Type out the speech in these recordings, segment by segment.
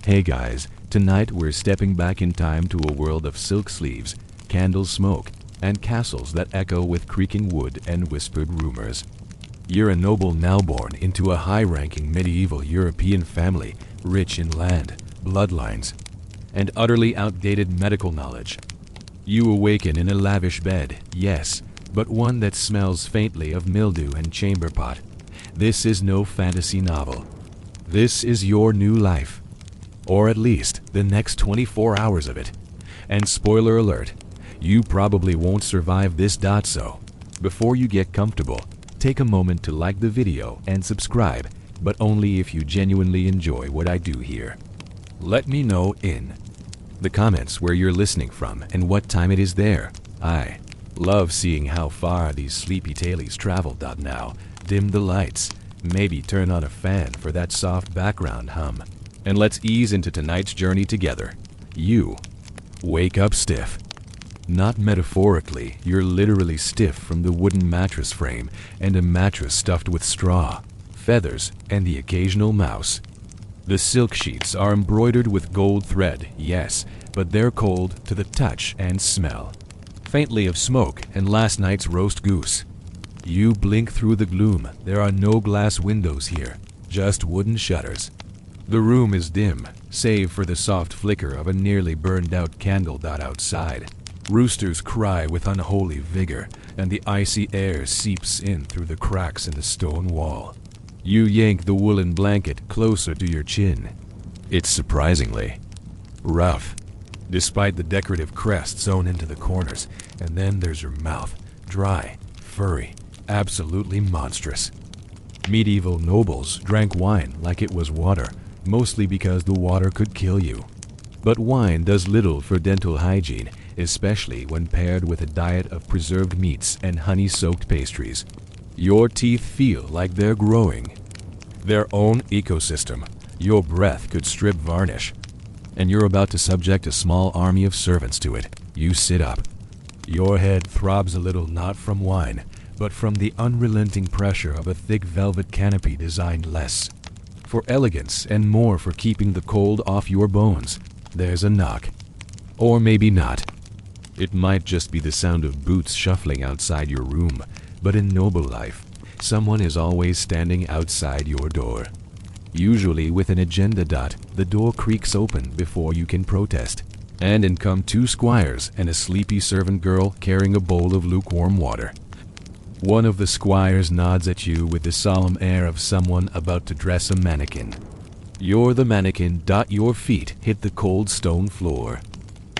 Hey guys, tonight we're stepping back in time to a world of silk sleeves, candle smoke, and castles that echo with creaking wood and whispered rumors. You're a noble now born into a high-ranking medieval European family, rich in land, bloodlines, and utterly outdated medical knowledge. You awaken in a lavish bed, yes, but one that smells faintly of mildew and chamber pot. This is no fantasy novel. This is your new life. Or at least the next 24 hours of it. And spoiler alert, you probably won't survive this. So, before you get comfortable, take a moment to like the video and subscribe, but only if you genuinely enjoy what I do here. Let me know in the comments where you're listening from and what time it is there. I love seeing how far these sleepy tailies travel. Now, dim the lights, maybe turn on a fan for that soft background hum, and let's ease into tonight's journey together. You wake up stiff. Not metaphorically, you're literally stiff from the wooden mattress frame and a mattress stuffed with straw, feathers, and the occasional mouse. The silk sheets are embroidered with gold thread, yes, but they're cold to the touch and smell faintly of smoke and last night's roast goose. You blink through the gloom. There are no glass windows here, just wooden shutters. The room is dim, save for the soft flicker of a nearly burned out candle. Outside, roosters cry with unholy vigor, and the icy air seeps in through the cracks in the stone wall. You yank the woolen blanket closer to your chin. It's surprisingly rough, despite the decorative crest sewn into the corners. And then there's your mouth, dry, furry, absolutely monstrous. Medieval nobles drank wine like it was water, mostly because the water could kill you. But wine does little for dental hygiene, especially when paired with a diet of preserved meats and honey-soaked pastries. Your teeth feel like they're growing their own ecosystem. Your breath could strip varnish, and you're about to subject a small army of servants to it. You sit up. Your head throbs a little, not from wine, but from the unrelenting pressure of a thick velvet canopy designed less for elegance and more for keeping the cold off your bones. There's a knock. Or maybe not. It might just be the sound of boots shuffling outside your room, but in noble life, someone is always standing outside your door. Usually with an agenda. The door creaks open before you can protest, and in come two squires and a sleepy servant girl carrying a bowl of lukewarm water. One of the squires nods at you with the solemn air of someone about to dress a mannequin. You're the mannequin. Your feet hit the cold stone floor.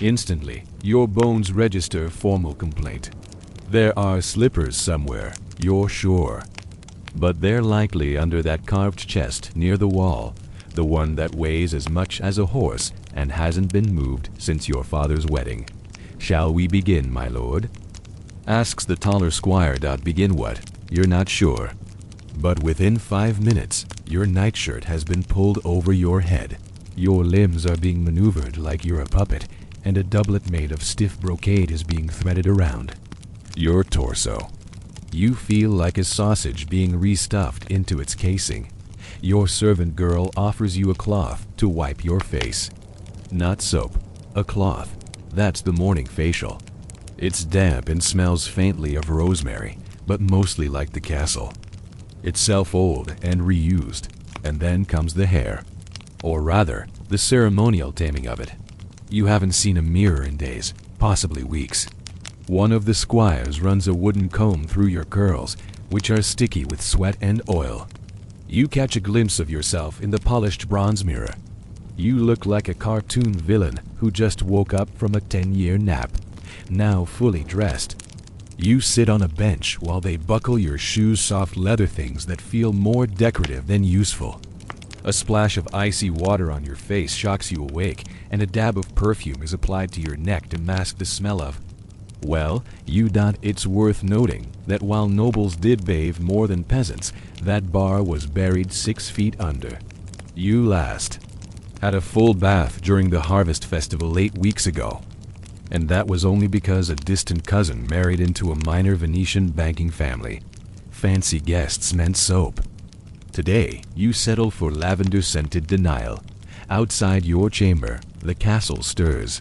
Instantly, your bones register formal complaint. There are slippers somewhere, you're sure. But they're likely under that carved chest near the wall, the one that weighs as much as a horse and hasn't been moved since your father's wedding. Shall we begin, my lord? Asks the taller squire. Begin what? You're not sure. But within 5 minutes, your nightshirt has been pulled over your head. Your limbs are being maneuvered like you're a puppet, and a doublet made of stiff brocade is being threaded around your torso. You feel like a sausage being restuffed into its casing. Your servant girl offers you a cloth to wipe your face. Not soap, a cloth. That's the morning facial. It's damp and smells faintly of rosemary, but mostly like the castle itself, old and reused. And then comes the hair, or rather, the ceremonial taming of it. You haven't seen a mirror in days, possibly weeks. One of the squires runs a wooden comb through your curls, which are sticky with sweat and oil. You catch a glimpse of yourself in the polished bronze mirror. You look like a cartoon villain who just woke up from a 10-year nap, now fully dressed. You sit on a bench while they buckle your shoes, soft leather things that feel more decorative than useful. A splash of icy water on your face shocks you awake, and a dab of perfume is applied to your neck to mask the smell of, well, it's worth noting that while nobles did bathe more than peasants, that bar was buried 6 feet under. You last had a full bath during the harvest festival 8 weeks ago, and that was only because a distant cousin married into a minor Venetian banking family. Fancy guests meant soap. Today, you settle for lavender-scented denial, Outside your chamber, the castle stirs.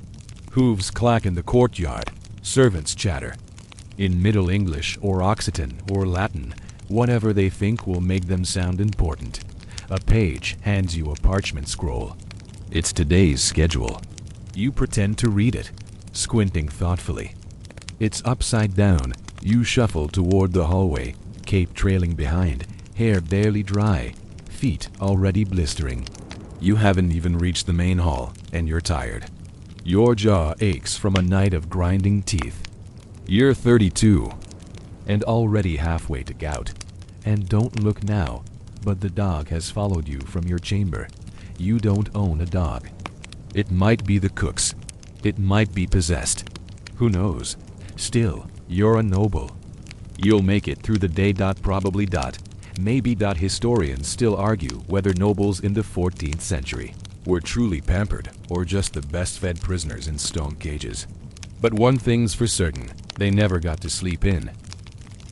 Hooves clack in the courtyard, servants chatter. In Middle English or Occitan or Latin, whatever they think will make them sound important. A page hands you a parchment scroll. It's today's schedule. You pretend to read it, squinting thoughtfully. It's upside down. You shuffle toward the hallway, cape trailing behind, hair barely dry, feet already blistering. You haven't even reached the main hall, and you're tired. Your jaw aches from a night of grinding teeth. You're 32, and already halfway to gout. And don't look now, but the dog has followed you from your chamber. You don't own a dog. It might be the cook's. It might be possessed. Who knows? Still, you're a noble. You'll make it through the day. Probably. Maybe. Historians still argue whether nobles in the 14th century were truly pampered or just the best-fed prisoners in stone cages. But one thing's for certain, they never got to sleep in.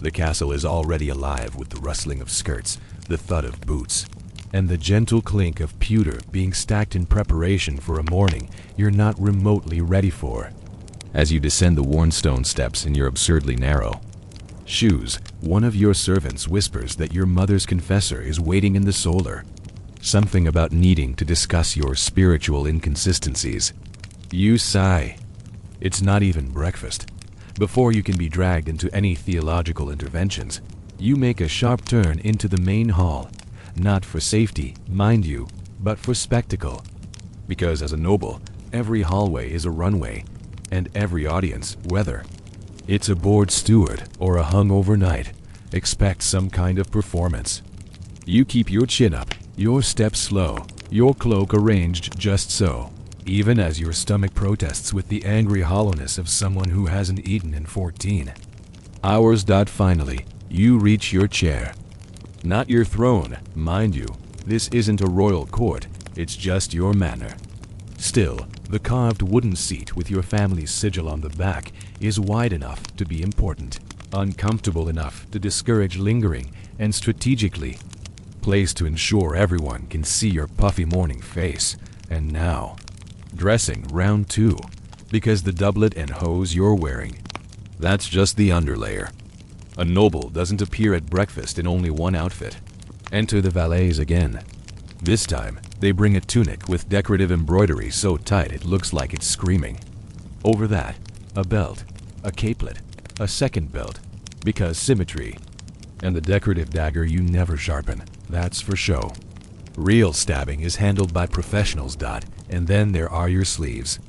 The castle is already alive with the rustling of skirts, the thud of boots, and the gentle clink of pewter being stacked in preparation for a morning you're not remotely ready for. As you descend the worn stone steps in your absurdly narrow shoes, one of your servants whispers that your mother's confessor is waiting in the solar. Something about needing to discuss your spiritual inconsistencies. You sigh. It's not even breakfast. Before you can be dragged into any theological interventions, you make a sharp turn into the main hall. Not for safety, mind you, but for spectacle. Because as a noble, every hallway is a runway, and every audience, weather. It's a bored steward or a hungover night. Expect some kind of performance. You keep your chin up, your steps slow, your cloak arranged just so, even as your stomach protests with the angry hollowness of someone who hasn't eaten in 14 hours. Finally, you reach your chair. Not your throne, mind you. This isn't a royal court, it's just your manor. Still, the carved wooden seat with your family's sigil on the back is wide enough to be important, uncomfortable enough to discourage lingering, and strategically placed to ensure everyone can see your puffy morning face. And now, dressing round 2, because the doublet and hose you're wearing, that's just the underlayer. A noble doesn't appear at breakfast in only one outfit. Enter the valets again. This time, they bring a tunic with decorative embroidery so tight it looks like it's screaming. Over that, a belt, a capelet, a second belt, because symmetry. And the decorative dagger you never sharpen, that's for show. Real stabbing is handled by professionals. And then there are your sleeves.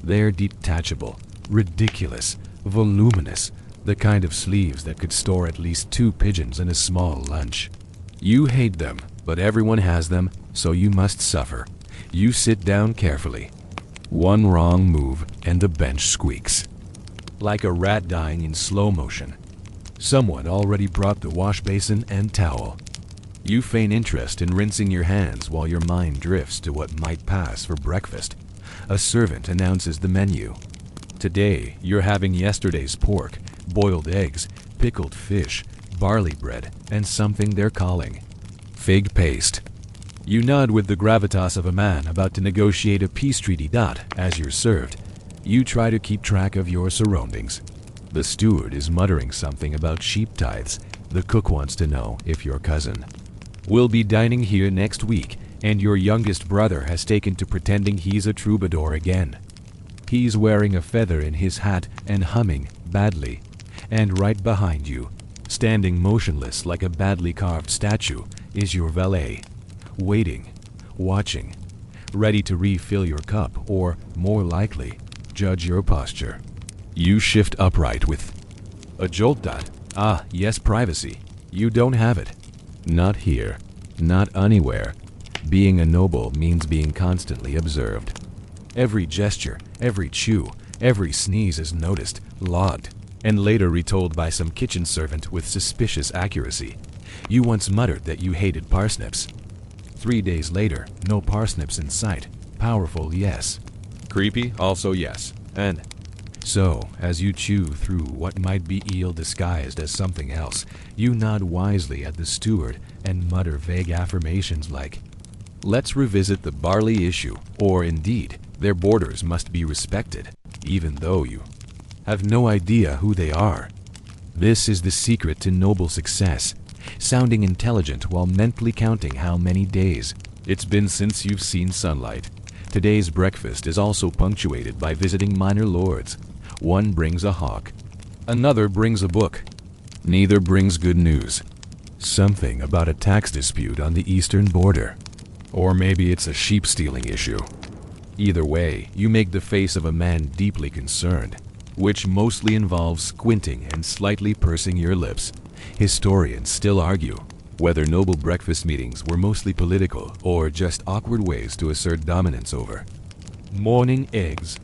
They're detachable, ridiculous, voluminous, the kind of sleeves that could store at least 2 pigeons in a small lunch. You hate them, but everyone has them, so you must suffer. You sit down carefully. One wrong move and the bench squeaks. Like a rat dying in slow motion. Someone already brought the wash basin and towel. You feign interest in rinsing your hands while your mind drifts to what might pass for breakfast. A servant announces the menu. Today, you're having yesterday's pork, boiled eggs, pickled fish, barley bread, and something they're calling fig paste. You nod with the gravitas of a man about to negotiate a peace treaty. As you're served, you try to keep track of your surroundings. The steward is muttering something about sheep tithes. The cook wants to know if your cousin will be dining here next week, and your youngest brother has taken to pretending he's a troubadour again. He's wearing a feather in his hat and humming badly. And right behind you, standing motionless like a badly carved statue, is your valet, waiting, watching, ready to refill your cup or, more likely, judge your posture. You shift upright with a jolt. Ah, yes, privacy. You don't have it. Not here. Not anywhere. Being a noble means being constantly observed. Every gesture, every chew, every sneeze is noticed, logged, and later retold by some kitchen servant with suspicious accuracy. You once muttered that you hated parsnips. 3 days later, no parsnips in sight. Powerful, yes. Creepy, also yes. And so, as you chew through what might be eel disguised as something else, you nod wisely at the steward and mutter vague affirmations like, Let's revisit the barley issue, or indeed, their borders must be respected, even though you have no idea who they are. This is the secret to noble success, sounding intelligent while mentally counting how many days it's been since you've seen sunlight. Today's breakfast is also punctuated by visiting minor lords. One brings a hawk, another brings a book. Neither brings good news. Something about a tax dispute on the eastern border. Or maybe it's a sheep-stealing issue. Either way, you make the face of a man deeply concerned, which mostly involves squinting and slightly pursing your lips. Historians still argue whether noble breakfast meetings were mostly political or just awkward ways to assert dominance over morning eggs.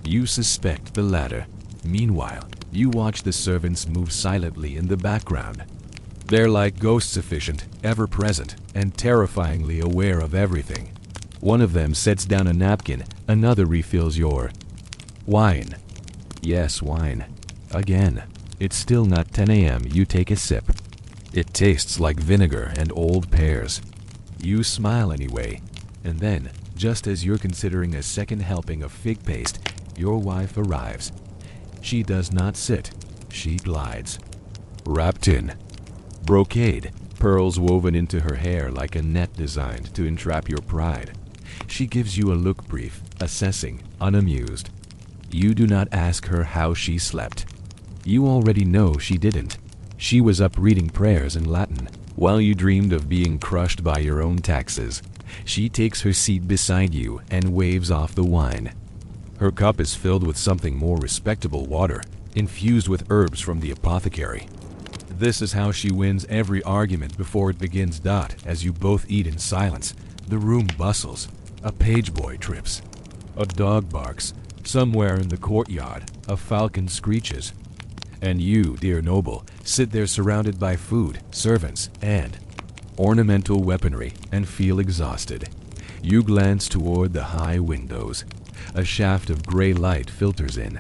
You suspect the latter. Meanwhile, you watch the servants move silently in the background. They're like ghosts, efficient, ever-present, and terrifyingly aware of everything. One of them sets down a napkin, another refills your wine. Yes, wine. Again. It's still not 10 a.m. You take a sip. It tastes like vinegar and old pears. You smile anyway, and then, just as you're considering a second helping of fig paste, your wife arrives. She does not sit. She glides. Wrapped in brocade, pearls woven into her hair like a net designed to entrap your pride. She gives you a look brief, assessing, unamused. You do not ask her how she slept. You already know she didn't. She was up reading prayers in Latin, while you dreamed of being crushed by your own taxes. She takes her seat beside you and waves off the wine. Her cup is filled with something more respectable water, infused with herbs from the apothecary. This is how she wins every argument before it begins. As you both eat in silence, the room bustles. A page boy trips. A dog barks. Somewhere in the courtyard, a falcon screeches. And you, dear noble, sit there surrounded by food, servants, and ornamental weaponry, and feel exhausted. You glance toward the high windows. A shaft of gray light filters in.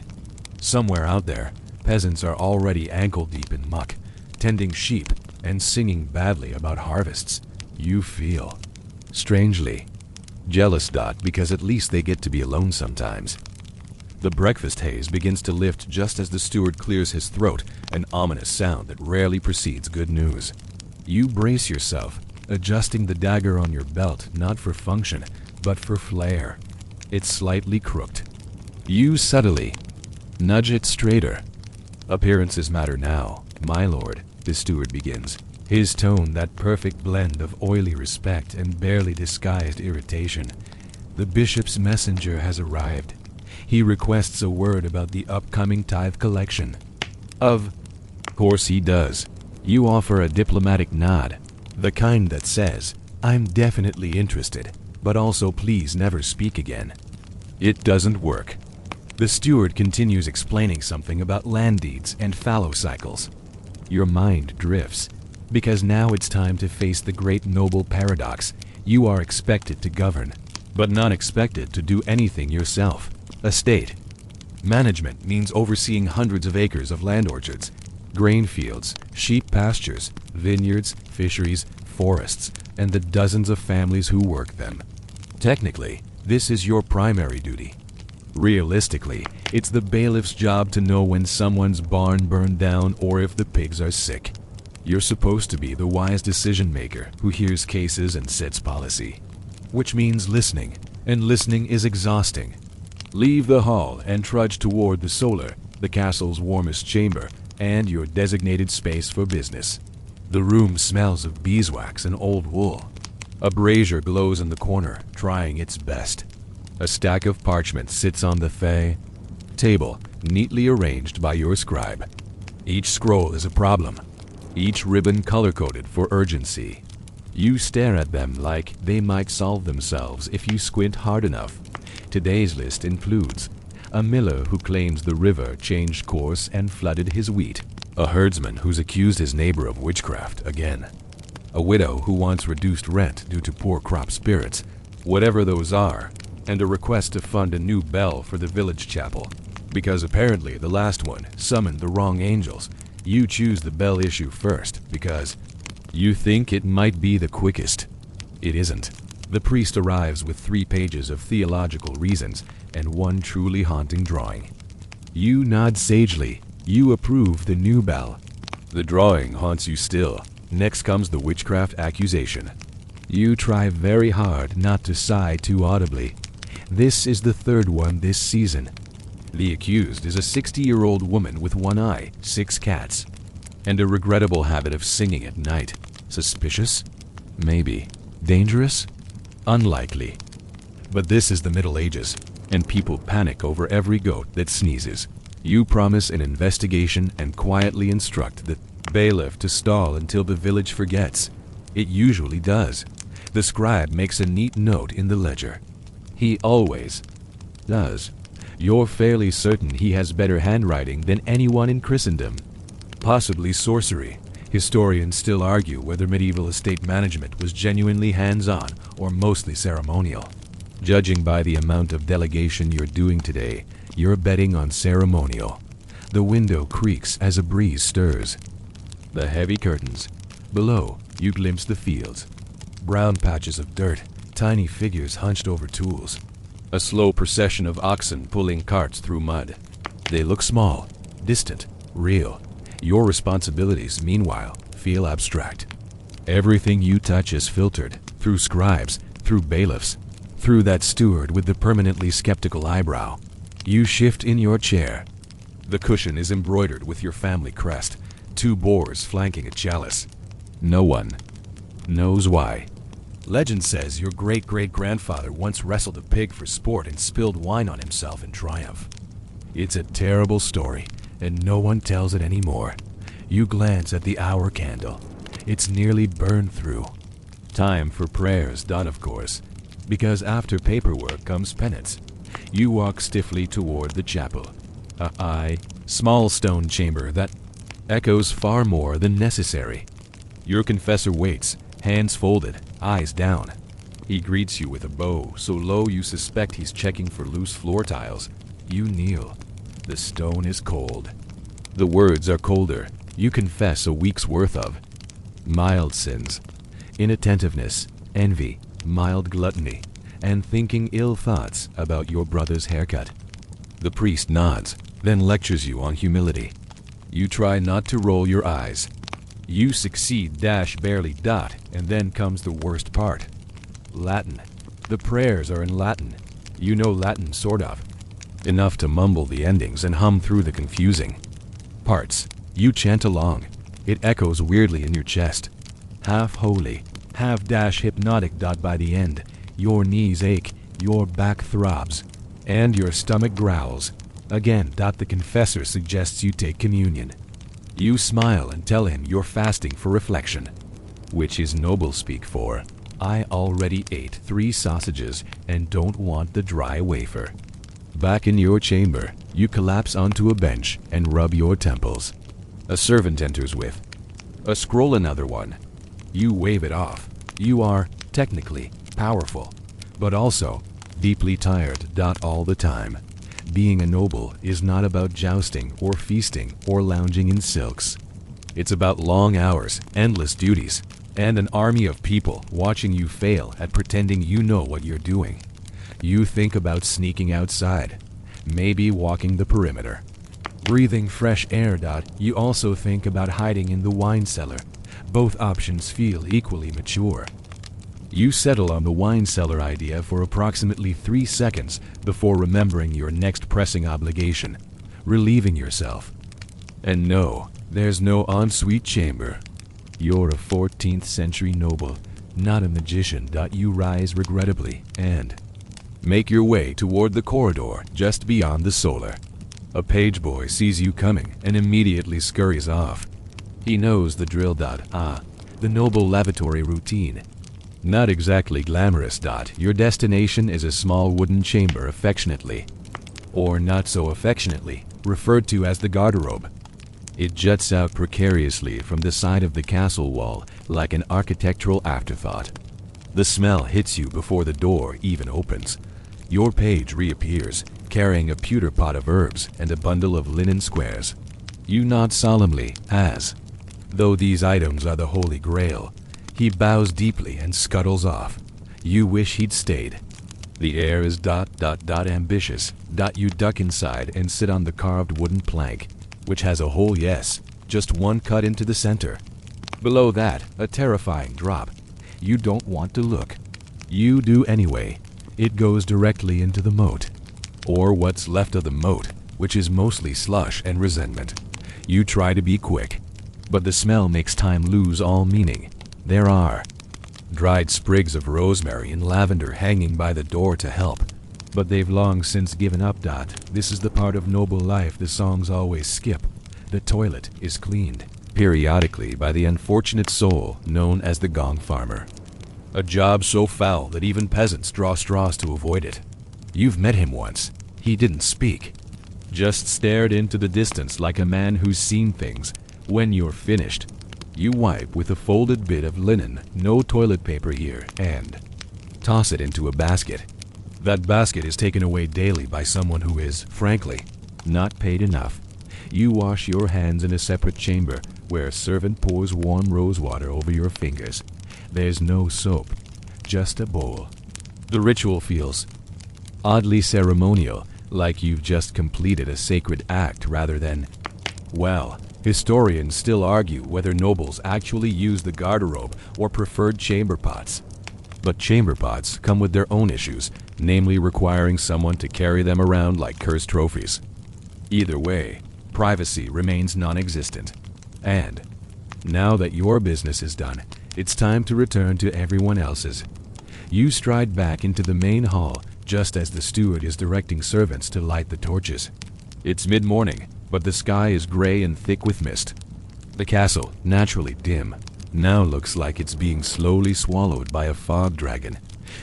Somewhere out there, peasants are already ankle-deep in muck, tending sheep and singing badly about harvests. You feel strangely jealous, because at least they get to be alone sometimes. The breakfast haze begins to lift just as the steward clears his throat, an ominous sound that rarely precedes good news. You brace yourself, adjusting the dagger on your belt not for function, but for flair. It's slightly crooked. You subtly nudge it straighter. Appearances matter now, my lord, the steward begins, his tone that perfect blend of oily respect and barely disguised irritation. The bishop's messenger has arrived. He requests a word about the upcoming tithe collection. Of course he does. You offer a diplomatic nod, the kind that says, I'm definitely interested, but also please never speak again. It doesn't work. The steward continues explaining something about land deeds and fallow cycles. Your mind drifts, because now it's time to face the great noble paradox. You are expected to govern, but not expected to do anything yourself. Estate management means overseeing hundreds of acres of land orchards, grain fields, sheep pastures, vineyards, fisheries, forests, and the dozens of families who work them. Technically, this is your primary duty. Realistically, it's the bailiff's job to know when someone's barn burned down or if the pigs are sick. You're supposed to be the wise decision maker who hears cases and sets policy, which means listening, and listening is exhausting. Leave the hall and trudge toward the solar, the castle's warmest chamber, and your designated space for business. The room smells of beeswax and old wool. A brazier glows in the corner, trying its best. A stack of parchment sits on the table, neatly arranged by your scribe. Each scroll is a problem, each ribbon color-coded for urgency. You stare at them like they might solve themselves if you squint hard enough. Today's list includes a miller who claims the river changed course and flooded his wheat, a herdsman who's accused his neighbor of witchcraft again, a widow who wants reduced rent due to poor crop spirits, whatever those are, and a request to fund a new bell for the village chapel. Because apparently the last one summoned the wrong angels, you choose the bell issue first because you think it might be the quickest. It isn't. The priest arrives with 3 pages of theological reasons and 1 truly haunting drawing. You nod sagely. You approve the new bell. The drawing haunts you still. Next comes the witchcraft accusation. You try very hard not to sigh too audibly. This is the 3rd one this season. The accused is a 60-year-old woman with 1 eye, 6 cats, and a regrettable habit of singing at night. Suspicious? Maybe. Dangerous? Unlikely. But this is the Middle Ages, and people panic over every goat that sneezes. You promise an investigation and quietly instruct the bailiff to stall until the village forgets. It usually does. The scribe makes a neat note in the ledger. He always does. You're fairly certain he has better handwriting than anyone in Christendom. Possibly sorcery. Historians still argue whether medieval estate management was genuinely hands-on or mostly ceremonial. Judging by the amount of delegation you're doing today, you're betting on ceremonial. The window creaks as a breeze stirs. The heavy curtains. Below, you glimpse the fields. Brown patches of dirt, tiny figures hunched over tools. A slow procession of oxen pulling carts through mud. They look small, distant, real. Your responsibilities, meanwhile, feel abstract. Everything you touch is filtered, through scribes, through bailiffs, through that steward with the permanently skeptical eyebrow. You shift in your chair. The cushion is embroidered with your family crest, 2 boars flanking a chalice. No one knows why. Legend says your great-great-grandfather once wrestled a pig for sport and spilled wine on himself in triumph. It's a terrible story, and no one tells it anymore. You glance at the hour candle. It's nearly burned through. Time for prayers done, of course, because after paperwork comes penance. You walk stiffly toward the chapel. A small stone chamber that echoes far more than necessary. Your confessor waits, hands folded, eyes down. He greets you with a bow so low you suspect he's checking for loose floor tiles. You kneel. The stone is cold. The words are colder. You confess a week's worth of mild sins, inattentiveness, envy, mild gluttony, and thinking ill thoughts about your brother's haircut. The priest nods, then lectures you on humility. You try not to roll your eyes. You succeed barely, and then comes the worst part. Latin. The prayers are in Latin. You know Latin, sort of. Enough to mumble the endings and hum through the confusing parts. You chant along. It echoes weirdly in your chest. Half holy, half hypnotic. By the end, your knees ache, your back throbs, and your stomach growls. Again, the confessor suggests you take communion. You smile and tell him you're fasting for reflection, which is noble speak for, I already ate 3 sausages and don't want the dry wafer. Back in your chamber, you collapse onto a bench and rub your temples. A servant enters with a scroll, another one. You wave it off. You are, technically, powerful, but also deeply tired. All the time. Being a noble is not about jousting or feasting or lounging in silks. It's about long hours, endless duties, and an army of people watching you fail at pretending you know what you're doing. You think about sneaking outside, maybe walking the perimeter, breathing fresh air. You also think about hiding in the wine cellar. Both options feel equally mature. You settle on the wine cellar idea for approximately 3 seconds before remembering your next pressing obligation, relieving yourself. And no, there's no ensuite chamber. You're a 14th century noble, not a magician. You rise regrettably and make your way toward the corridor just beyond the solar. A page boy sees you coming and immediately scurries off. He knows the drill. The noble lavatory routine. Not exactly glamorous. Your destination is a small wooden chamber, affectionately, or not so affectionately, referred to as the garderobe. It juts out precariously from the side of the castle wall like an architectural afterthought. The smell hits you before the door even opens. Your page reappears, carrying a pewter pot of herbs and a bundle of linen squares. You nod solemnly, as though these items are the Holy Grail. He bows deeply and scuttles off. You wish he'd stayed. The air is ambitious. You duck inside and sit on the carved wooden plank, which has a hole, yes, just one cut into the center. Below that, a terrifying drop. You don't want to look. You do anyway. It goes directly into the moat. Or what's left of the moat, which is mostly slush and resentment. You try to be quick, but the smell makes time lose all meaning. There are dried sprigs of rosemary and lavender hanging by the door to help. But they've long since given up. This is the part of noble life the songs always skip. The toilet is cleaned periodically by the unfortunate soul known as the gong farmer. A job so foul that even peasants draw straws to avoid it. You've met him once. He didn't speak. Just stared into the distance like a man who's seen things. When you're finished, you wipe with a folded bit of linen, no toilet paper here, and toss it into a basket. That basket is taken away daily by someone who is, frankly, not paid enough. You wash your hands in a separate chamber where a servant pours warm rose water over your fingers. There's no soap, just a bowl. The ritual feels oddly ceremonial, like you've just completed a sacred act rather than, well, historians still argue whether nobles actually use the garderobe or preferred chamber pots. But chamber pots come with their own issues, namely requiring someone to carry them around like cursed trophies. Either way, privacy remains non-existent. And now that your business is done, it's time to return to everyone else's. You stride back into the main hall just as the steward is directing servants to light the torches. It's mid-morning, but the sky is gray and thick with mist. The castle, naturally dim, now looks like it's being slowly swallowed by a fog dragon.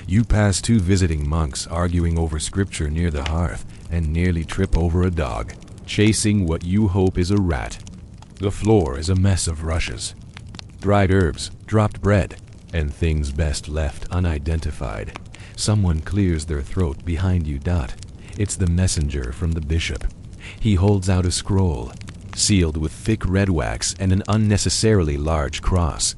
You pass two visiting monks arguing over scripture near the hearth and nearly trip over a dog, chasing what you hope is a rat. The floor is a mess of rushes, dried herbs, dropped bread, and things best left unidentified. Someone clears their throat behind you. It's the messenger from the bishop. He holds out a scroll, sealed with thick red wax and an unnecessarily large cross.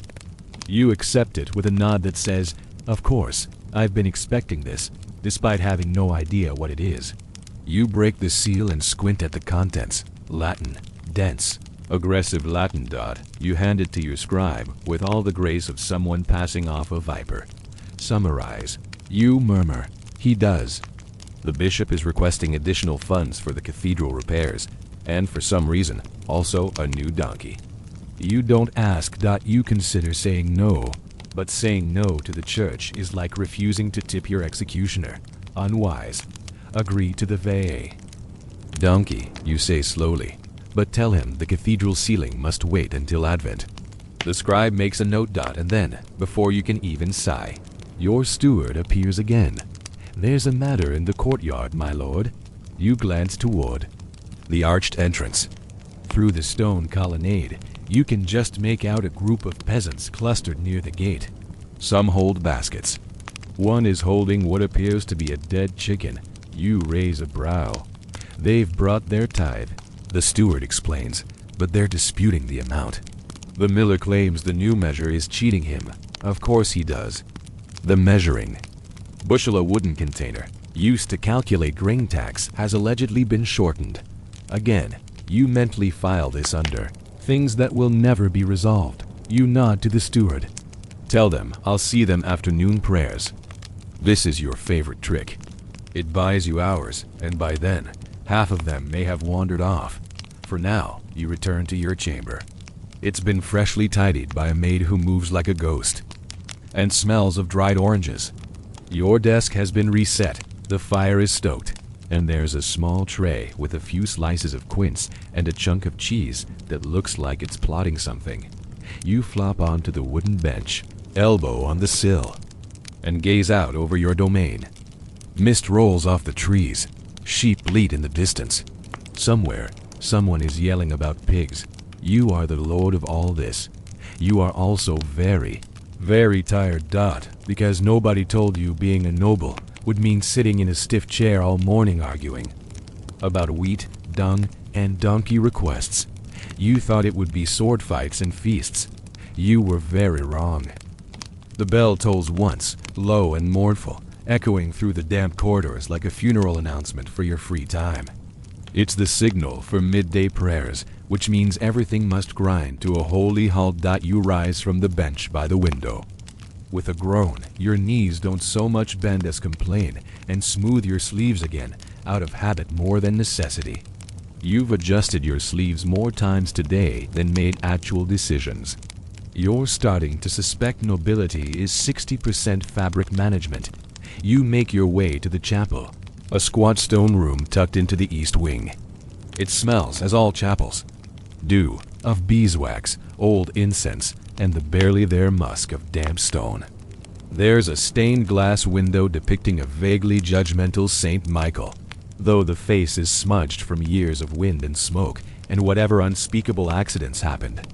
You accept it with a nod that says, "Of course, I've been expecting this," despite having no idea what it is. You break the seal and squint at the contents. Latin, dense, aggressive Latin. You hand it to your scribe with all the grace of someone passing off a viper. Summarize. You murmur. He does. The bishop is requesting additional funds for the cathedral repairs, and for some reason, also a new donkey. You don't ask. You consider saying no, but saying no to the church is like refusing to tip your executioner. Unwise. Agree to the vay. Donkey, you say slowly, but tell him the cathedral ceiling must wait until Advent. The scribe makes a note. And then, before you can even sigh, your steward appears again. "There's a matter in the courtyard, my lord." You glance toward the arched entrance. Through the stone colonnade, you can just make out a group of peasants clustered near the gate. Some hold baskets. One is holding what appears to be a dead chicken. You raise a brow. They've brought their tithe, the steward explains, but they're disputing the amount. The miller claims the new measure is cheating him. Of course he does. The measuring bushel a wooden container used to calculate grain tax has allegedly been shortened. Again, you mentally file this under things that will never be resolved. You nod to the steward. Tell them I'll see them after noon prayers. This is your favorite trick. It buys you hours, and by then, half of them may have wandered off. For now, you return to your chamber. It's been freshly tidied by a maid who moves like a ghost and smells of dried oranges. Your desk has been reset, the fire is stoked, and there's a small tray with a few slices of quince and a chunk of cheese that looks like it's plotting something. You flop onto the wooden bench, elbow on the sill, and gaze out over your domain. Mist rolls off the trees. Sheep bleat in the distance. Somewhere, someone is yelling about pigs. You are the lord of all this. You are also very, very tired. Because nobody told you being a noble would mean sitting in a stiff chair all morning arguing about wheat, dung, and donkey requests. You thought it would be sword fights and feasts. You were very wrong. The bell tolls once, low and mournful, echoing through the damp corridors like a funeral announcement for your free time. It's the signal for midday prayers, which means everything must grind to a holy halt. You rise from the bench by the window. With a groan, your knees don't so much bend as complain, and smooth your sleeves again, out of habit more than necessity. You've adjusted your sleeves more times today than made actual decisions. You're starting to suspect nobility is 60% fabric management. You make your way to the chapel, a squat stone room tucked into the east wing. It smells, as all chapels do, of beeswax, old incense, and the barely there musk of damp stone. There's a stained glass window depicting a vaguely judgmental Saint Michael, though the face is smudged from years of wind and smoke and whatever unspeakable accidents happened.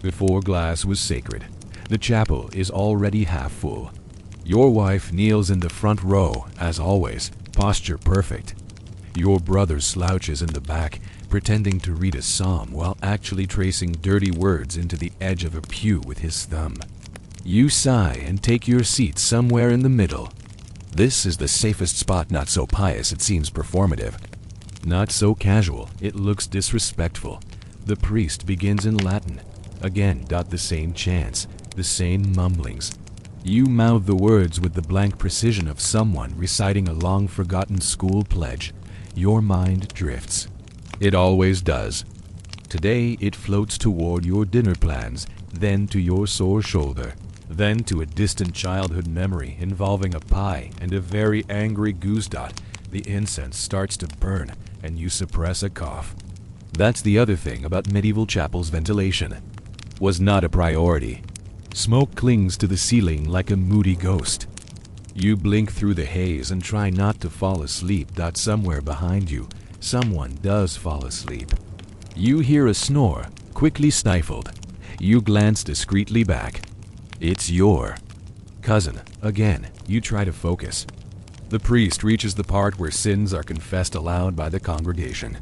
Before glass was sacred, the chapel is already half full. Your wife kneels in the front row, as always, posture perfect. Your brother slouches in the back, pretending to read a psalm while actually tracing dirty words into the edge of a pew with his thumb. You sigh and take your seat somewhere in the middle. This is the safest spot. Not so pious it seems performative. Not so casual it looks disrespectful. The priest begins in Latin. Again, the same chants, the same mumblings. You mouth the words with the blank precision of someone reciting a long-forgotten school pledge. Your mind drifts. It always does. Today it floats toward your dinner plans, then to your sore shoulder, then to a distant childhood memory involving a pie and a very angry goose. The incense starts to burn, and you suppress a cough. That's the other thing about medieval chapels: ventilation was not a priority. Smoke clings to the ceiling like a moody ghost. You blink through the haze and try not to fall asleep. Somewhere behind you, someone does fall asleep. You hear a snore, quickly stifled. You glance discreetly back. It's your cousin. Again, you try to focus. The priest reaches the part where sins are confessed aloud by the congregation.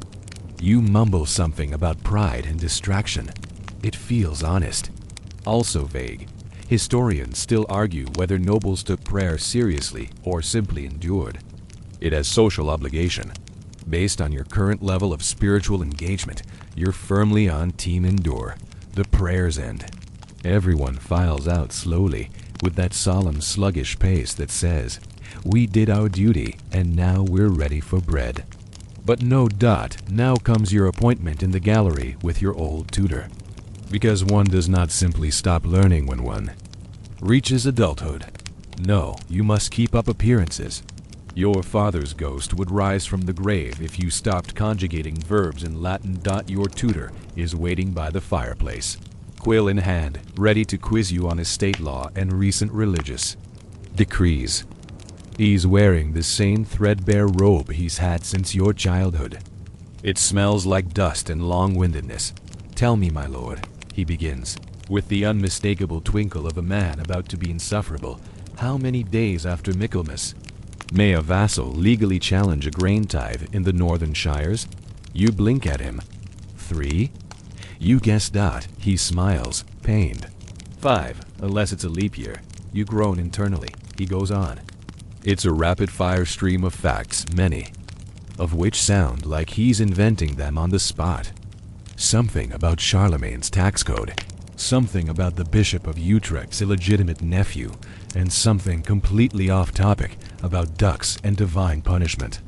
You mumble something about pride and distraction. It feels honest, also vague. Historians still argue whether nobles took prayer seriously or simply endured. It has social obligation. Based on your current level of spiritual engagement, you're firmly on team endure. The prayers end. Everyone files out slowly, with that solemn, sluggish pace that says, "We did our duty, and now we're ready for bread." But no. Now comes your appointment in the gallery with your old tutor. Because one does not simply stop learning when one reaches adulthood. No, you must keep up appearances. Your father's ghost would rise from the grave if you stopped conjugating verbs in Latin. Your tutor is waiting by the fireplace, quill in hand, ready to quiz you on estate law and recent religious decrees. He's wearing the same threadbare robe he's had since your childhood. It smells like dust and long-windedness. "Tell me, my lord," he begins, with the unmistakable twinkle of a man about to be insufferable, "how many days after Michaelmas may a vassal legally challenge a grain tithe in the northern shires?" You blink at him. 3? You guess. He smiles, pained. 5, unless it's a leap year. You groan internally. He goes on. It's a rapid-fire stream of facts, many of which sound like he's inventing them on the spot. Something about Charlemagne's tax code, something about the Bishop of Utrecht's illegitimate nephew, and something completely off-topic about ducks and divine punishment.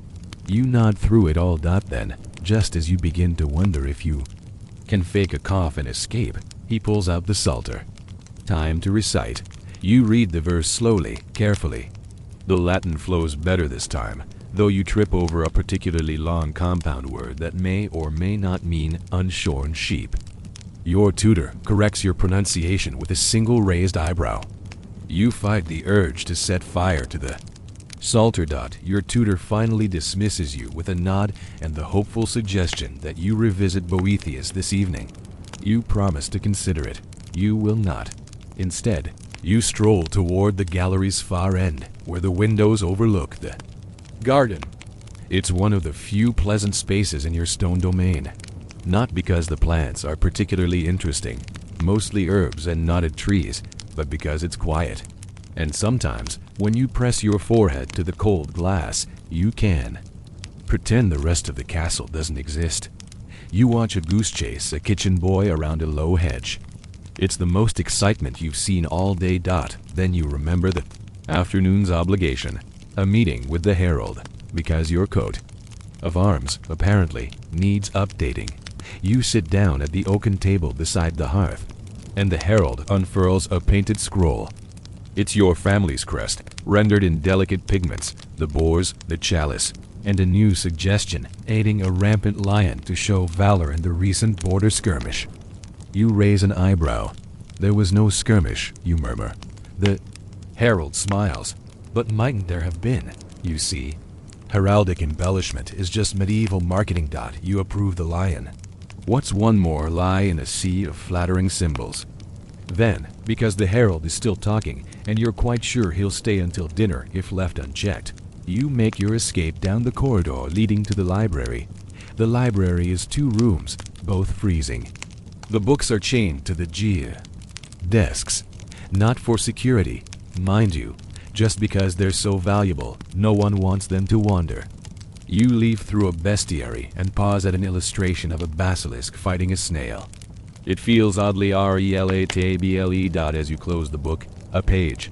You nod through it all. Then, just as you begin to wonder if you can fake a cough and escape, he pulls out the psalter. Time to recite. You read the verse slowly, carefully. The Latin flows better this time, though you trip over a particularly long compound word that may or may not mean unshorn sheep. Your tutor corrects your pronunciation with a single raised eyebrow. You fight the urge to set fire to the psalter. Your tutor finally dismisses you with a nod and the hopeful suggestion that you revisit Boethius this evening. You promise to consider it. You will not. Instead, you stroll toward the gallery's far end, where the windows overlook the garden. It's one of the few pleasant spaces in your stone domain. Not because the plants are particularly interesting, mostly herbs and knotted trees, but because it's quiet. And sometimes, when you press your forehead to the cold glass, you can pretend the rest of the castle doesn't exist. You watch a goose chase a kitchen boy around a low hedge. It's the most excitement you've seen all day. Then you remember the afternoon's obligation, a meeting with the herald, because your coat of arms, apparently, needs updating. You sit down at the oaken table beside the hearth, and the herald unfurls a painted scroll. It's your family's crest, rendered in delicate pigments, the boars, the chalice, and a new suggestion aiding a rampant lion to show valor in the recent border skirmish. You raise an eyebrow. There was no skirmish, you murmur. The herald smiles. But mightn't there have been? You see, heraldic embellishment is just medieval marketing. You approve the lion. What's one more lie in a sea of flattering symbols? Then, because the herald is still talking, and you're quite sure he'll stay until dinner if left unchecked, you make your escape down the corridor leading to the library. The library is 2 rooms, both freezing. The books are chained to the desks, not for security, mind you. Just because they're so valuable, no one wants them to wander. You leaf through a bestiary and pause at an illustration of a basilisk fighting a snail. It feels oddly relate. As you close the book, a page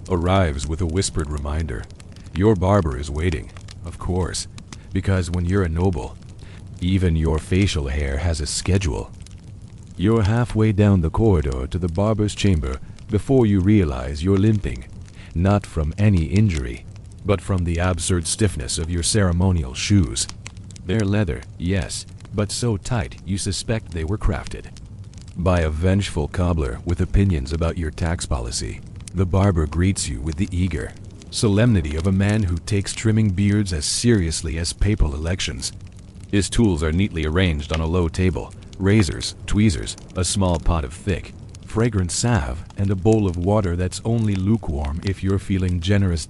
arrives with a whispered reminder. Your barber is waiting, of course, because when you're a noble, even your facial hair has a schedule. You're halfway down the corridor to the barber's chamber before you realize you're limping, not from any injury, but from the absurd stiffness of your ceremonial shoes. They're leather, yes, but so tight you suspect they were crafted by a vengeful cobbler with opinions about your tax policy. The barber greets you with the eager solemnity of a man who takes trimming beards as seriously as papal elections. His tools are neatly arranged on a low table: razors, tweezers, a small pot of thick, fragrant salve, and a bowl of water that's only lukewarm if you're feeling generous.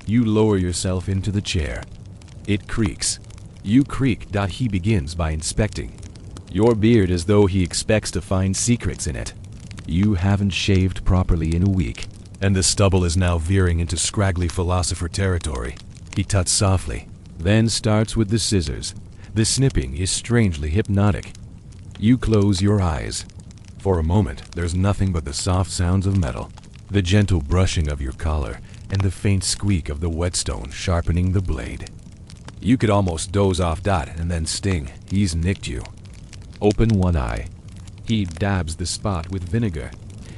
You lower yourself into the chair. It creaks. You creak. He begins by inspecting your beard as though he expects to find secrets in it. You haven't shaved properly in a week, and the stubble is now veering into scraggly philosopher territory. He tuts softly, then starts with the scissors. The snipping is strangely hypnotic. You close your eyes. For a moment, there's nothing but the soft sounds of metal, the gentle brushing of your collar, and the faint squeak of the whetstone sharpening the blade. You could almost doze off. And then sting. He's nicked you. Open one eye. He dabs the spot with vinegar.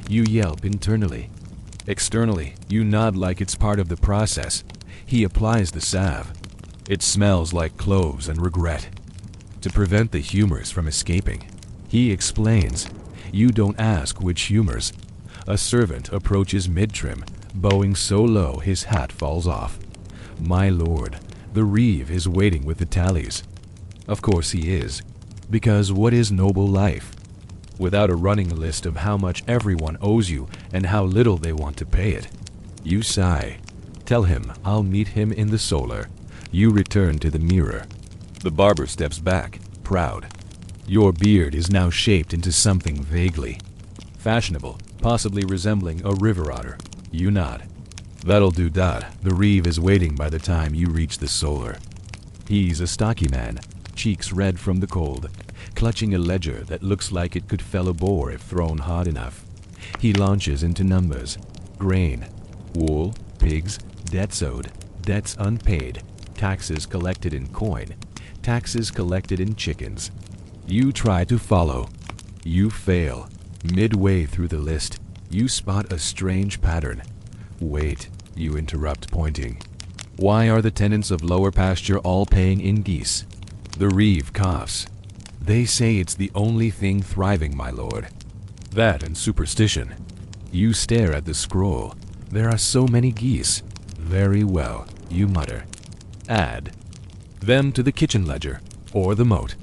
You yelp internally. Externally, you nod like it's part of the process. He applies the salve. It smells like cloves and regret. To prevent the humors from escaping, he explains. You don't ask which humors. A servant approaches mid-trim, bowing so low his hat falls off. My lord, the reeve is waiting with the tallies. Of course he is, because what is noble life without a running list of how much everyone owes you and how little they want to pay it? You sigh. Tell him I'll meet him in the solar. You return to the mirror. The barber steps back, proud. Your beard is now shaped into something vaguely fashionable, possibly resembling a river otter. You nod. That'll do. The reeve is waiting by the time you reach the solar. He's a stocky man, cheeks red from the cold, clutching a ledger that looks like it could fell a boar if thrown hard enough. He launches into numbers: grain, wool, pigs, debts owed, debts unpaid, taxes collected in coin, taxes collected in chickens. You try to follow. You fail. Midway through the list, you spot a strange pattern. Wait, you interrupt, pointing. Why are the tenants of lower pasture all paying in geese? The reeve coughs. They say it's the only thing thriving, my lord. That and superstition. You stare at the scroll. There are so many geese. Very well, you mutter. Add them to the kitchen ledger, or the moat.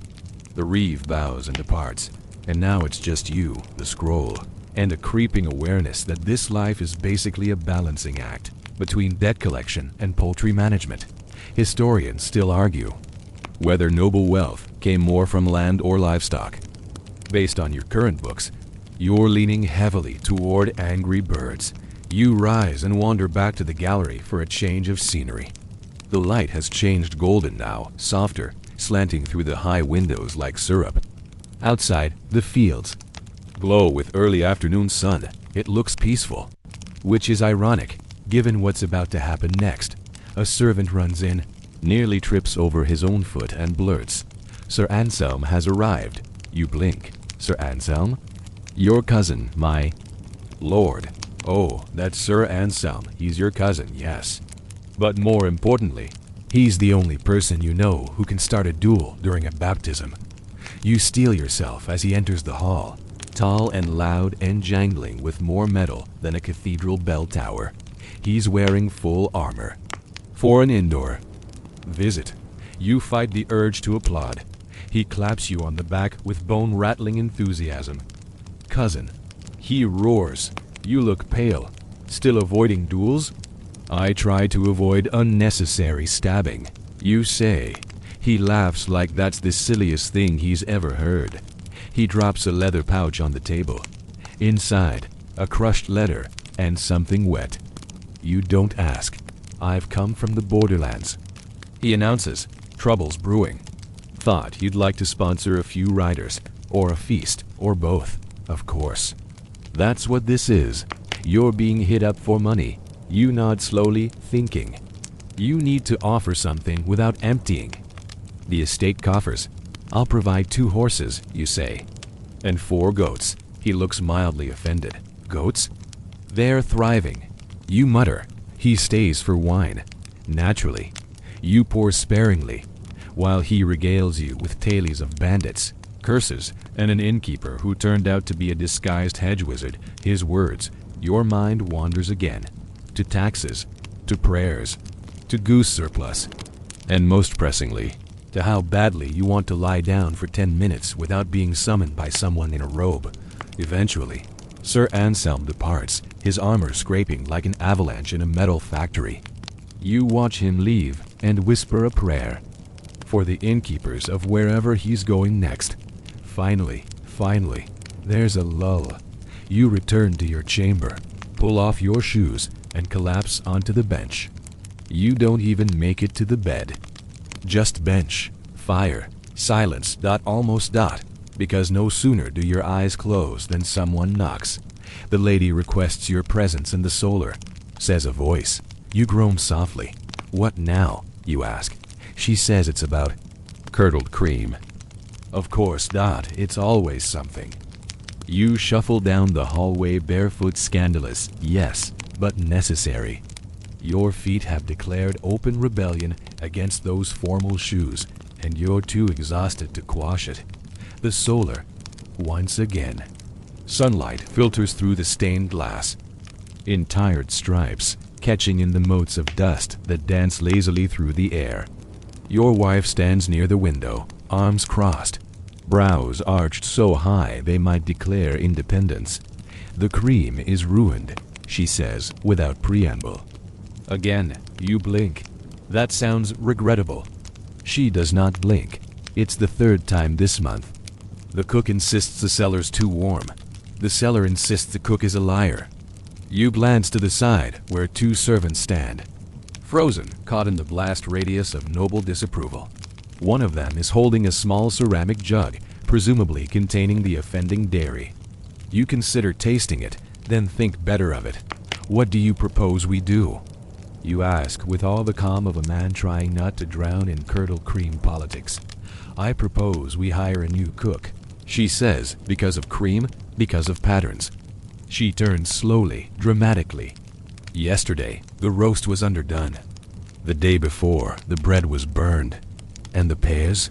The reeve bows and departs, and now it's just you, the scroll, and a creeping awareness that this life is basically a balancing act between debt collection and poultry management. Historians still argue whether noble wealth came more from land or livestock. Based on your current books, you're leaning heavily toward angry birds. You rise and wander back to the gallery for a change of scenery. The light has changed golden now, softer, slanting through the high windows like syrup. Outside, the fields glow with early afternoon sun. It looks peaceful, which is ironic, given what's about to happen next. A servant runs in, nearly trips over his own foot and blurts, "Sir Anselm has arrived." You blink. "Sir Anselm?" "Your cousin, my lord." "Oh, that's Sir Anselm. He's your cousin, yes. But more importantly, he's the only person you know who can start a duel during a baptism." You steel yourself as he enters the hall, tall and loud and jangling with more metal than a cathedral bell tower. He's wearing full armor. For an indoor visit, you fight the urge to applaud. He claps you on the back with bone-rattling enthusiasm. "Cousin." He roars. You look pale. "Still avoiding duels?" "I try to avoid unnecessary stabbing," you say. He laughs like that's the silliest thing he's ever heard. He drops a leather pouch on the table. Inside, a crushed letter and something wet. You don't ask. "I've come from the borderlands," he announces. "Trouble's brewing. Thought you'd like to sponsor a few riders, or a feast, or both, of course." That's what this is. You're being hit up for money. You nod slowly, thinking. You need to offer something without emptying the estate coffers. "I'll provide 2 horses, you say. "And 4 goats." He looks mildly offended. "Goats?" "They're thriving." You mutter. He stays for wine. Naturally. You pour sparingly, while he regales you with tales of bandits, curses, and an innkeeper who turned out to be a disguised hedge wizard. His words. Your mind wanders again. To taxes, to prayers, to goose surplus, and most pressingly, to how badly you want to lie down for 10 minutes without being summoned by someone in a robe. Eventually, Sir Anselm departs, his armor scraping like an avalanche in a metal factory. You watch him leave and whisper a prayer for the innkeepers of wherever he's going next. Finally, there's a lull. You return to your chamber, pull off your shoes, and collapse onto the bench. You don't even make it to the bed. Just bench, fire, silence, almost, because no sooner do your eyes close than someone knocks. "The lady requests your presence in the solar," says a voice. You groan softly. "What now?" you ask. She says it's about curdled cream. Of course, it's always something. You shuffle down the hallway barefoot, scandalous, yes, but necessary. Your feet have declared open rebellion against those formal shoes, and you're too exhausted to quash it. The solar, once again. Sunlight filters through the stained glass, in tired stripes, catching in the motes of dust that dance lazily through the air. Your wife stands near the window, arms crossed, brows arched so high they might declare independence. "The cream is ruined," she says without preamble. Again, you blink. That sounds regrettable. She does not blink. It's the 3rd time this month. The cook insists the cellar's too warm. The cellar insists the cook is a liar. You glance to the side, where 2 servants stand, frozen, caught in the blast radius of noble disapproval. One of them is holding a small ceramic jug, presumably containing the offending dairy. You consider tasting it, then think better of it. "What do you propose we do?" you ask with all the calm of a man trying not to drown in curdled cream politics. "I propose we hire a new cook," she says, because of cream, because of patterns. She turns slowly, dramatically. Yesterday, the roast was underdone. The day before, the bread was burned. And the pears?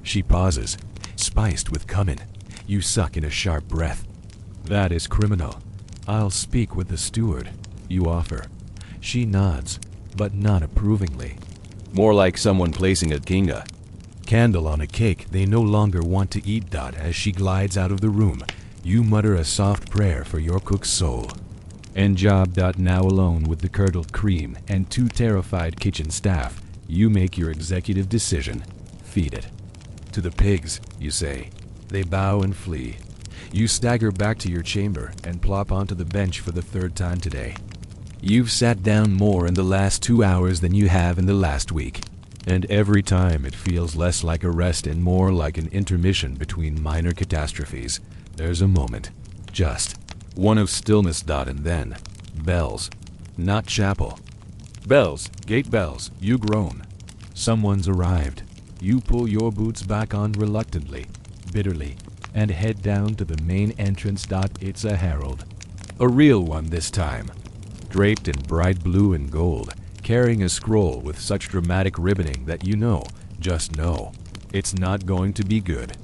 She pauses, spiced with cumin. You suck in a sharp breath. "That is criminal. I'll speak with the steward," you offer. She nods, but not approvingly. More like someone placing a kinga. Candle on a cake they no longer want to eat. As she glides out of the room, you mutter a soft prayer for your cook's soul. And job. Now alone with the curdled cream and 2 terrified kitchen staff, you make your executive decision. Feed it. "To the pigs," you say. They bow and flee. You stagger back to your chamber and plop onto the bench for the 3rd time today. You've sat down more in the last 2 hours than you have in the last week. And every time it feels less like a rest and more like an intermission between minor catastrophes. There's a moment. Just one of stillness. And then bells. Not chapel. Bells. Gate bells. You groan. Someone's arrived. You pull your boots back on reluctantly, bitterly, and head down to the main entrance. It's a herald. A real one this time. Draped in bright blue and gold, carrying a scroll with such dramatic ribboning that you know, just know, it's not going to be good.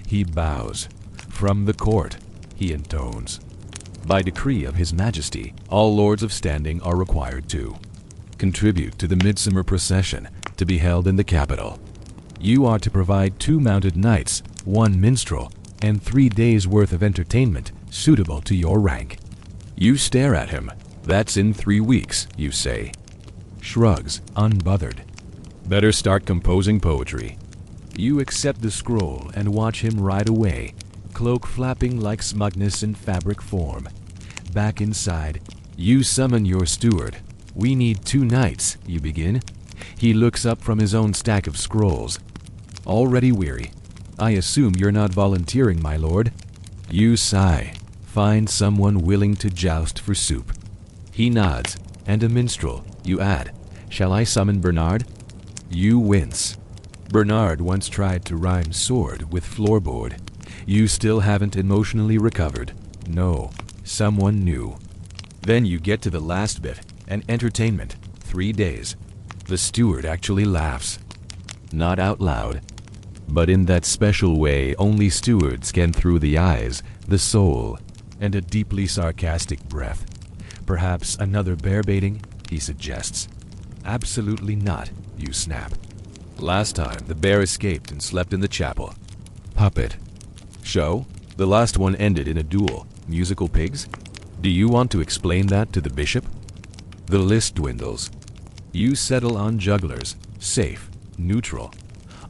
He bows. From the court, he intones. By decree of His Majesty, all lords of standing are required to contribute to the midsummer procession to be held in the capital. You are to provide 2 mounted knights, 1 minstrel, and 3 days' worth of entertainment suitable to your rank. You stare at him. That's in 3 weeks, you say. Shrugs, unbothered. Better start composing poetry. You accept the scroll and watch him ride away, cloak flapping like smugness in fabric form. Back inside, you summon your steward. We need 2 knights, you begin. He looks up from his own stack of scrolls. Already weary. I assume you're not volunteering, my lord. You sigh. Find someone willing to joust for soup. He nods. And a minstrel, you add. Shall I summon Bernard? You wince. Bernard once tried to rhyme sword with floorboard. You still haven't emotionally recovered. No, someone new. Then you get to the last bit, an entertainment, 3 days. The steward actually laughs. Not out loud, but in that special way only stewards can, through the eyes, the soul, and a deeply sarcastic breath. Perhaps another bear baiting, he suggests. Absolutely not, you snap. Last time the bear escaped and slept in the chapel. Puppet. Show? The last one ended in a duel. Musical pigs? Do you want to explain that to the bishop? The list dwindles. You settle on jugglers, safe, neutral,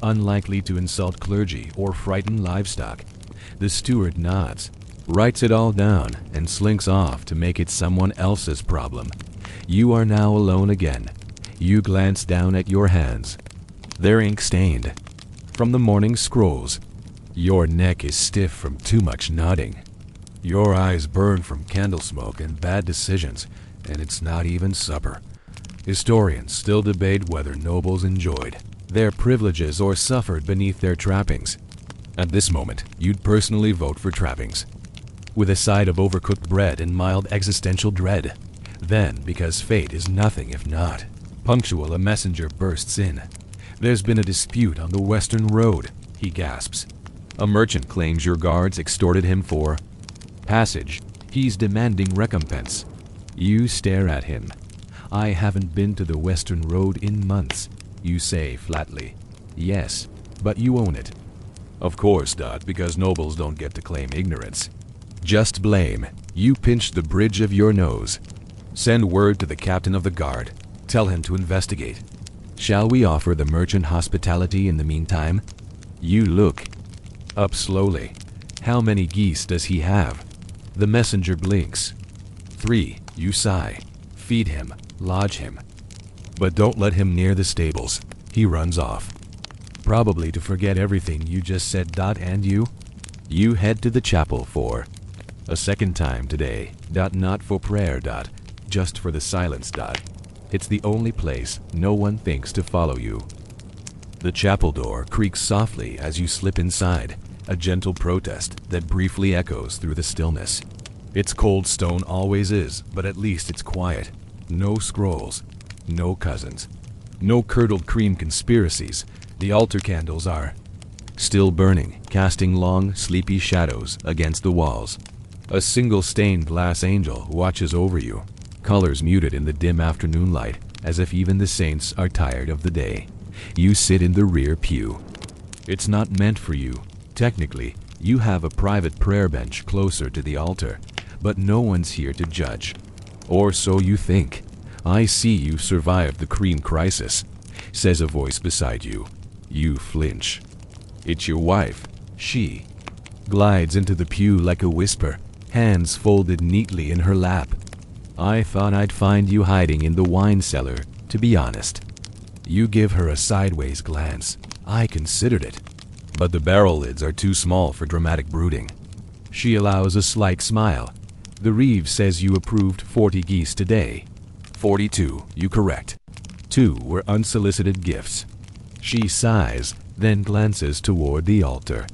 unlikely to insult clergy or frighten livestock. The steward nods, writes it all down, and slinks off to make it someone else's problem. You are now alone again. You glance down at your hands. They're ink-stained. From the morning scrolls. Your neck is stiff from too much nodding. Your eyes burn from candle smoke and bad decisions, and it's not even supper. Historians still debate whether nobles enjoyed their privileges or suffered beneath their trappings. At this moment, you'd personally vote for trappings, with a side of overcooked bread and mild existential dread. Then, because fate is nothing if not punctual, a messenger bursts in. There's been a dispute on the Western Road, he gasps. A merchant claims your guards extorted him for passage. He's demanding recompense. You stare at him. I haven't been to the Western Road in months, you say flatly. Yes, but you own it. Of course, because nobles don't get to claim ignorance. Just blame. You pinch the bridge of your nose. Send word to the captain of the guard. Tell him to investigate. Shall we offer the merchant hospitality in the meantime? You look up slowly. How many geese does he have? The messenger blinks. 3, you sigh. Feed him, lodge him. But don't let him near the stables. He runs off. Probably to forget everything you just said. And you head to the chapel for a second time today. Not for prayer. Just for the silence. It's the only place no one thinks to follow you. The chapel door creaks softly as you slip inside, a gentle protest that briefly echoes through the stillness. It's cold stone, always is, but at least it's quiet. No scrolls, no cousins, no curdled cream conspiracies. The altar candles are still burning, casting long, sleepy shadows against the walls. A single stained glass angel watches over you, colors muted in the dim afternoon light, as if even the saints are tired of the day. You sit in the rear pew. It's not meant for you. Technically, you have a private prayer bench closer to the altar, but no one's here to judge. Or so you think. I see you survived the cream crisis, says a voice beside you. You flinch. It's your wife. She glides into the pew like a whisper, hands folded neatly in her lap. I thought I'd find you hiding in the wine cellar, to be honest. You give her a sideways glance. I considered it. But the barrel lids are too small for dramatic brooding. She allows a slight smile. The Reeve says you approved 40 geese today. 42, you correct. 2 were unsolicited gifts. She sighs, then glances toward the altar.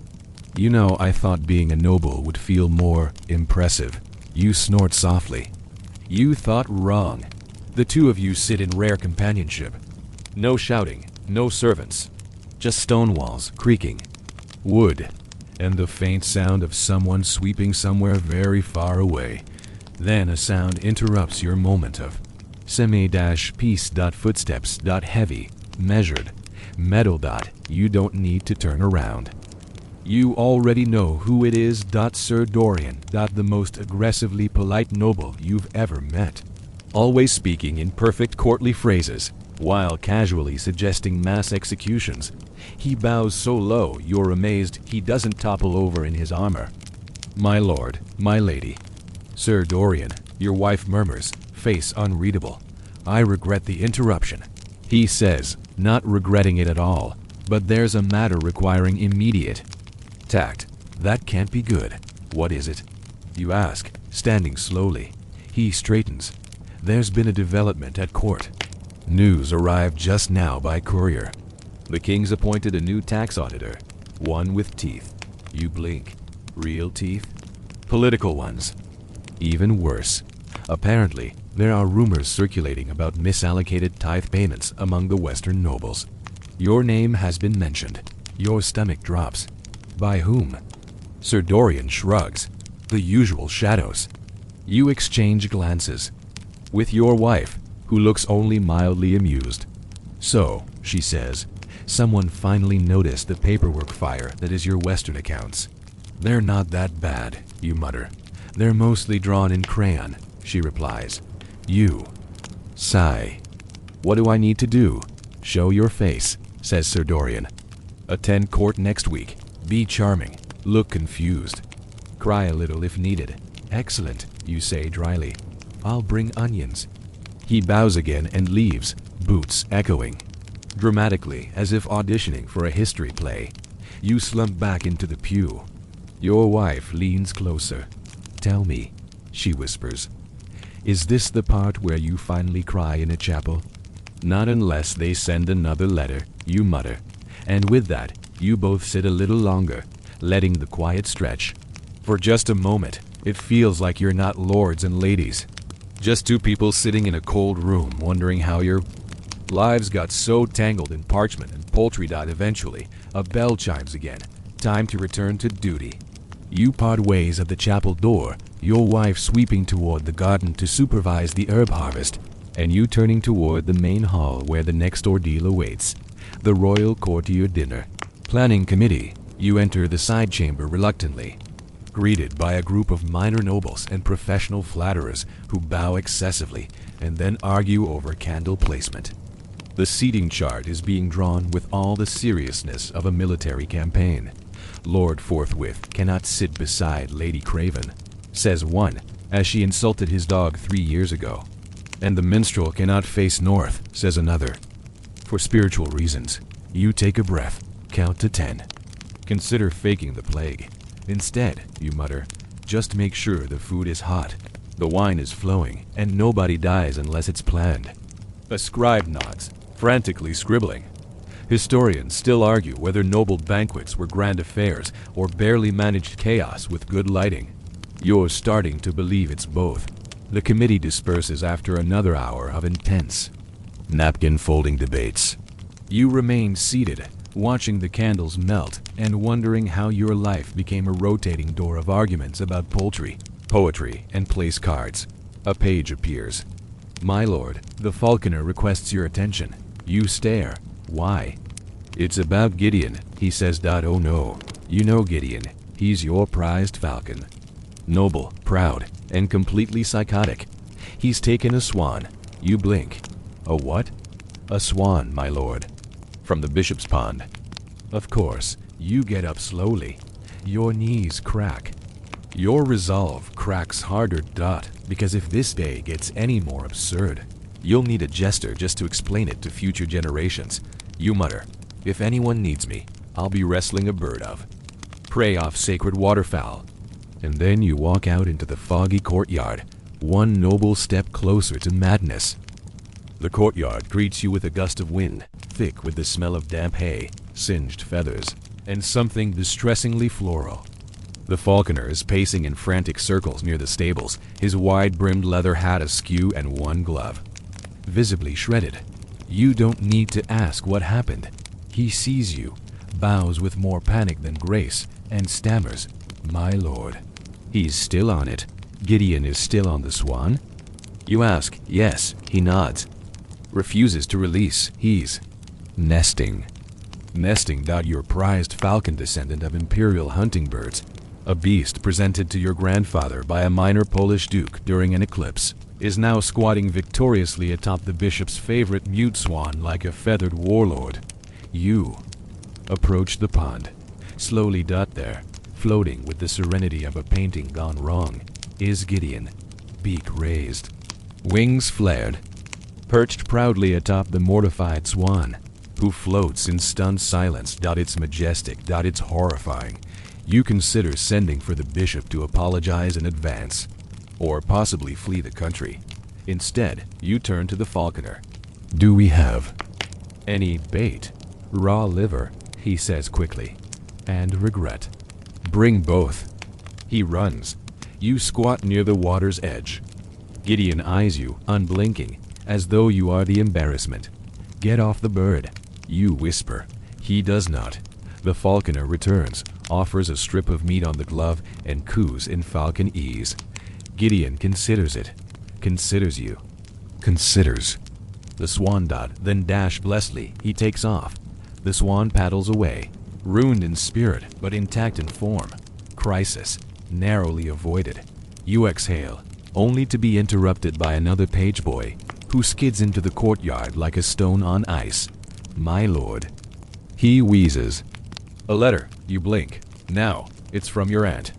You know, I thought being a noble would feel more impressive. You snort softly. You thought wrong. The two of you sit in rare companionship. No shouting, no servants. Just stone walls creaking. Wood, and the faint sound of someone sweeping somewhere very far away. Then a sound interrupts your moment of semi-peace. Footsteps. Heavy, measured, metal. You don't need to turn around. You already know who it is. Sir Dorian. The most aggressively polite noble you've ever met. Always speaking in perfect courtly phrases, while casually suggesting mass executions. He bows so low you're amazed he doesn't topple over in his armor. My lord, my lady. Sir Dorian, your wife murmurs, face unreadable. I regret the interruption. He says, not regretting it at all, but there's a matter requiring immediate tact. That can't be good. What is it? You ask, standing slowly. He straightens. There's been a development at court. News arrived just now by courier. The king's appointed a new tax auditor, one with teeth. You blink. Real teeth? Political ones. Even worse. Apparently, there are rumors circulating about misallocated tithe payments among the Western nobles. Your name has been mentioned. Your stomach drops. By whom? Sir Dorian shrugs. The usual shadows. You exchange glances. With your wife, who looks only mildly amused. So, she says, someone finally noticed the paperwork fire that is your Western accounts. They're not that bad, you mutter. They're mostly drawn in crayon, she replies. You sigh. What do I need to do? Show your face, says Sir Dorian. Attend court next week. Be charming. Look confused. Cry a little if needed. Excellent, you say dryly. I'll bring onions. He bows again and leaves, boots echoing. Dramatically, as if auditioning for a history play, you slump back into the pew. Your wife leans closer. Tell me, she whispers. Is this the part where you finally cry in a chapel? Not unless they send another letter, you mutter. And with that, you both sit a little longer, letting the quiet stretch. For just a moment, it feels like you're not lords and ladies. Just two people sitting in a cold room wondering how your lives got so tangled in parchment and poultry. Eventually, a bell chimes again. Time to return to duty. You part ways at the chapel door, your wife sweeping toward the garden to supervise the herb harvest, and you turning toward the main hall where the next ordeal awaits, the royal courtier dinner. Planning committee, you enter the side chamber reluctantly, greeted by a group of minor nobles and professional flatterers who bow excessively and then argue over candle placement. The seating chart is being drawn with all the seriousness of a military campaign. Lord Forthwith cannot sit beside Lady Craven, says one, as she insulted his dog 3 years ago. And the minstrel cannot face north, says another. For spiritual reasons, you take a breath, count to 10. Consider faking the plague. Instead, you mutter, just make sure the food is hot, the wine is flowing, and nobody dies unless it's planned. A scribe nods, frantically scribbling. Historians still argue whether noble banquets were grand affairs or barely managed chaos with good lighting. You're starting to believe it's both. The committee disperses after another hour of intense napkin folding debates. You remain seated, watching the candles melt and wondering how your life became a rotating door of arguments about poultry, poetry, and place cards. A page appears. My lord, the falconer requests your attention. You stare. Why? It's about Gideon, he says. Oh no, you know Gideon. He's your prized falcon. Noble, proud, and completely psychotic. He's taken a swan. You blink. A what? A swan, my lord. From the bishop's pond. Of course, you get up slowly. Your knees crack. Your resolve cracks harder. Because if this day gets any more absurd, you'll need a jester just to explain it to future generations. You mutter, "If anyone needs me, I'll be wrestling a bird of. Prey off sacred waterfowl." And then you walk out into the foggy courtyard, one noble step closer to madness. The courtyard greets you with a gust of wind, thick with the smell of damp hay, singed feathers, and something distressingly floral. The falconer is pacing in frantic circles near the stables, his wide-brimmed leather hat askew and one glove visibly shredded. You don't need to ask what happened. He sees you, bows with more panic than grace, and stammers, "My lord." He's still on it. Gideon is still on the swan? You ask. Yes, he nods. Refuses to release. He's nesting. Nesting. Your prized falcon descendant of imperial hunting birds, a beast presented to your grandfather by a minor Polish duke during an eclipse, is now squatting victoriously atop the bishop's favorite mute swan like a feathered warlord. You approach the pond. Slowly. There, floating with the serenity of a painting gone wrong, is Gideon, beak raised, wings flared, perched proudly atop the mortified swan, who floats in stunned silence. It's majestic. It's horrifying. You consider sending for the bishop to apologize in advance, or possibly flee the country. Instead, you turn to the falconer. "Do we have any bait?" "Raw liver," he says quickly, "and regret." "Bring both." He runs. You squat near the water's edge. Gideon eyes you, unblinking, as though you are the embarrassment. "Get off the bird," you whisper. He does not. The falconer returns, offers a strip of meat on the glove, and coos in falcon ease. Gideon considers it. Considers you. Considers. The swan. Then blessedly, he takes off. The swan paddles away, ruined in spirit, but intact in form. Crisis. Narrowly avoided. You exhale, only to be interrupted by another page boy, who skids into the courtyard like a stone on ice. "My lord." He wheezes. "A letter." You blink. "Now, it's from your aunt."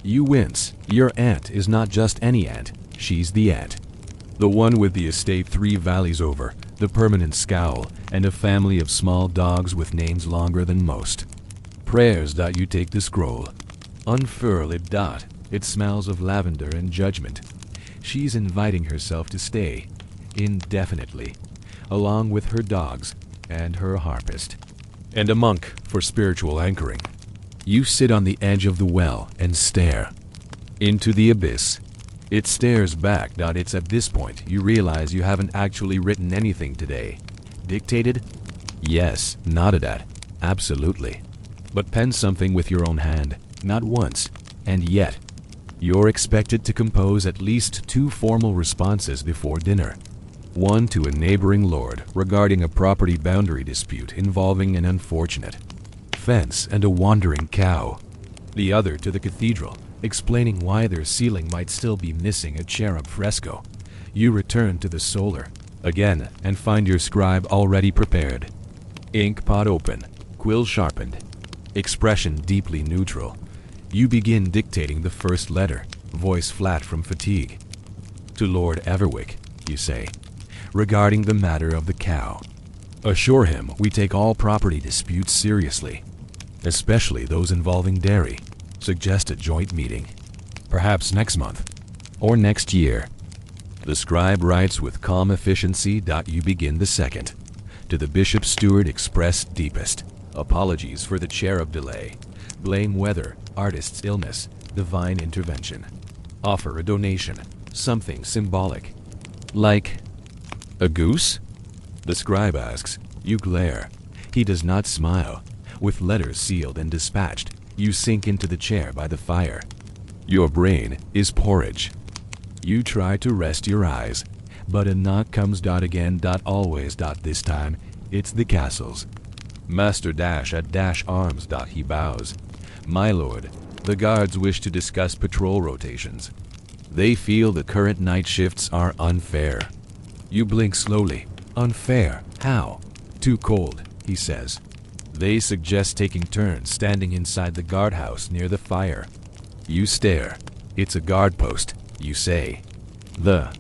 You wince. Your aunt is not just any aunt. She's the aunt. The one with the estate 3 valleys over, the permanent scowl, and a family of small dogs with names longer than most. Prayers. You take the scroll. Unfurl it. It smells of lavender and judgment. She's inviting herself to stay, indefinitely, along with her dogs and her harpist, and a monk for spiritual anchoring. You sit on the edge of the well and stare into the abyss. It stares back. It's at this point you realize you haven't actually written anything today. Dictated? Yes. Nodded at. Absolutely. But pen something with your own hand. Not once. And yet, you're expected to compose at least 2 formal responses before dinner. One to a neighboring lord regarding a property boundary dispute involving an unfortunate fence and a wandering cow. The other to the cathedral, explaining why their ceiling might still be missing a cherub fresco. You return to the solar again and find your scribe already prepared. Ink pot open, quill sharpened, expression deeply neutral. You begin dictating the first letter, voice flat from fatigue. "To Lord Everwick," you say, "regarding the matter of the cow. Assure him we take all property disputes seriously, especially those involving dairy. Suggest a joint meeting, perhaps next month, or next year." The scribe writes with calm efficiency. You begin the second. To the bishop's steward express deepest apologies for the cherub delay. Blame weather, artist's illness, divine intervention. Offer a donation, something symbolic. Like a goose? The scribe asks. You glare. He does not smile. With letters sealed and dispatched, you sink into the chair by the fire. Your brain is porridge. You try to rest your eyes, but a knock comes. Again. Always. This time, it's the castle's. Master at arms. He bows. "My lord, the guards wish to discuss patrol rotations. They feel the current night shifts are unfair." You blink slowly. Unfair? How? "Too cold," he says. "They suggest taking turns standing inside the guardhouse near the fire." You stare. "It's a guard post," you say. The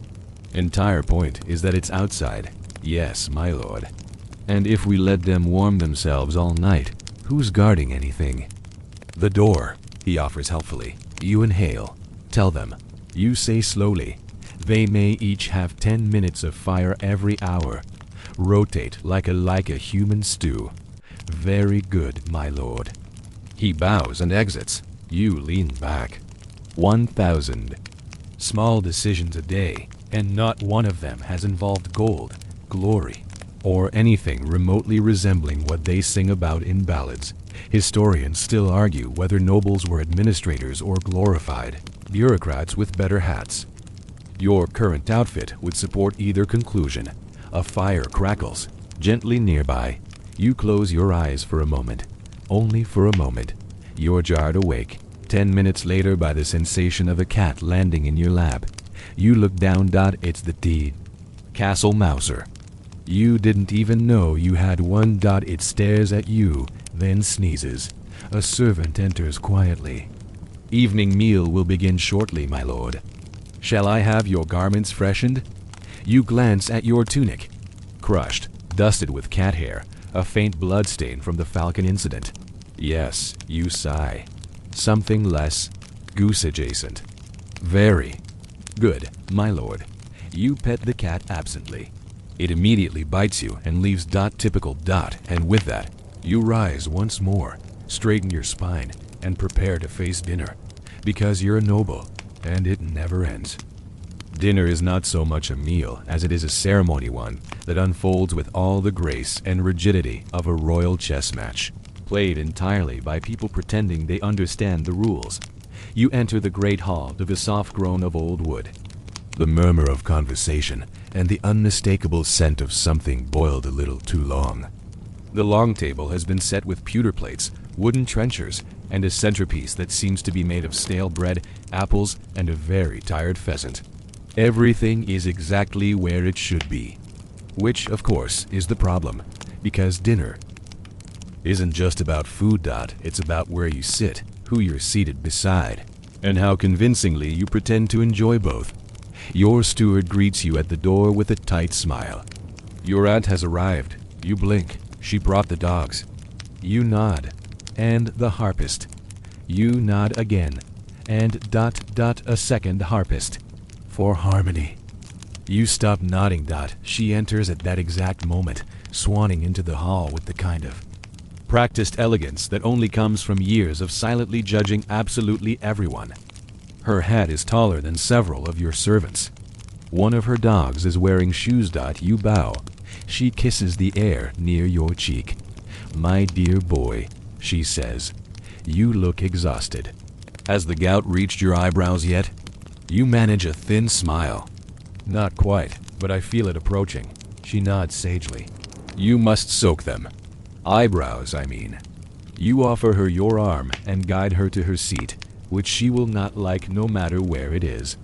entire point is that it's outside. Yes, my lord. And if we let them warm themselves all night, who's guarding anything? The door, he offers helpfully. You inhale. Tell them. You say slowly. They may each have 10 minutes of fire every hour. Rotate like a human stew. Very good, my lord. He bows and exits. You lean back. 1,000. Small decisions a day, and not one of them has involved gold, glory, or anything remotely resembling what they sing about in ballads. Historians still argue whether nobles were administrators or glorified bureaucrats with better hats. Your current outfit would support either conclusion. A fire crackles, gently nearby. You close your eyes for a moment. Only for a moment. You're jarred awake, 10 minutes later by the sensation of a cat landing in your lap. You look down. It's the T. Castle Mouser. You didn't even know you had one. It stares at you, then sneezes. A servant enters quietly. Evening meal will begin shortly, my lord. Shall I have your garments freshened? You glance at your tunic. Crushed, dusted with cat hair, a faint blood stain from the falcon incident. Yes, you sigh. Something less goose adjacent. Very good, my lord. You pet the cat absently. It immediately bites you and leaves. Typical. And with that, you rise once more, straighten your spine, and prepare to face dinner. Because you're a noble, and it never ends. Dinner is not so much a meal as it is a ceremony one that unfolds with all the grace and rigidity of a royal chess match, played entirely by people pretending they understand the rules. You enter the great hall to the soft groan of old wood, the murmur of conversation, and the unmistakable scent of something boiled a little too long. The long table has been set with pewter plates, wooden trenchers, and a centerpiece that seems to be made of stale bread, apples, and a very tired pheasant. Everything is exactly where it should be. Which, of course, is the problem, because dinner isn't just about food. It's about where you sit, who you're seated beside, and how convincingly you pretend to enjoy both. Your steward greets you at the door with a tight smile. Your aunt has arrived. You blink. She brought the dogs. You nod. And the harpist. You nod again. And a second harpist. For harmony. You stop nodding. She enters at that exact moment, swanning into the hall with the kind of practiced elegance that only comes from years of silently judging absolutely everyone. Her hat is taller than several of your servants. One of her dogs is wearing shoes. You bow. She kisses the air near your cheek. My dear boy, she says. You look exhausted. Has the gout reached your eyebrows yet? You manage a thin smile. Not quite, but I feel it approaching. She nods sagely. You must soak them. Eyebrows, I mean. You offer her your arm and guide her to her seat, which she will not like no matter where it is.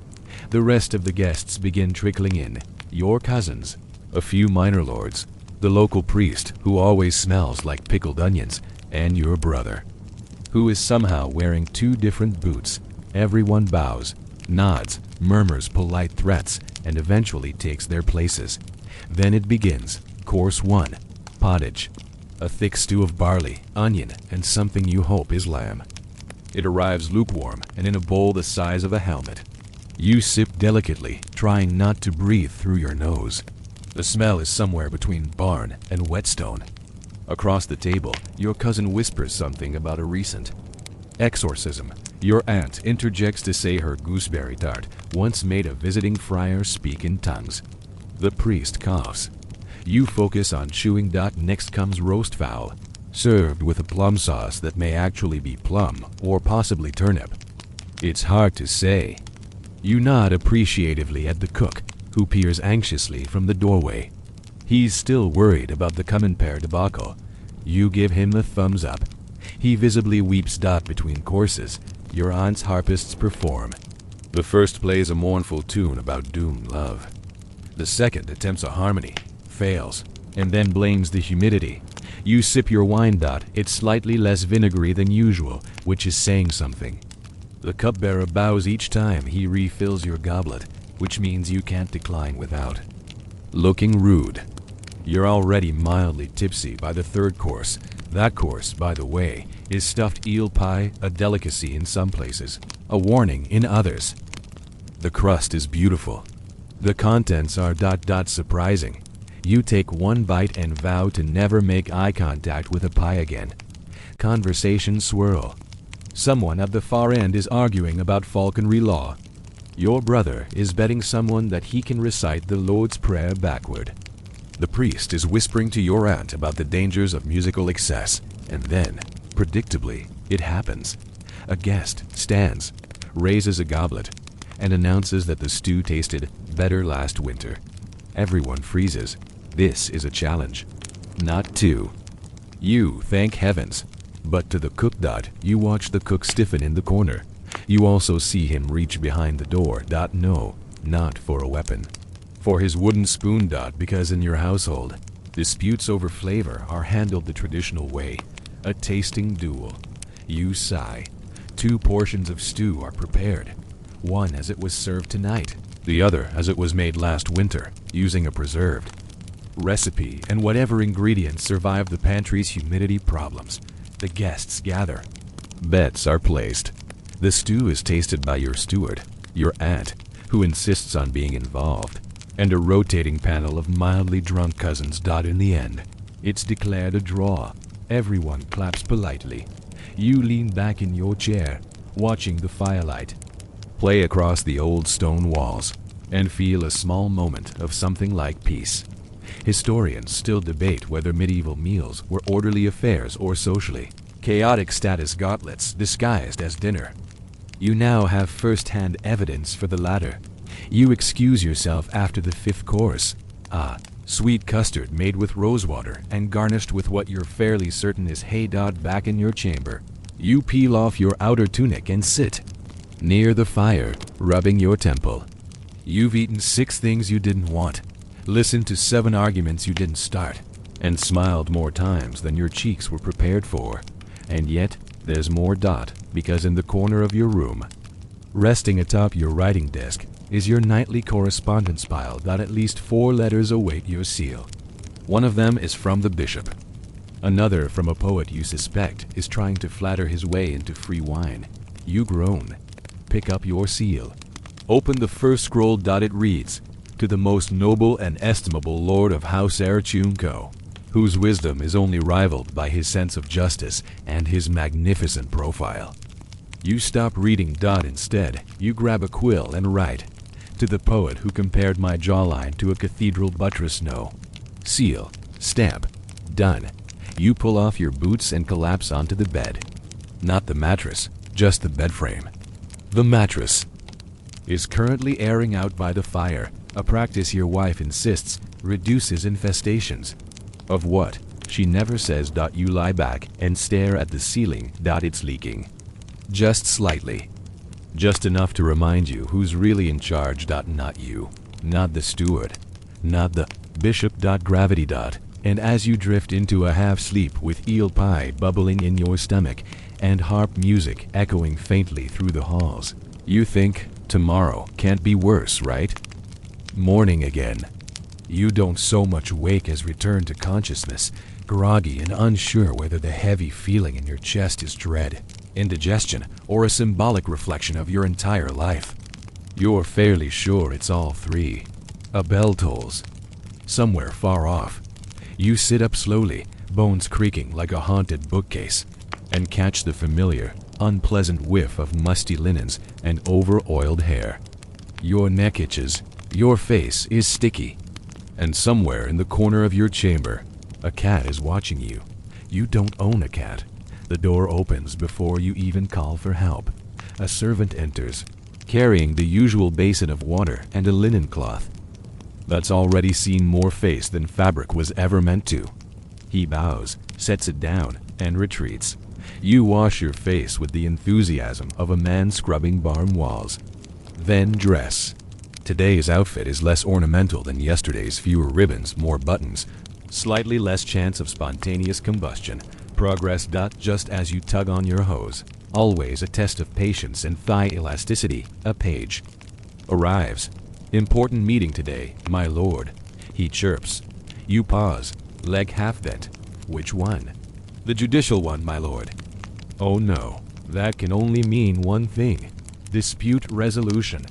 The rest of the guests begin trickling in. Your cousins, a few minor lords, the local priest who always smells like pickled onions, and your brother, who is somehow wearing 2 different boots. Everyone bows, nods, murmurs polite threats, and eventually takes their places. Then it begins. Course 1, pottage. A thick stew of barley, onion, and something you hope is lamb. It arrives lukewarm and in a bowl the size of a helmet. You sip delicately, trying not to breathe through your nose. The smell is somewhere between barn and whetstone. Across the table, your cousin whispers something about a recent exorcism. Your aunt interjects to say her gooseberry tart once made a visiting friar speak in tongues. The priest coughs. You focus on chewing. Next comes roast fowl, served with a plum sauce that may actually be plum or possibly turnip. It's hard to say. You nod appreciatively at the cook, who peers anxiously from the doorway. He's still worried about the Camembert debacle. You give him a thumbs up. He visibly weeps. Between courses, your aunt's harpists perform. The first plays a mournful tune about doomed love. The second attempts a harmony, fails, and then blames the humidity. You sip your wine. It's slightly less vinegary than usual, which is saying something. The cupbearer bows each time he refills your goblet. which means you can't decline without. Looking rude. You're already mildly tipsy by the third course. That course, by the way, is stuffed eel pie, a delicacy in some places, a warning in others. The crust is beautiful. The contents are ... surprising. You take one bite and vow to never make eye contact with a pie again. Conversations swirl. Someone at the far end is arguing about falconry law. Your brother is betting someone that he can recite the Lord's Prayer backward. The priest is whispering to your aunt about the dangers of musical excess, and then, predictably, it happens. A guest stands, raises a goblet, and announces that the stew tasted better last winter. Everyone freezes. This is a challenge. Not two. You thank heavens. But to the cook ... you watch the cook stiffen in the corner. You also see him reach behind the door ... no, not for a weapon. For his wooden spoon ... because in your household, disputes over flavor are handled the traditional way. A tasting duel. You sigh. 2 portions of stew are prepared. One as it was served tonight, the other as it was made last winter, using a preserved recipe, and whatever ingredients survive the pantry's humidity problems. The guests gather. Bets are placed. The stew is tasted by your steward, your aunt, who insists on being involved, and a rotating panel of mildly drunk cousins. In the end, it's declared a draw. Everyone claps politely. You lean back in your chair, watching the firelight play across the old stone walls, and feel a small moment of something like peace. Historians still debate whether medieval meals were orderly affairs or socially chaotic status gauntlets disguised as dinner. You now have first-hand evidence for the latter. You excuse yourself after the 5th course. Sweet custard made with rosewater and garnished with what you're fairly certain is hay. Back in your chamber, you peel off your outer tunic and sit near the fire, rubbing your temple. You've eaten 6 things you didn't want, listened to 7 arguments you didn't start, and smiled more times than your cheeks were prepared for. And yet, there's more. Because in the corner of your room, resting atop your writing desk, is your nightly correspondence pile. At least 4 letters await your seal. One of them is from the bishop. Another from a poet you suspect is trying to flatter his way into free wine. You groan. Pick up your seal. Open the first scroll. It reads, "To the most noble and estimable Lord of House Erchunko, whose wisdom is only rivaled by his sense of justice and his magnificent profile." You stop reading. Instead, you grab a quill and write, "To the poet who compared my jawline to a cathedral buttress. No." Seal. Stamp. Done. You pull off your boots and collapse onto the bed. Not the mattress, just the bed frame. The mattress is currently airing out by the fire, a practice your wife insists reduces infestations. Of what? She never says. You lie back and stare at the ceiling. It's leaking. Just slightly. Just enough to remind you who's really in charge. Not you. Not the steward. Not the bishop. Gravity. And as you drift into a half-sleep with eel pie bubbling in your stomach and harp music echoing faintly through the halls, you think, tomorrow can't be worse, right? Morning again. You don't so much wake as return to consciousness, groggy and unsure whether the heavy feeling in your chest is dread, indigestion, or a symbolic reflection of your entire life. You're fairly sure it's all 3. A bell tolls. Somewhere far off. You sit up slowly, bones creaking like a haunted bookcase, and catch the familiar, unpleasant whiff of musty linens and over-oiled hair. Your neck itches. Your face is sticky. And somewhere in the corner of your chamber, a cat is watching you. You don't own a cat. The door opens before you even call for help. A servant enters, carrying the usual basin of water and a linen cloth that's already seen more face than fabric was ever meant to. He bows, sets it down, and retreats. You wash your face with the enthusiasm of a man scrubbing barn walls. Then dress. Today's outfit is less ornamental than yesterday's. Fewer ribbons, more buttons, slightly less chance of spontaneous combustion. Progress. Just as you tug on your hose. Always a test of patience and thigh elasticity. A page arrives. Important meeting today, my lord. He chirps. You pause, leg half bent. Which one? The judicial one, my lord. Oh no, that can only mean one thing. Dispute resolution.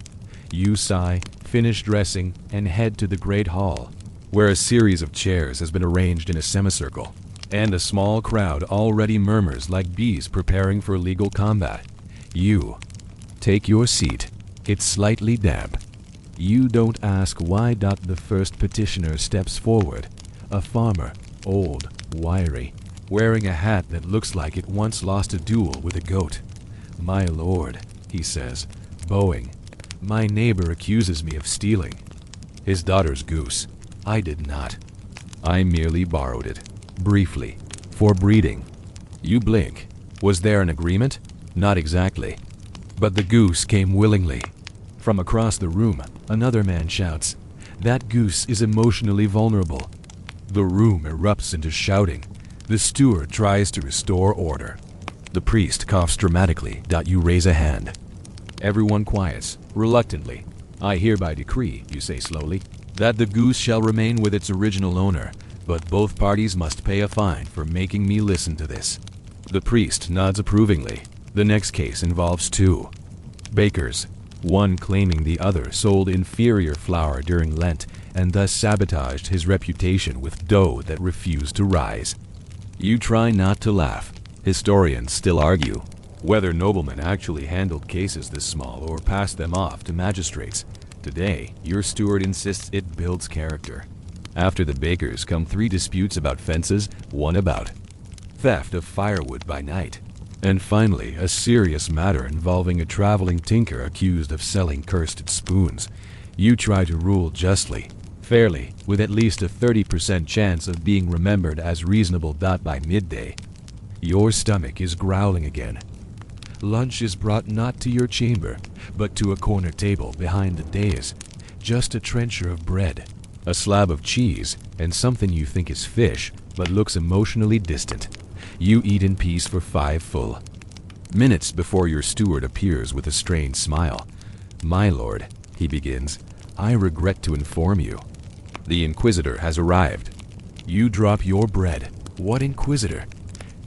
You sigh, finish dressing, and head to the great hall, where a series of chairs has been arranged in a semicircle, and a small crowd already murmurs like bees preparing for legal combat. You take your seat. It's slightly damp. You don't ask why. The first petitioner steps forward, a farmer, old, wiry, wearing a hat that looks like it once lost a duel with a goat. My lord, he says, bowing, my neighbor accuses me of stealing his daughter's goose. I did not. I merely borrowed it, briefly, for breeding. You blink. Was there an agreement? Not exactly. But the goose came willingly. From across the room, another man shouts, that goose is emotionally vulnerable. The room erupts into shouting. The steward tries to restore order. The priest coughs dramatically. You raise a hand. Everyone quiets, reluctantly. I hereby decree, you say slowly, that the goose shall remain with its original owner, but both parties must pay a fine for making me listen to this. The priest nods approvingly. The next case involves two bakers, one claiming the other sold inferior flour during Lent and thus sabotaged his reputation with dough that refused to rise. You try not to laugh. Historians still argue whether noblemen actually handled cases this small or passed them off to magistrates. Today, your steward insists it builds character. After the bakers come three disputes about fences, one about theft of firewood by night, and finally a serious matter involving a traveling tinker accused of selling cursed spoons. You try to rule justly, fairly, with at least a 30% chance of being remembered as reasonable. By midday, your stomach is growling again. Lunch is brought not to your chamber, but to a corner table behind the dais. Just a trencher of bread, a slab of cheese, and something you think is fish, but looks emotionally distant. You eat in peace for 5 full minutes before your steward appears with a strained smile. My lord, he begins, I regret to inform you. The inquisitor has arrived. You drop your bread. What inquisitor?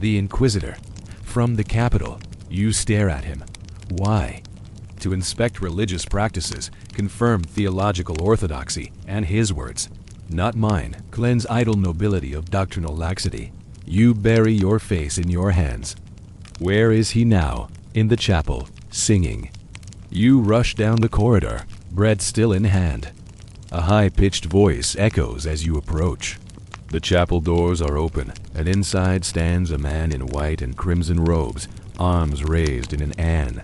The inquisitor. From the capital. You stare at him. Why? To inspect religious practices, confirm theological orthodoxy, and his words, not mine, cleanse idle nobility of doctrinal laxity. You bury your face in your hands. Where is he now? In the chapel, singing. You rush down the corridor, bread still in hand. A high-pitched voice echoes as you approach. The chapel doors are open, and inside stands a man in white and crimson robes, arms raised in an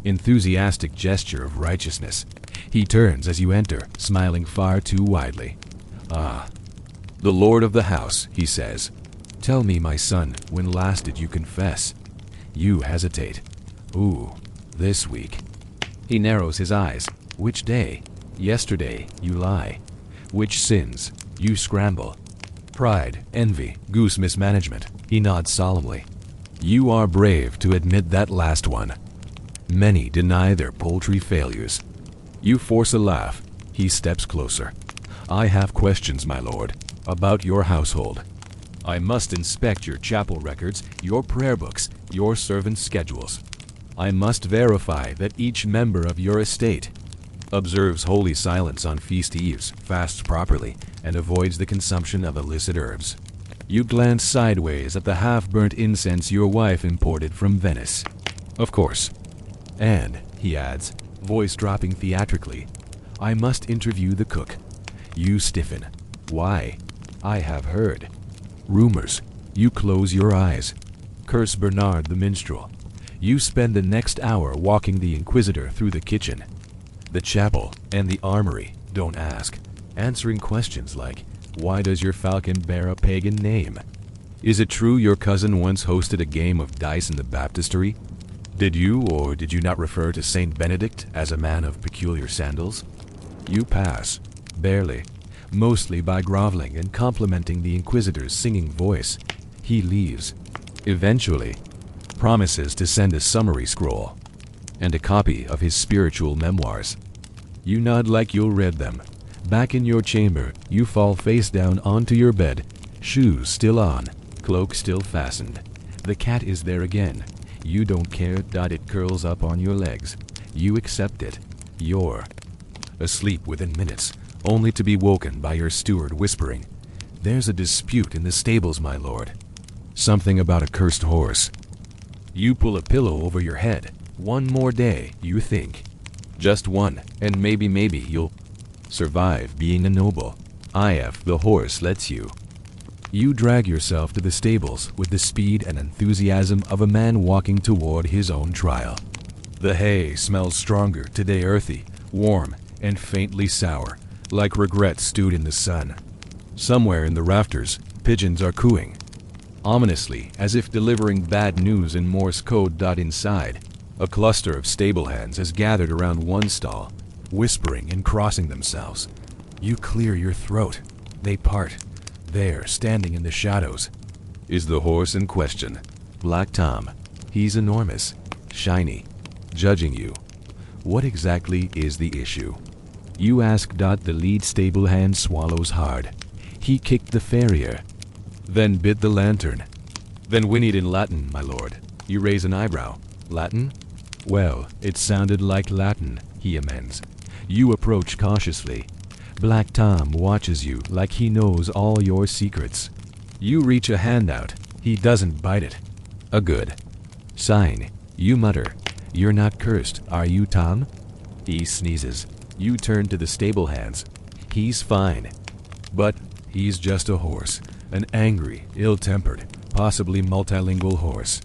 enthusiastic gesture of righteousness. He turns as you enter, smiling far too widely. Ah, the lord of the house, he says. Tell me, my son, when last did you confess? You hesitate. Ooh, this week. He narrows his eyes. Which day? Yesterday, you lie. Which sins? You scramble. Pride, envy, goose mismanagement. He nods solemnly. You are brave to admit that last one. Many deny their paltry failures. You force a laugh. He steps closer. I have questions, my lord, about your household. I must inspect your chapel records, your prayer books, your servants' schedules. I must verify that each member of your estate observes holy silence on feast eves, fasts properly, and avoids the consumption of illicit herbs. You glance sideways at the half-burnt incense your wife imported from Venice. Of course. And, he adds, voice dropping theatrically, I must interview the cook. You stiffen. Why? I have heard. Rumors. You close your eyes. Curse Bernard the minstrel. You spend the next hour walking the inquisitor through the kitchen, the chapel, and the armory. Don't ask. Answering questions like, why does your falcon bear a pagan name? Is it true your cousin once hosted a game of dice in the baptistery? Did you or did you not refer to Saint Benedict as a man of peculiar sandals? You pass, barely, mostly by groveling and complimenting the inquisitor's singing voice. He leaves. Eventually, promises to send a summary scroll and a copy of his spiritual memoirs. You nod like you'll read them. Back in your chamber, you fall face down onto your bed, shoes still on, cloak still fastened. The cat is there again. You don't care. It curls up on your legs. You accept it. You're asleep within minutes, only to be woken by your steward whispering, "There's a dispute in the stables, my lord. Something about a cursed horse." You pull a pillow over your head. One more day, you think. Just one, and maybe you'll survive being a noble. If the horse lets you. You drag yourself to the stables with the speed and enthusiasm of a man walking toward his own trial. The hay smells stronger today, earthy, warm, and faintly sour, like regret stewed in the sun. Somewhere in the rafters, pigeons are cooing, ominously, as if delivering bad news in Morse code. Inside, a cluster of stable hands has gathered around one stall, whispering and crossing themselves. You clear your throat. They part. There, standing in the shadows, is the horse in question. Black Tom. He's enormous, shiny, judging you. What exactly is the issue? You ask. The lead stable hand swallows hard. He kicked the farrier, then bit the lantern, then whinnied in Latin, my lord. You raise an eyebrow. Latin? Well, it sounded like Latin, he amends. You approach cautiously. Black Tom watches you like he knows all your secrets. You reach a hand out. He doesn't bite it. A good sign. You mutter, "You're not cursed, are you, Tom?" He sneezes. You turn to the stable hands. He's fine. But he's just a horse. An angry, ill-tempered, possibly multilingual horse.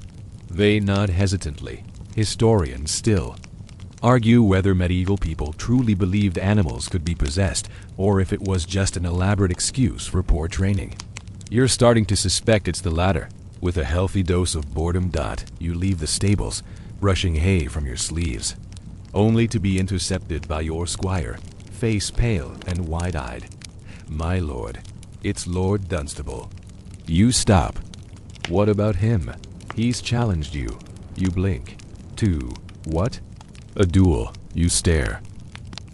They nod hesitantly. Historians still argue whether medieval people truly believed animals could be possessed, or if it was just an elaborate excuse for poor training. You're starting to suspect it's the latter. With a healthy dose of boredom. You leave the stables, brushing hay from your sleeves, only to be intercepted by your squire, face pale and wide-eyed. My lord, it's Lord Dunstable. You stop. What about him? He's challenged you. You blink. To what? A duel. You stare.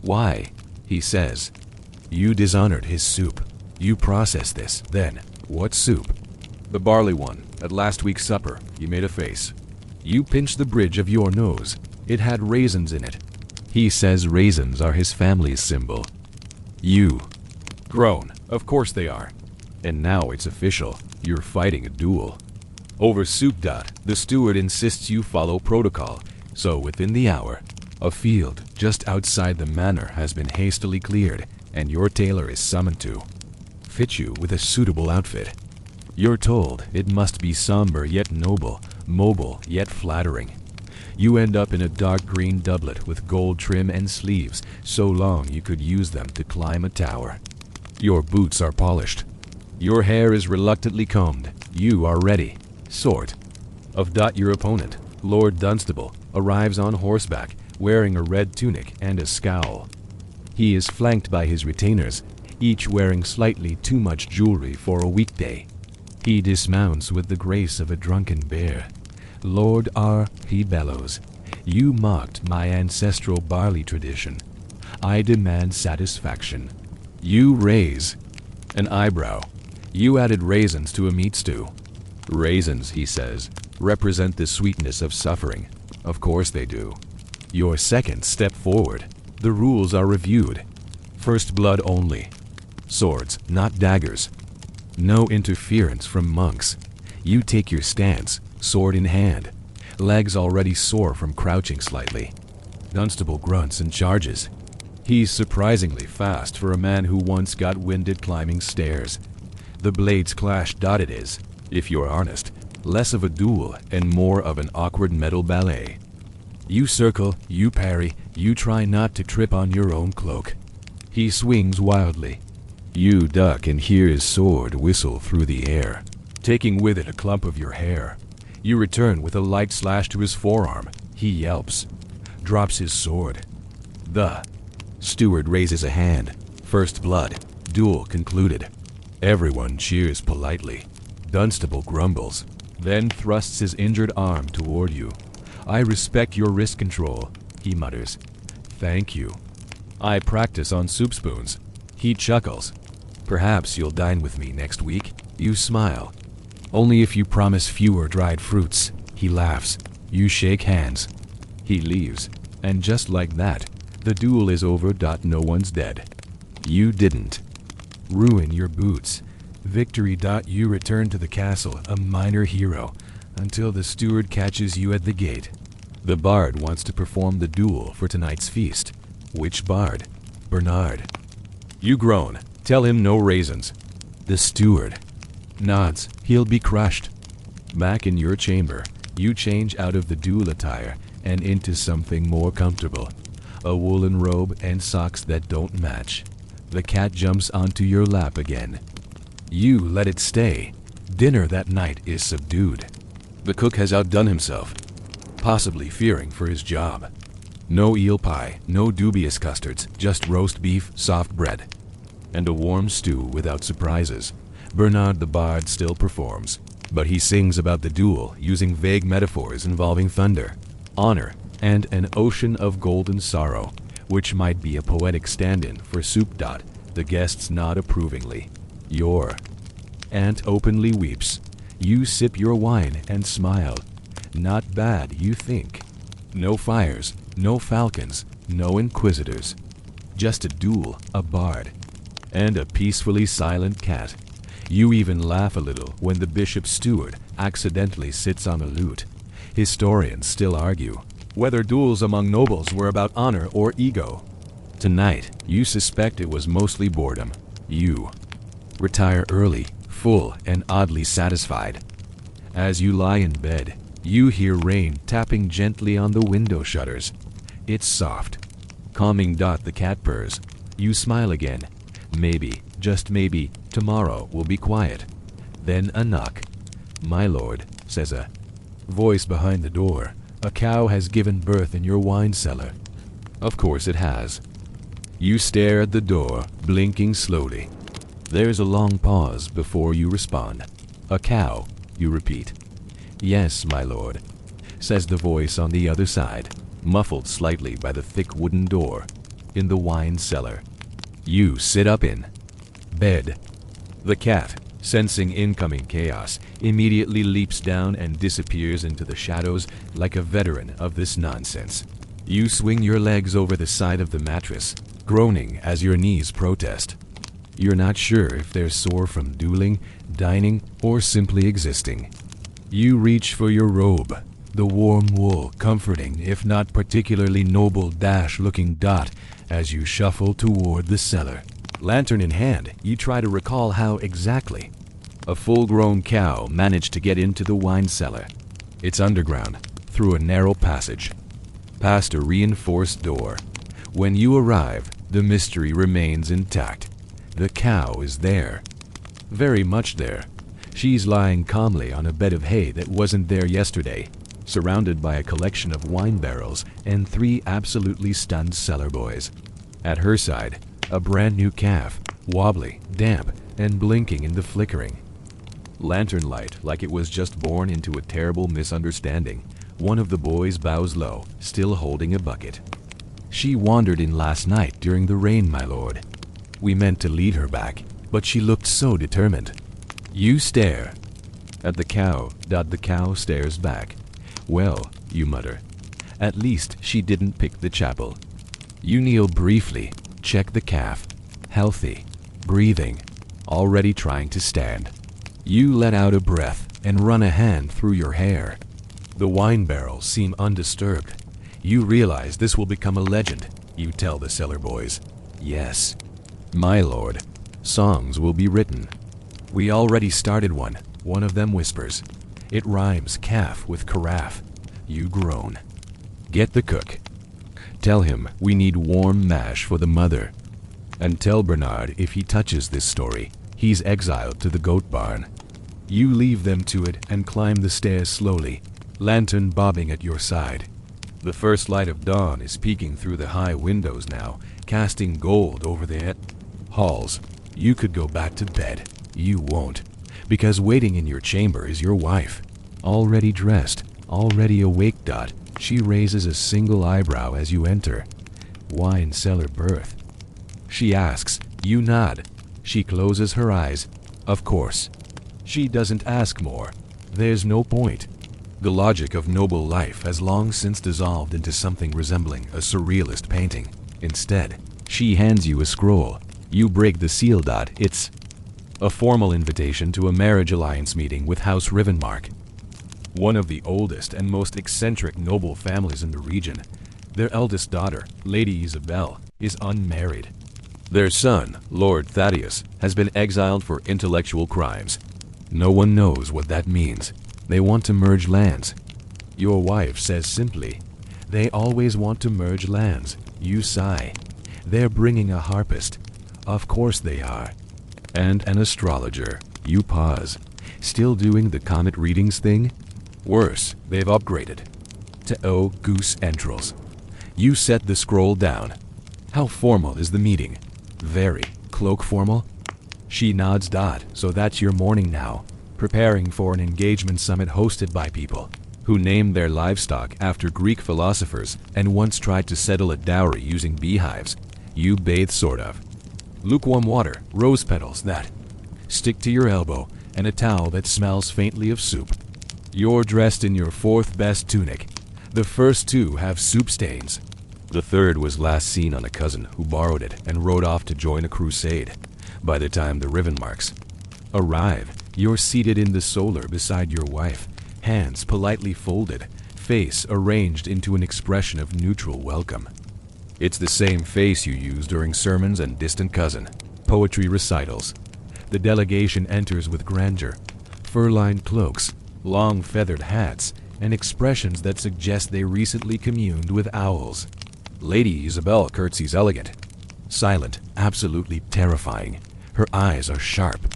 Why? He says. You dishonored his soup. You process this. Then, what soup? The barley one, at last week's supper. He made a face. You pinch the bridge of your nose. It had raisins in it. He says raisins are his family's symbol. You groan. Of course they are. And now it's official. You're fighting a duel. Over soup. The steward insists you follow protocol, so within the hour, a field just outside the manor has been hastily cleared, and your tailor is summoned to fit you with a suitable outfit. You're told it must be somber yet noble, mobile yet flattering. You end up in a dark green doublet with gold trim and sleeves so long you could use them to climb a tower. Your boots are polished. Your hair is reluctantly combed. You are ready. Sort of. Your opponent, Lord Dunstable, arrives on horseback, wearing a red tunic and a scowl. He is flanked by his retainers, each wearing slightly too much jewelry for a weekday. He dismounts with the grace of a drunken bear. Lord R, he bellows, "You mocked my ancestral barley tradition. I demand satisfaction." You raise an eyebrow. You added raisins to a meat stew. Raisins, he says, represent the sweetness of suffering. Of course they do. Your second step forward. The rules are reviewed. First blood only. Swords, not daggers. No interference from monks. You take your stance, sword in hand. Legs already sore from crouching slightly. Dunstable grunts and charges. He's surprisingly fast for a man who once got winded climbing stairs. The blades clash. It is, if you're honest, less of a duel and more of an awkward metal ballet. You circle, you parry, you try not to trip on your own cloak. He swings wildly. You duck and hear his sword whistle through the air, taking with it a clump of your hair. You return with a light slash to his forearm. He yelps, drops his sword. The steward raises a hand. First blood. Duel concluded. Everyone cheers politely. Dunstable grumbles, then thrusts his injured arm toward you. "I respect your wrist control," he mutters. "Thank you. I practice on soup spoons. He chuckles. Perhaps you'll dine with me next week. You smile. Only if you promise fewer dried fruits. He laughs. You shake hands. He leaves. And just like that, the duel is over. No one's dead. You didn't ruin your boots. Victory. You return to the castle, a minor hero, until the steward catches you at the gate. The bard wants to perform the duel for tonight's feast. Which bard? Bernard. You groan. Tell him no raisins. The steward nods. He'll be crushed. Back in your chamber, you change out of the duel attire and into something more comfortable. A woolen robe and socks that don't match. The cat jumps onto your lap again. You let it stay. Dinner that night is subdued. The cook has outdone himself, possibly fearing for his job. No eel pie, no dubious custards, just roast beef, soft bread, and a warm stew without surprises. Bernard the bard still performs, but he sings about the duel using vague metaphors involving thunder, honor, and an ocean of golden sorrow, which might be a poetic stand-in for soup. The guests nod approvingly. Your aunt openly weeps. You sip your wine and smile. Not bad, you think. No fires, no falcons, no inquisitors. Just a duel, a bard, and a peacefully silent cat. You even laugh a little when the bishop's steward accidentally sits on a lute. Historians still argue whether duels among nobles were about honor or ego. Tonight, you suspect it was mostly boredom. You retire early, full and oddly satisfied. As you lie in bed, you hear rain tapping gently on the window shutters. It's soft, calming. The cat purrs. You smile again. Maybe, just maybe, tomorrow will be quiet. Then a knock. My lord, says a voice behind the door. A cow has given birth in your wine cellar. Of course it has. You stare at the door, blinking slowly. There's a long pause before you respond. A cow, you repeat. Yes, my lord, says the voice on the other side, muffled slightly by the thick wooden door, in the wine cellar. You sit up in bed. The cat, sensing incoming chaos, immediately leaps down and disappears into the shadows like a veteran of this nonsense. You swing your legs over the side of the mattress, groaning as your knees protest. You're not sure if they're sore from dueling, dining, or simply existing. You reach for your robe, the warm wool, comforting, if not particularly noble looking. As you shuffle toward the cellar. Lantern in hand, you try to recall how exactly a full-grown cow managed to get into the wine cellar. It's underground, through a narrow passage, past a reinforced door. When you arrive, the mystery remains intact. The cow is there. Very much there. She's lying calmly on a bed of hay that wasn't there yesterday, surrounded by a collection of wine barrels and 3 absolutely stunned cellar boys. At her side, a brand new calf, wobbly, damp, and blinking in the flickering lantern light like it was just born into a terrible misunderstanding. One of the boys bows low, still holding a bucket. She wandered in last night during the rain, my lord. We meant to lead her back, but she looked so determined. You stare at the cow. The cow stares back. Well, you mutter, at least she didn't pick the chapel. You kneel briefly, check the calf. Healthy, breathing, already trying to stand. You let out a breath and run a hand through your hair. The wine barrels seem undisturbed. You realize this will become a legend. You tell the cellar boys. Yes, my lord, songs will be written. We already started one of them whispers. It rhymes calf with carafe. You groan. Get the cook. Tell him we need warm mash for the mother. And tell Bernard if he touches this story, he's exiled to the goat barn. You leave them to it and climb the stairs slowly, lantern bobbing at your side. The first light of dawn is peeking through the high windows now, casting gold over the halls. You could go back to bed. You won't, because waiting in your chamber is your wife. Already dressed, already awake. She raises a single eyebrow as you enter. wine cellar birth. She asks, you nod. She closes her eyes. Of course. She doesn't ask more. There's no point. The logic of noble life has long since dissolved into something resembling a surrealist painting. Instead, she hands you a scroll. You break the seal. It's a formal invitation to a marriage alliance meeting with House Rivenmark, one of the oldest and most eccentric noble families in the region. Their eldest daughter, Lady Isabel, is unmarried. Their son, Lord Thaddeus, has been exiled for intellectual crimes. No one knows what that means. They want to merge lands. Your wife says simply, they always want to merge lands. You sigh. They're bringing a harpist. Of course they are. And an astrologer. You pause. Still doing the comet readings thing? Worse, they've upgraded to goose entrails. You set the scroll down. How formal is the meeting? Very. Cloak formal? She nods. So that's your morning now. Preparing for an engagement summit hosted by people who named their livestock after Greek philosophers and once tried to settle a dowry using beehives. You bathe sort of. Lukewarm water, rose petals that stick to your elbow, and a towel that smells faintly of soup. You're dressed in your fourth best tunic. The first two have soup stains. The third was last seen on a cousin who borrowed it and rode off to join a crusade. By the time the Rivenmarks arrive, you're seated in the solar beside your wife, hands politely folded, face arranged into an expression of neutral welcome. It's the same face you use during sermons and distant cousin poetry recitals. The delegation enters with grandeur, fur-lined cloaks, long feathered hats, and expressions that suggest they recently communed with owls. Lady Isabel curtsies elegant, silent, absolutely terrifying. Her eyes are sharp.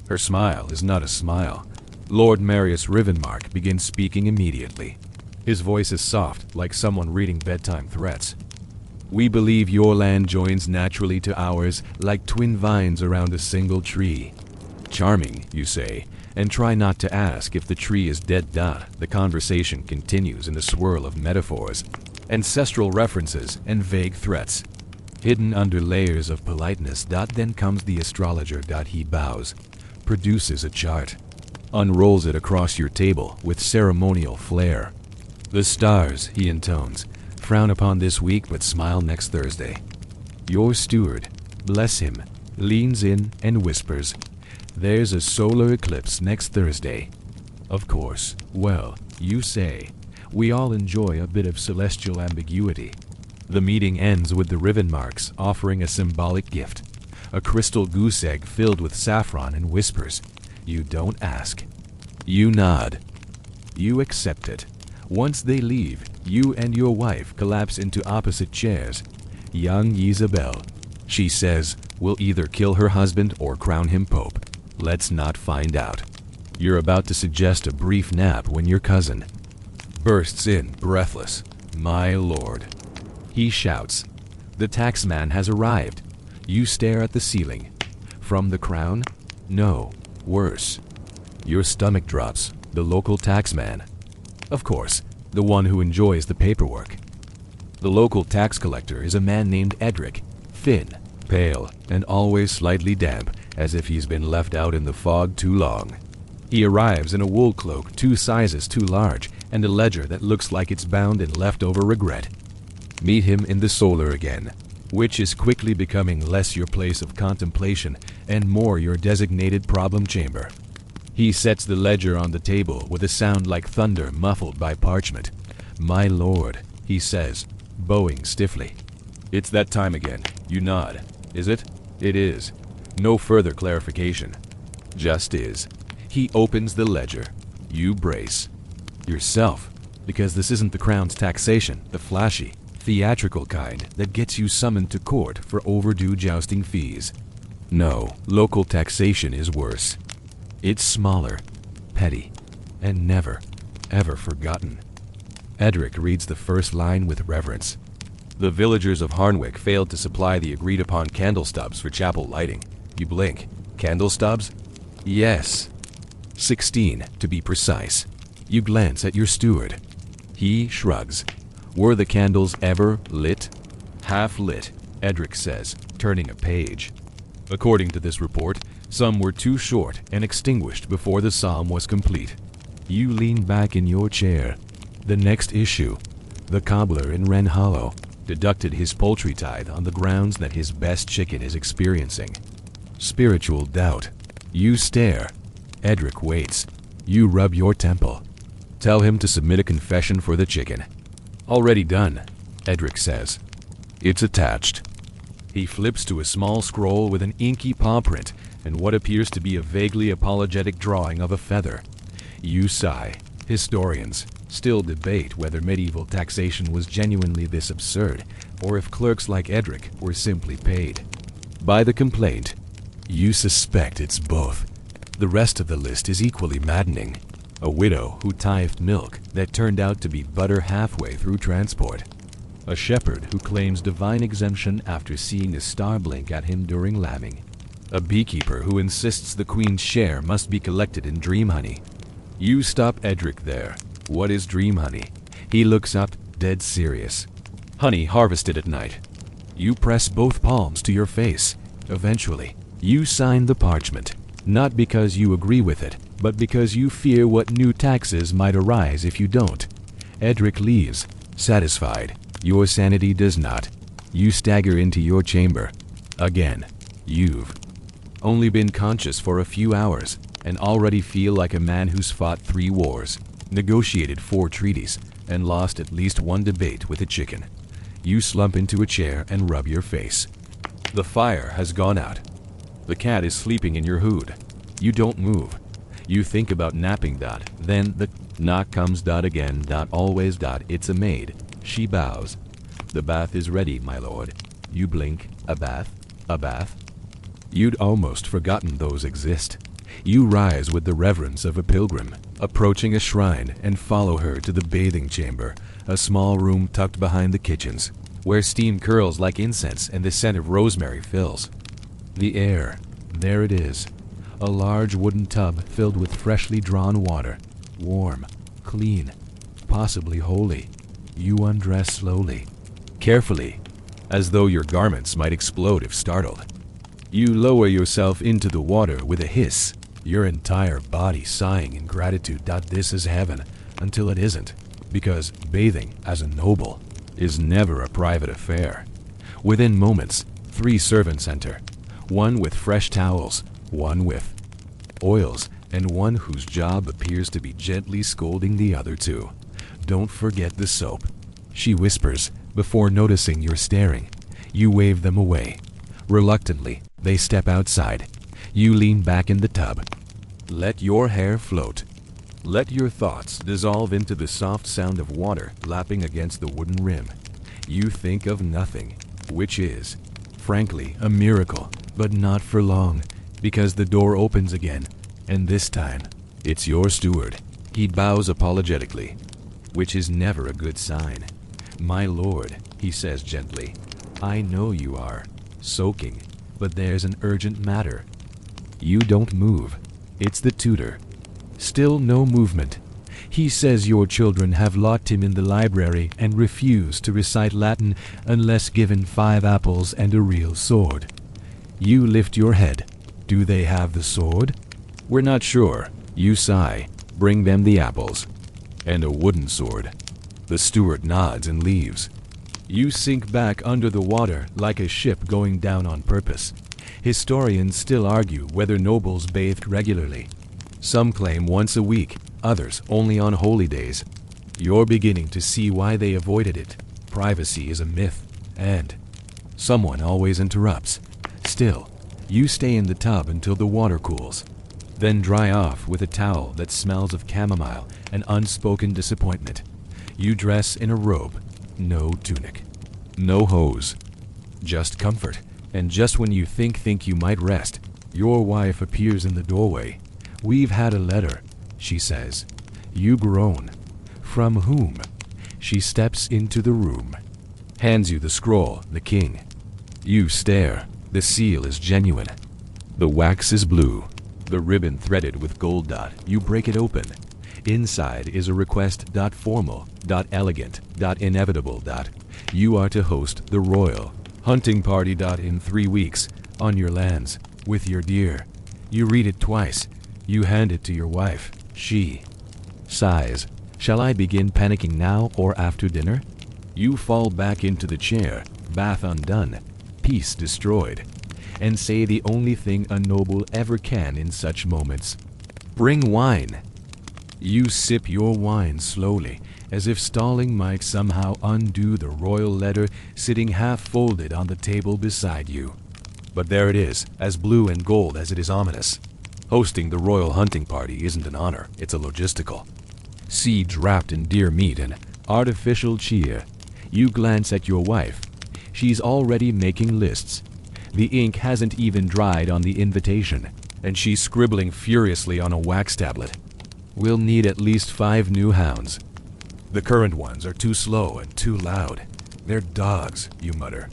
Her smile is not a smile. Lord Marius Rivenmark begins speaking immediately. His voice is soft, like someone reading bedtime threats. We believe your land joins naturally to ours, like twin vines around a single tree. Charming, you say, and try not to ask if the tree is dead. The conversation continues in a swirl of metaphors, ancestral references, and vague threats. Hidden under layers of politeness. Then comes the astrologer. He bows, produces a chart, unrolls it across your table with ceremonial flair. The stars, he intones, frown upon this week but smile next Thursday. Your steward, bless him, leans in and whispers, there's a solar eclipse next Thursday. Of course, well, you say, we all enjoy a bit of celestial ambiguity. The meeting ends with the Rivenmarks offering a symbolic gift, a crystal goose egg filled with saffron, and whispers, you don't ask. You nod. You accept it. Once they leave, you and your wife collapse into opposite chairs. Young Isabel, she says, will either kill her husband or crown him pope. Let's not find out. You're about to suggest a brief nap when your cousin bursts in, breathless. My lord. He shouts. The taxman has arrived. You stare at the ceiling. From the crown? No, worse. Your stomach drops. The local taxman. Of course, the one who enjoys the paperwork. The local tax collector is a man named Edric, thin, pale, and always slightly damp, as if he's been left out in the fog too long. He arrives in a wool cloak 2 sizes too large and a ledger that looks like it's bound in leftover regret. Meet him in the solar again, which is quickly becoming less your place of contemplation and more your designated problem chamber. He sets the ledger on the table with a sound like thunder muffled by parchment. My lord, he says, bowing stiffly. It's that time again. You nod. Is it? It is. No further clarification. Just is. He opens the ledger. You brace. Yourself, because this isn't the crown's taxation, the flashy, theatrical kind that gets you summoned to court for overdue jousting fees. No, local taxation is worse. It's smaller, petty, and never, ever forgotten. Edric reads the first line with reverence. The villagers of Harnwick failed to supply the agreed-upon candle stubs for chapel lighting. You blink. Candle stubs? Yes. 16, to be precise. You glance at your steward. He shrugs. Were the candles ever lit? Half lit, Edric says, turning a page. According to this report, some were too short and extinguished before the psalm was complete. You lean back in your chair. The next issue. The cobbler in Wren Hollow deducted his poultry tithe on the grounds that his best chicken is experiencing spiritual doubt. You stare. Edric waits. You rub your temple. Tell him to submit a confession for the chicken. Already done, Edric says. It's attached. He flips to a small scroll with an inky paw print and what appears to be a vaguely apologetic drawing of a feather. You sigh. Historians still debate whether medieval taxation was genuinely this absurd, or if clerks like Edric were simply paid by the complaint. You suspect it's both. The rest of the list is equally maddening. A widow who tithed milk that turned out to be butter halfway through transport. A shepherd who claims divine exemption after seeing a star blink at him during lambing. A beekeeper who insists the queen's share must be collected in dream honey. You stop Edric there. What is dream honey? He looks up, dead serious. Honey harvested at night. You press both palms to your face. Eventually, you sign the parchment, not because you agree with it, but because you fear what new taxes might arise if you don't. Edric leaves, satisfied. Your sanity does not. You stagger into your chamber. Again, you've only been conscious for a few hours and already feel like a man who's fought 3 wars, negotiated 4 treaties, and lost at least 1 debate with a chicken. You slump into a chair and rub your face. The fire has gone out. The cat is sleeping in your hood. You don't move. You think about napping. Then the knock comes. Again. Always. It's a maid. She bows. The bath is ready, my lord. You blink. A bath? A bath? You'd almost forgotten those exist. You rise with the reverence of a pilgrim, approaching a shrine, and follow her to the bathing chamber, a small room tucked behind the kitchens, where steam curls like incense and the scent of rosemary fills the air. There it is, a large wooden tub filled with freshly drawn water, warm, clean, possibly holy. You undress slowly, carefully, as though your garments might explode if startled. You lower yourself into the water with a hiss, your entire body sighing in gratitude. This is heaven, until it isn't, because bathing as a noble is never a private affair. Within moments, 3 servants enter, one with fresh towels, one with oils, and one whose job appears to be gently scolding the other 2. Don't forget the soap, she whispers, before noticing you're staring. You wave them away. Reluctantly, they step outside. You lean back in the tub. Let your hair float. Let your thoughts dissolve into the soft sound of water lapping against the wooden rim. You think of nothing, which is, frankly, a miracle, but not for long, because the door opens again, and this time, it's your steward. He bows apologetically, which is never a good sign. My lord, he says gently, I know you are soaking, but there's an urgent matter. You don't move. It's the tutor. Still no movement. He says your children have locked him in the library and refuse to recite Latin unless given 5 apples and a real sword. You lift your head. Do they have the sword? We're not sure. You sigh. Bring them the apples. And a wooden sword. The steward nods and leaves. You sink back under the water like a ship going down on purpose. Historians still argue whether nobles bathed regularly. Some claim once a week, others only on holy days. You're beginning to see why they avoided it. Privacy is a myth, and someone always interrupts. Still, you stay in the tub until the water cools, then dry off with a towel that smells of chamomile and unspoken disappointment. You dress in a robe, no tunic, no hose, just comfort. And just when you think you might rest, your wife appears in the doorway. We've had a letter, she says. You groan. From whom? She steps into the room, hands you the scroll, the king. You stare. The seal is genuine. The wax is blue, the ribbon threaded with gold. You break it open. Inside is a request. Formal, elegant, inevitable. You are to host the royal hunting party. In 3 weeks, on your lands, with your deer. You read it twice. You hand it to your wife. She sighs. Shall I begin panicking now or after dinner? You fall back into the chair, bath undone, peace destroyed, and say the only thing a noble ever can in such moments. Bring wine. You sip your wine slowly, as if stalling might somehow undo the royal letter sitting half-folded on the table beside you. But there it is, as blue and gold as it is ominous. Hosting the royal hunting party isn't an honor, it's a logistical. Siege wrapped in deer meat and artificial cheer. You glance at your wife. She's already making lists. The ink hasn't even dried on the invitation, and she's scribbling furiously on a wax tablet. We'll need at least 5 new hounds. The current ones are too slow and too loud. They're dogs, you mutter.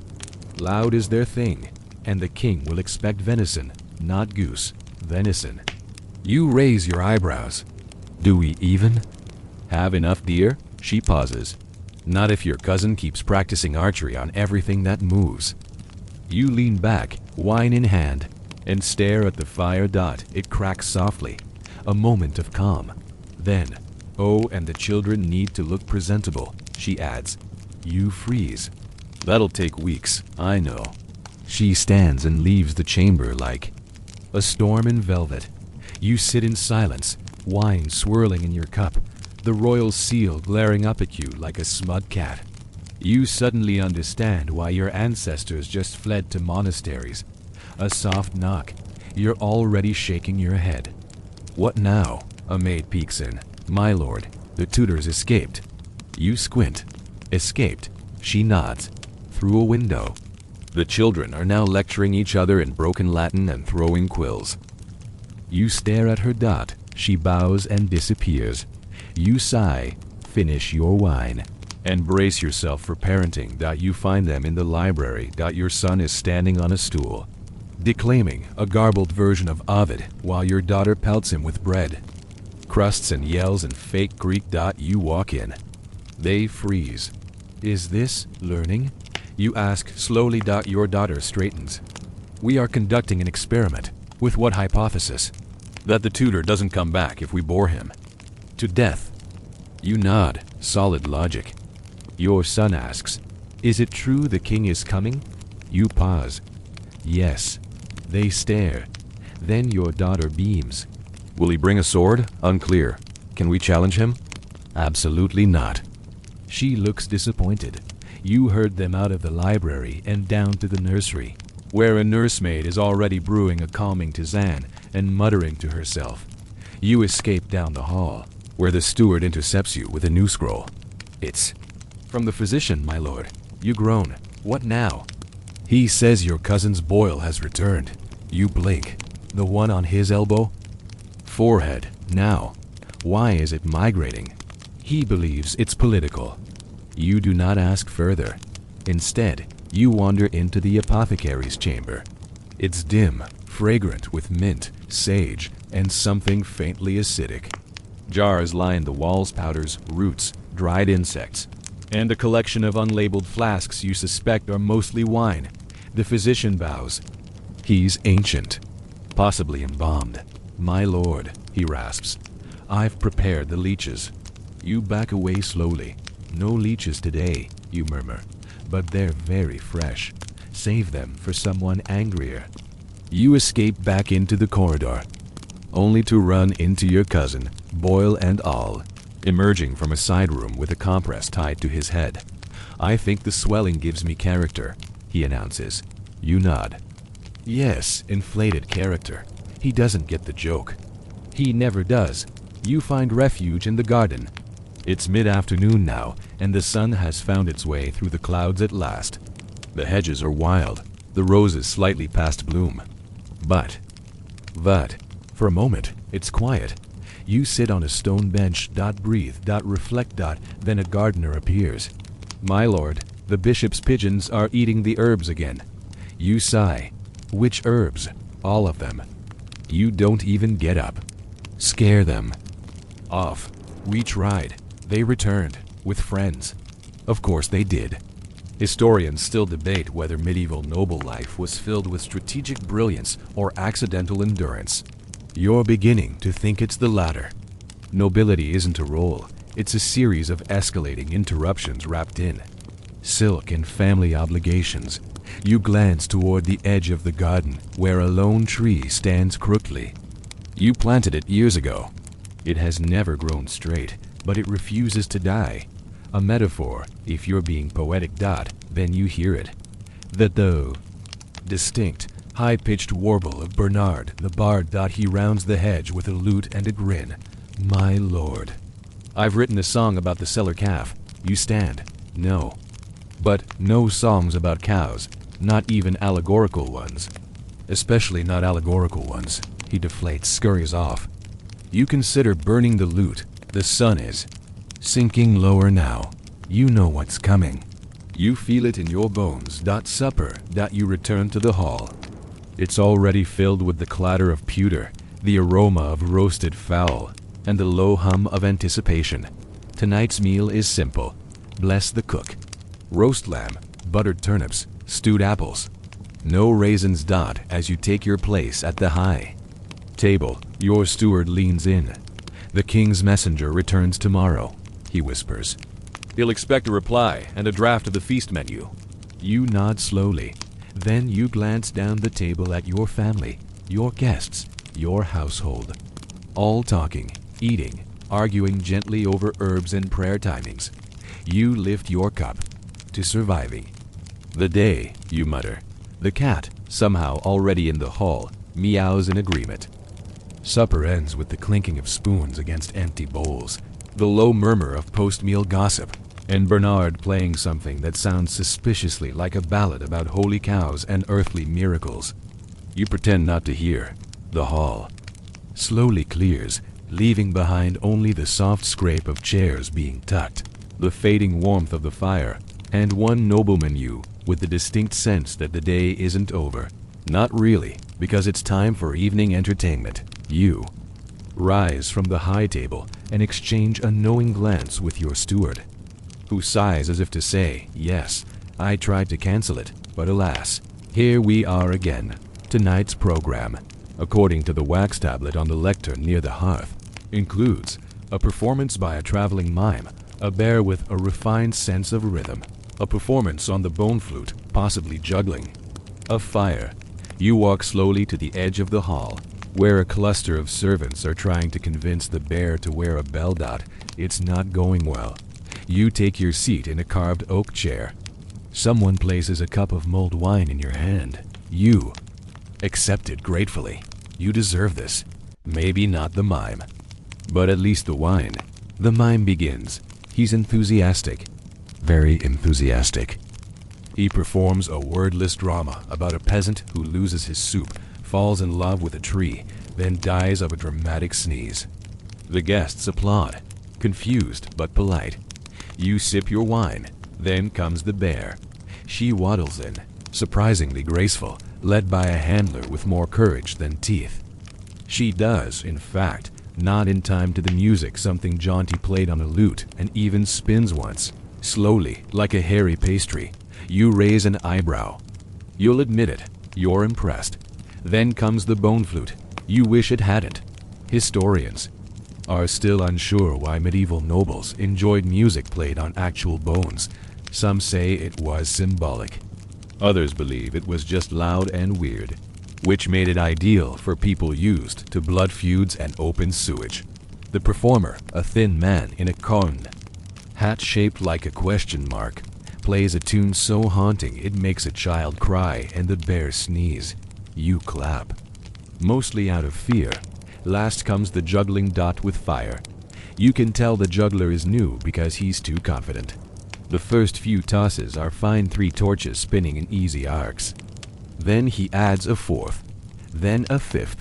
Loud is their thing, and the king will expect venison, not goose, venison. You raise your eyebrows. Do we even have enough deer? She pauses. Not if your cousin keeps practicing archery on everything that moves. You lean back, wine in hand, and stare at the fire. It cracks softly. A moment of calm. Then, oh, and the children need to look presentable, she adds. You freeze. That'll take weeks, I know. She stands and leaves the chamber like a storm in velvet. You sit in silence, wine swirling in your cup, the royal seal glaring up at you like a smut cat. You suddenly understand why your ancestors just fled to monasteries. A soft knock. You're already shaking your head. What now? A maid peeks in. My lord, the tutors escaped. You squint. Escaped. She nods. Through a window. The children are now lecturing each other in broken Latin and throwing quills. You stare at her. She bows and disappears. You sigh, finish your wine, and brace yourself for parenting. You find them in the library. Your son is standing on a stool, declaiming a garbled version of Ovid while your daughter pelts him with bread. Crusts and yells and fake Greek. You walk in. They freeze. Is this learning? You ask slowly. Your daughter straightens. We are conducting an experiment. With what hypothesis? That the tutor doesn't come back if we bore him to death. You nod. Solid logic. Your son asks, is it true the king is coming? You pause. Yes. They stare. Then your daughter beams. Will he bring a sword? Unclear. Can we challenge him? Absolutely not. She looks disappointed. You herd them out of the library and down to the nursery, where a nursemaid is already brewing a calming tisane and muttering to herself. You escape down the hall, where the steward intercepts you with a new scroll. It's from the physician, my lord. You groan. What now? He says your cousin's boil has returned. You blink. The one on his elbow? Forehead. Now. Why is it migrating? He believes it's political. You do not ask further. Instead, you wander into the apothecary's chamber. It's dim, fragrant with mint, sage, and something faintly acidic. Jars line the walls, powders, roots, dried insects, and a collection of unlabeled flasks you suspect are mostly wine. The physician bows. He's ancient, possibly embalmed. My lord, he rasps, I've prepared the leeches. You back away slowly. No leeches today, you murmur, but they're very fresh. Save them for someone angrier. You escape back into the corridor, only to run into your cousin, boil and all, emerging from a side room with a compress tied to his head. I think the swelling gives me character, he announces. You nod. Yes, inflated character. He doesn't get the joke. He never does. You find refuge in the garden. It's mid-afternoon now, and the sun has found its way through the clouds at last. The hedges are wild, the roses slightly past bloom. But, for a moment, it's quiet. You sit on a stone bench, breathe, reflect, then a gardener appears. My lord, the bishop's pigeons are eating the herbs again. You sigh. Which herbs? All of them. You don't even get up. Scare them. Off. We tried. They returned. With friends. Of course they did. Historians still debate whether medieval noble life was filled with strategic brilliance or accidental endurance. You're beginning to think it's the latter. Nobility isn't a role, it's a series of escalating interruptions wrapped in silk and family obligations. You glance toward the edge of the garden where a lone tree stands crookedly. You planted it years ago. It has never grown straight, but it refuses to die. A metaphor, if you're being poetic. Then you hear it. The distinct, high-pitched warble of Bernard the bard. He rounds the hedge with a lute and a grin. My lord. I've written a song about the cellar calf. You stand. No. But no songs about cows, not even allegorical ones. Especially not allegorical ones. He deflates, scurries off. You consider burning the lute. The sun is sinking lower now. You know what's coming. You feel it in your bones. Supper. You return to the hall. It's already filled with the clatter of pewter, the aroma of roasted fowl, and the low hum of anticipation. Tonight's meal is simple. Bless the cook. Roast lamb, buttered turnips, stewed apples. No raisins. As you take your place at the high table, your steward leans in. The king's messenger returns tomorrow, he whispers. He'll expect a reply and a draft of the feast menu. You nod slowly. Then you glance down the table at your family, your guests, your household. All talking, eating, arguing gently over herbs and prayer timings. You lift your cup to surviving. The day, you mutter. The cat, somehow already in the hall, meows in agreement. Supper ends with the clinking of spoons against empty bowls, the low murmur of post-meal gossip, and Bernard playing something that sounds suspiciously like a ballad about holy cows and earthly miracles. You pretend not to hear. The hall slowly clears, leaving behind only the soft scrape of chairs being tucked, the fading warmth of the fire, and one nobleman you with the distinct sense that the day isn't over. Not really, because it's time for evening entertainment. You rise from the high table and exchange a knowing glance with your steward, who sighs as if to say, yes, I tried to cancel it, but alas, here we are again. Tonight's program, according to the wax tablet on the lectern near the hearth, includes a performance by a traveling mime, a bear with a refined sense of rhythm, a performance on the bone flute, possibly juggling, a fire. You walk slowly to the edge of the hall, where a cluster of servants are trying to convince the bear to wear a bell. It's not going well. You take your seat in a carved oak chair. Someone places a cup of mulled wine in your hand. You accept it gratefully. You deserve this. Maybe not the mime, but at least the wine. The mime begins. He's enthusiastic. Very enthusiastic. He performs a wordless drama about a peasant who loses his soup, falls in love with a tree, then dies of a dramatic sneeze. The guests applaud, confused but polite. You sip your wine. Then comes the bear. She waddles in, surprisingly graceful, led by a handler with more courage than teeth. She does, in fact, nod in time to the music something jaunty played on a lute, and even spins once. Slowly, like a hairy pastry. You raise an eyebrow. You'll admit it. You're impressed. Then comes the bone flute. You wish it hadn't. Historians are still unsure why medieval nobles enjoyed music played on actual bones. Some say it was symbolic. Others believe it was just loud and weird, which made it ideal for people used to blood feuds and open sewage. The performer, a thin man in a cone, hat shaped like a question mark, plays a tune so haunting it makes a child cry and the bear sneeze. You clap. Mostly out of fear. Last comes the juggling with fire. You can tell the juggler is new because he's too confident. The first few tosses are fine 3 torches spinning in easy arcs. Then he adds a 4th, then a 5th.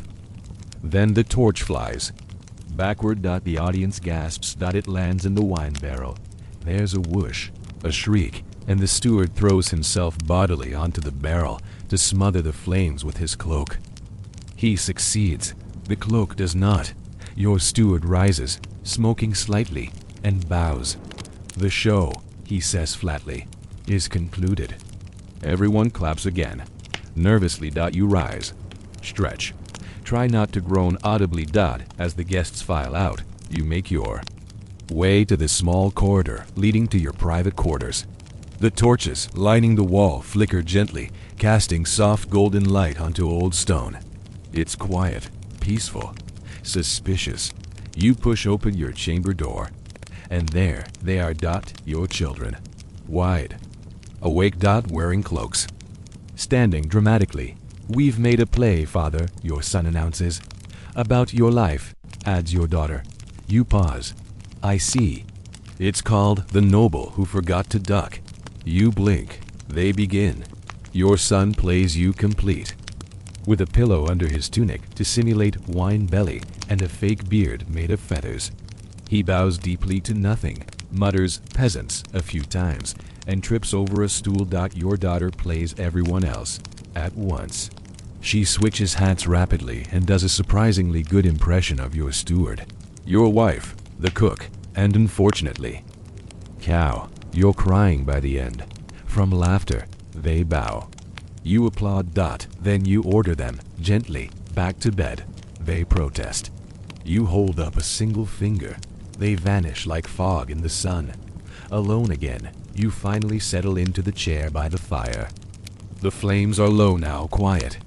Then the torch flies. Backward. The audience gasps. It lands in the wine barrel. There's a whoosh, a shriek, and the steward throws himself bodily onto the barrel to smother the flames with his cloak. He succeeds. The cloak does not. Your steward rises, smoking slightly, and bows. The show, he says flatly. is concluded. Everyone claps again. Nervously, you rise. Stretch. Try not to groan audibly, as the guests file out. You make your way to the small corridor leading to your private quarters. The torches lining the wall flicker gently, casting soft golden light onto old stone. It's quiet, peaceful, suspicious. You push open your chamber door, and there they are, your children. Wide awake, wearing cloaks. Standing dramatically. "We've made a play, father," your son announces. "About your life," adds your daughter. You pause. "I see. It's called The Noble Who Forgot to Duck." You blink. They begin. Your son plays you complete. With a pillow under his tunic to simulate wine belly and a fake beard made of feathers. He bows deeply to nothing, mutters "peasants" a few times, and trips over a stool. Your daughter plays everyone else at once. She switches hats rapidly and does a surprisingly good impression of your steward, your wife, the cook, and unfortunately, cow. You're crying by the end. From laughter, they bow. You applaud. Then you order them, gently, back to bed. They protest. You hold up a single finger. They vanish like fog in the sun. Alone again, you finally settle into the chair by the fire. The flames are low now, quiet.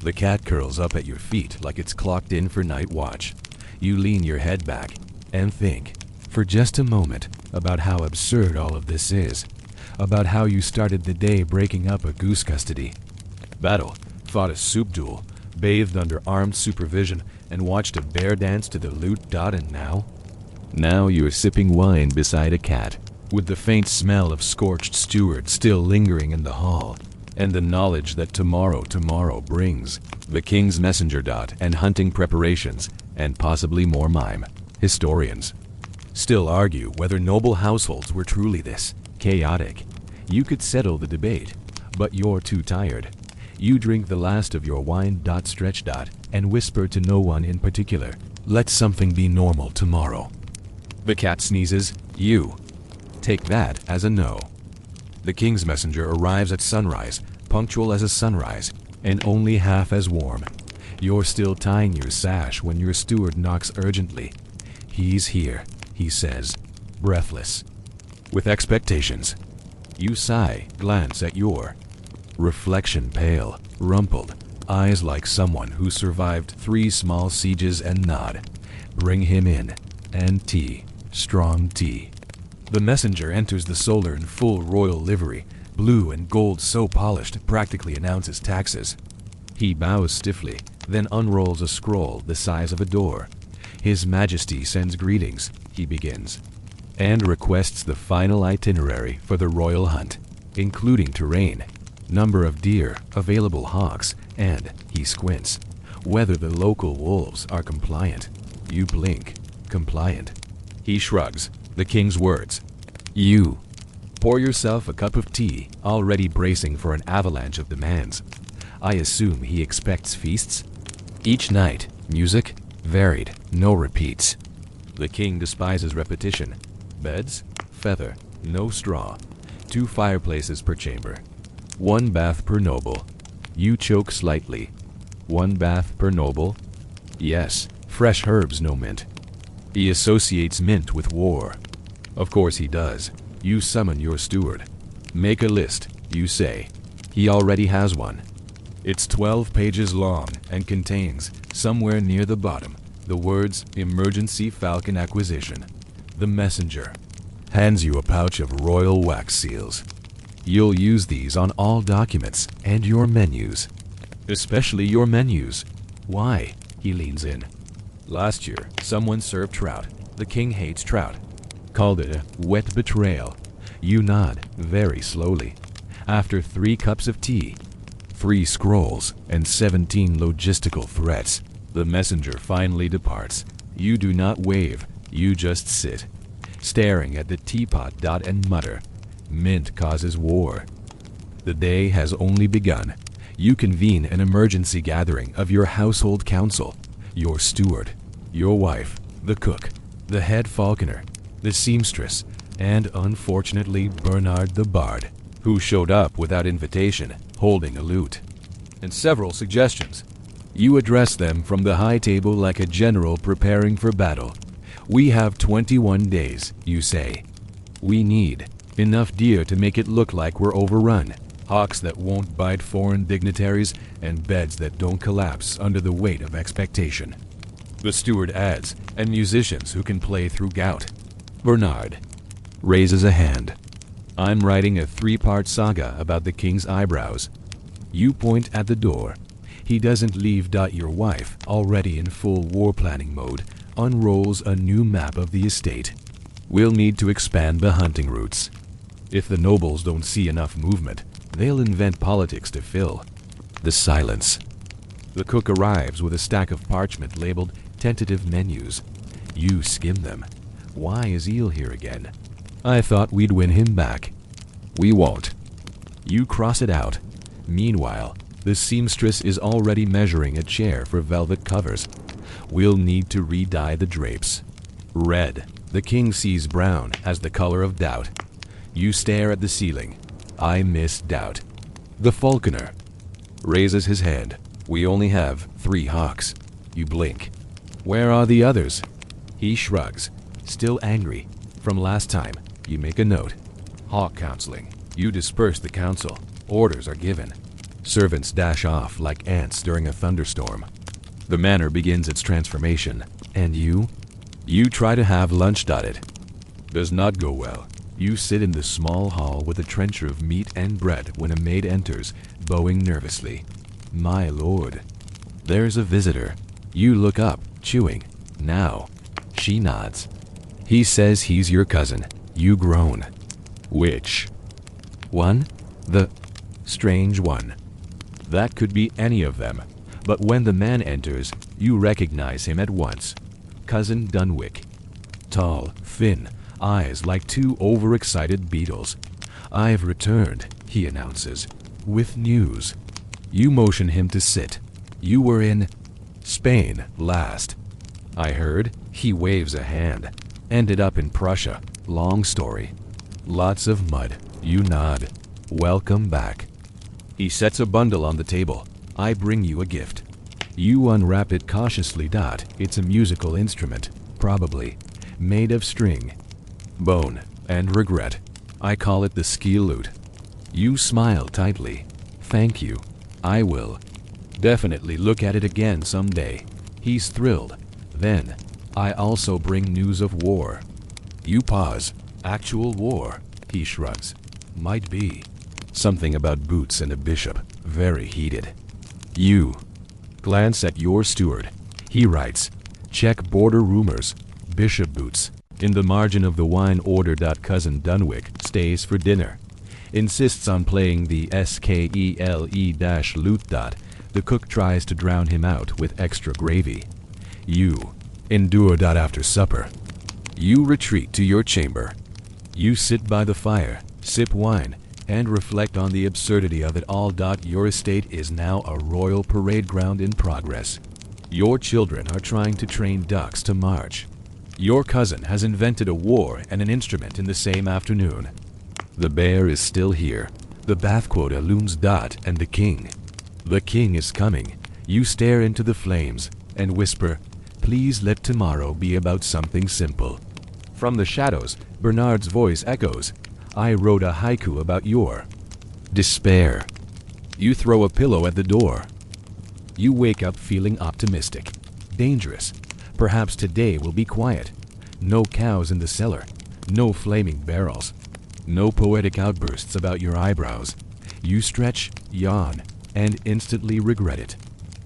The cat curls up at your feet like it's clocked in for night watch. You lean your head back and think, for just a moment, about how absurd all of this is. About how you started the day breaking up a goose custody battle, fought a soup duel, bathed under armed supervision, and watched a bear dance to the lute. And now you're sipping wine beside a cat, with the faint smell of scorched steward still lingering in the hall, and the knowledge that tomorrow brings the king's messenger. And hunting preparations, and possibly more mime. Historians still argue whether noble households were truly this chaotic. You could settle the debate, but you're too tired. You drink the last of your wine. Stretch. And whisper to no one in particular, "Let something be normal tomorrow." The cat sneezes. You take that as a no. The king's messenger arrives at sunrise, punctual as a sunrise, and only half as warm. You're still tying your sash when your steward knocks urgently. "He's here," he says, breathless, with expectations. You sigh, glance at your reflection, pale, rumpled, eyes like someone who survived 3 small sieges, and nod. "Bring him in. And tea. Strong tea." The messenger enters the solar in full royal livery, blue and gold so polished it practically announces taxes. He bows stiffly, then unrolls a scroll the size of a door. "His Majesty sends greetings," he begins, "and requests the final itinerary for the royal hunt, including terrain, number of deer, available hawks, and," he squints, "whether the local wolves are compliant." You blink. "Compliant." He shrugs. The king's words. You pour yourself a cup of tea, already bracing for an avalanche of demands. I assume he expects feasts? Each night, music, varied, no repeats. The king despises repetition. Beds, feather, no straw. 2 fireplaces per chamber. 1 bath per noble. You choke slightly. 1 bath per noble? Yes, fresh herbs, no mint. He associates mint with war. Of course he does. You summon your steward. "Make a list," you say. He already has one. It's 12 pages long and contains, somewhere near the bottom, the words "Emergency Falcon Acquisition." The messenger hands you a pouch of royal wax seals. You'll use these on all documents and your menus. Especially your menus. Why? He leans in. Last year, someone served trout. The king hates trout. Called it a wet betrayal. You nod, very slowly. After 3 cups of tea, 3 scrolls, and 17 logistical threats, the messenger finally departs. You do not wave, you just sit, staring at the teapot. And mutter, "Mint causes war." The day has only begun. You convene an emergency gathering of your household council, your steward, your wife, the cook, the head falconer, the seamstress, and unfortunately Bernard the Bard. who showed up without invitation, holding a lute, and several suggestions. You address them from the high table like a general preparing for battle. We have 21 days, you say. We need enough deer to make it look like we're overrun, hawks that won't bite foreign dignitaries, and beds that don't collapse under the weight of expectation. The steward adds, and musicians who can play through gout. Bernard raises a hand. I'm writing a 3-part saga about the king's eyebrows. You point at the door. He doesn't leave. Your wife, already in full war planning mode, unrolls a new map of the estate. We'll need to expand the hunting routes. If the nobles don't see enough movement, they'll invent politics to fill. The silence. The cook arrives with a stack of parchment labeled tentative menus. You skim them. Why is Eel here again? I thought we'd win him back. We won't. You cross it out. Meanwhile, the seamstress is already measuring a chair for velvet covers. We'll need to re-dye the drapes. Red. The king sees brown as the color of doubt. You stare at the ceiling. I miss doubt. The falconer raises his hand. We only have 3 hawks. You blink. Where are the others? He shrugs, still angry. From last time, you make a note. Hawk counseling. You disperse the council. Orders are given. Servants dash off like ants during a thunderstorm. The manor begins its transformation. And you? You try to have lunch. It does not go well. You sit in the small hall with a trencher of meat and bread when a maid enters, bowing nervously. My lord. There's a visitor. You look up, chewing. Now. She nods. He says he's your cousin. You groan. Which one? The strange one. That could be any of them. But when the man enters, you recognize him at once. Cousin Dunwick. Tall, thin, eyes like 2 overexcited beetles. I've returned, he announces, with news. You motion him to sit. You were in Spain last. I heard. He waves a hand. Ended up in Prussia. Long story. Lots of mud. You nod. Welcome back. He sets a bundle on the table. I bring you a gift. You unwrap it cautiously. It's a musical instrument, probably, made of string, bone, and regret. I call it the ski lute. You smile tightly. Thank you. I will definitely look at it again someday. He's thrilled. Then, I also bring news of war. You pause. Actual war, he shrugs. Might be. Something about boots and a bishop. Very heated. You glance at your steward. He writes, check border rumors. Bishop boots. In the margin of the wine order. Cousin Dunwick stays for dinner. Insists on playing the skele-lute. The cook tries to drown him out with extra gravy. You endure. After supper. You retreat to your chamber. You sit by the fire, sip wine, and reflect on the absurdity of it all. Your estate is now a royal parade ground in progress. Your children are trying to train ducks to march. Your cousin has invented a war and an instrument in the same afternoon. The bear is still here. The bath quota looms. And the king. The king is coming. You stare into the flames and whisper, please let tomorrow be about something simple. From the shadows, Bernard's voice echoes. I wrote a haiku about your despair. You throw a pillow at the door. You wake up feeling optimistic. Dangerous. Perhaps today will be quiet. No cows in the cellar. No flaming barrels. No poetic outbursts about your eyebrows. You stretch, yawn, and instantly regret it.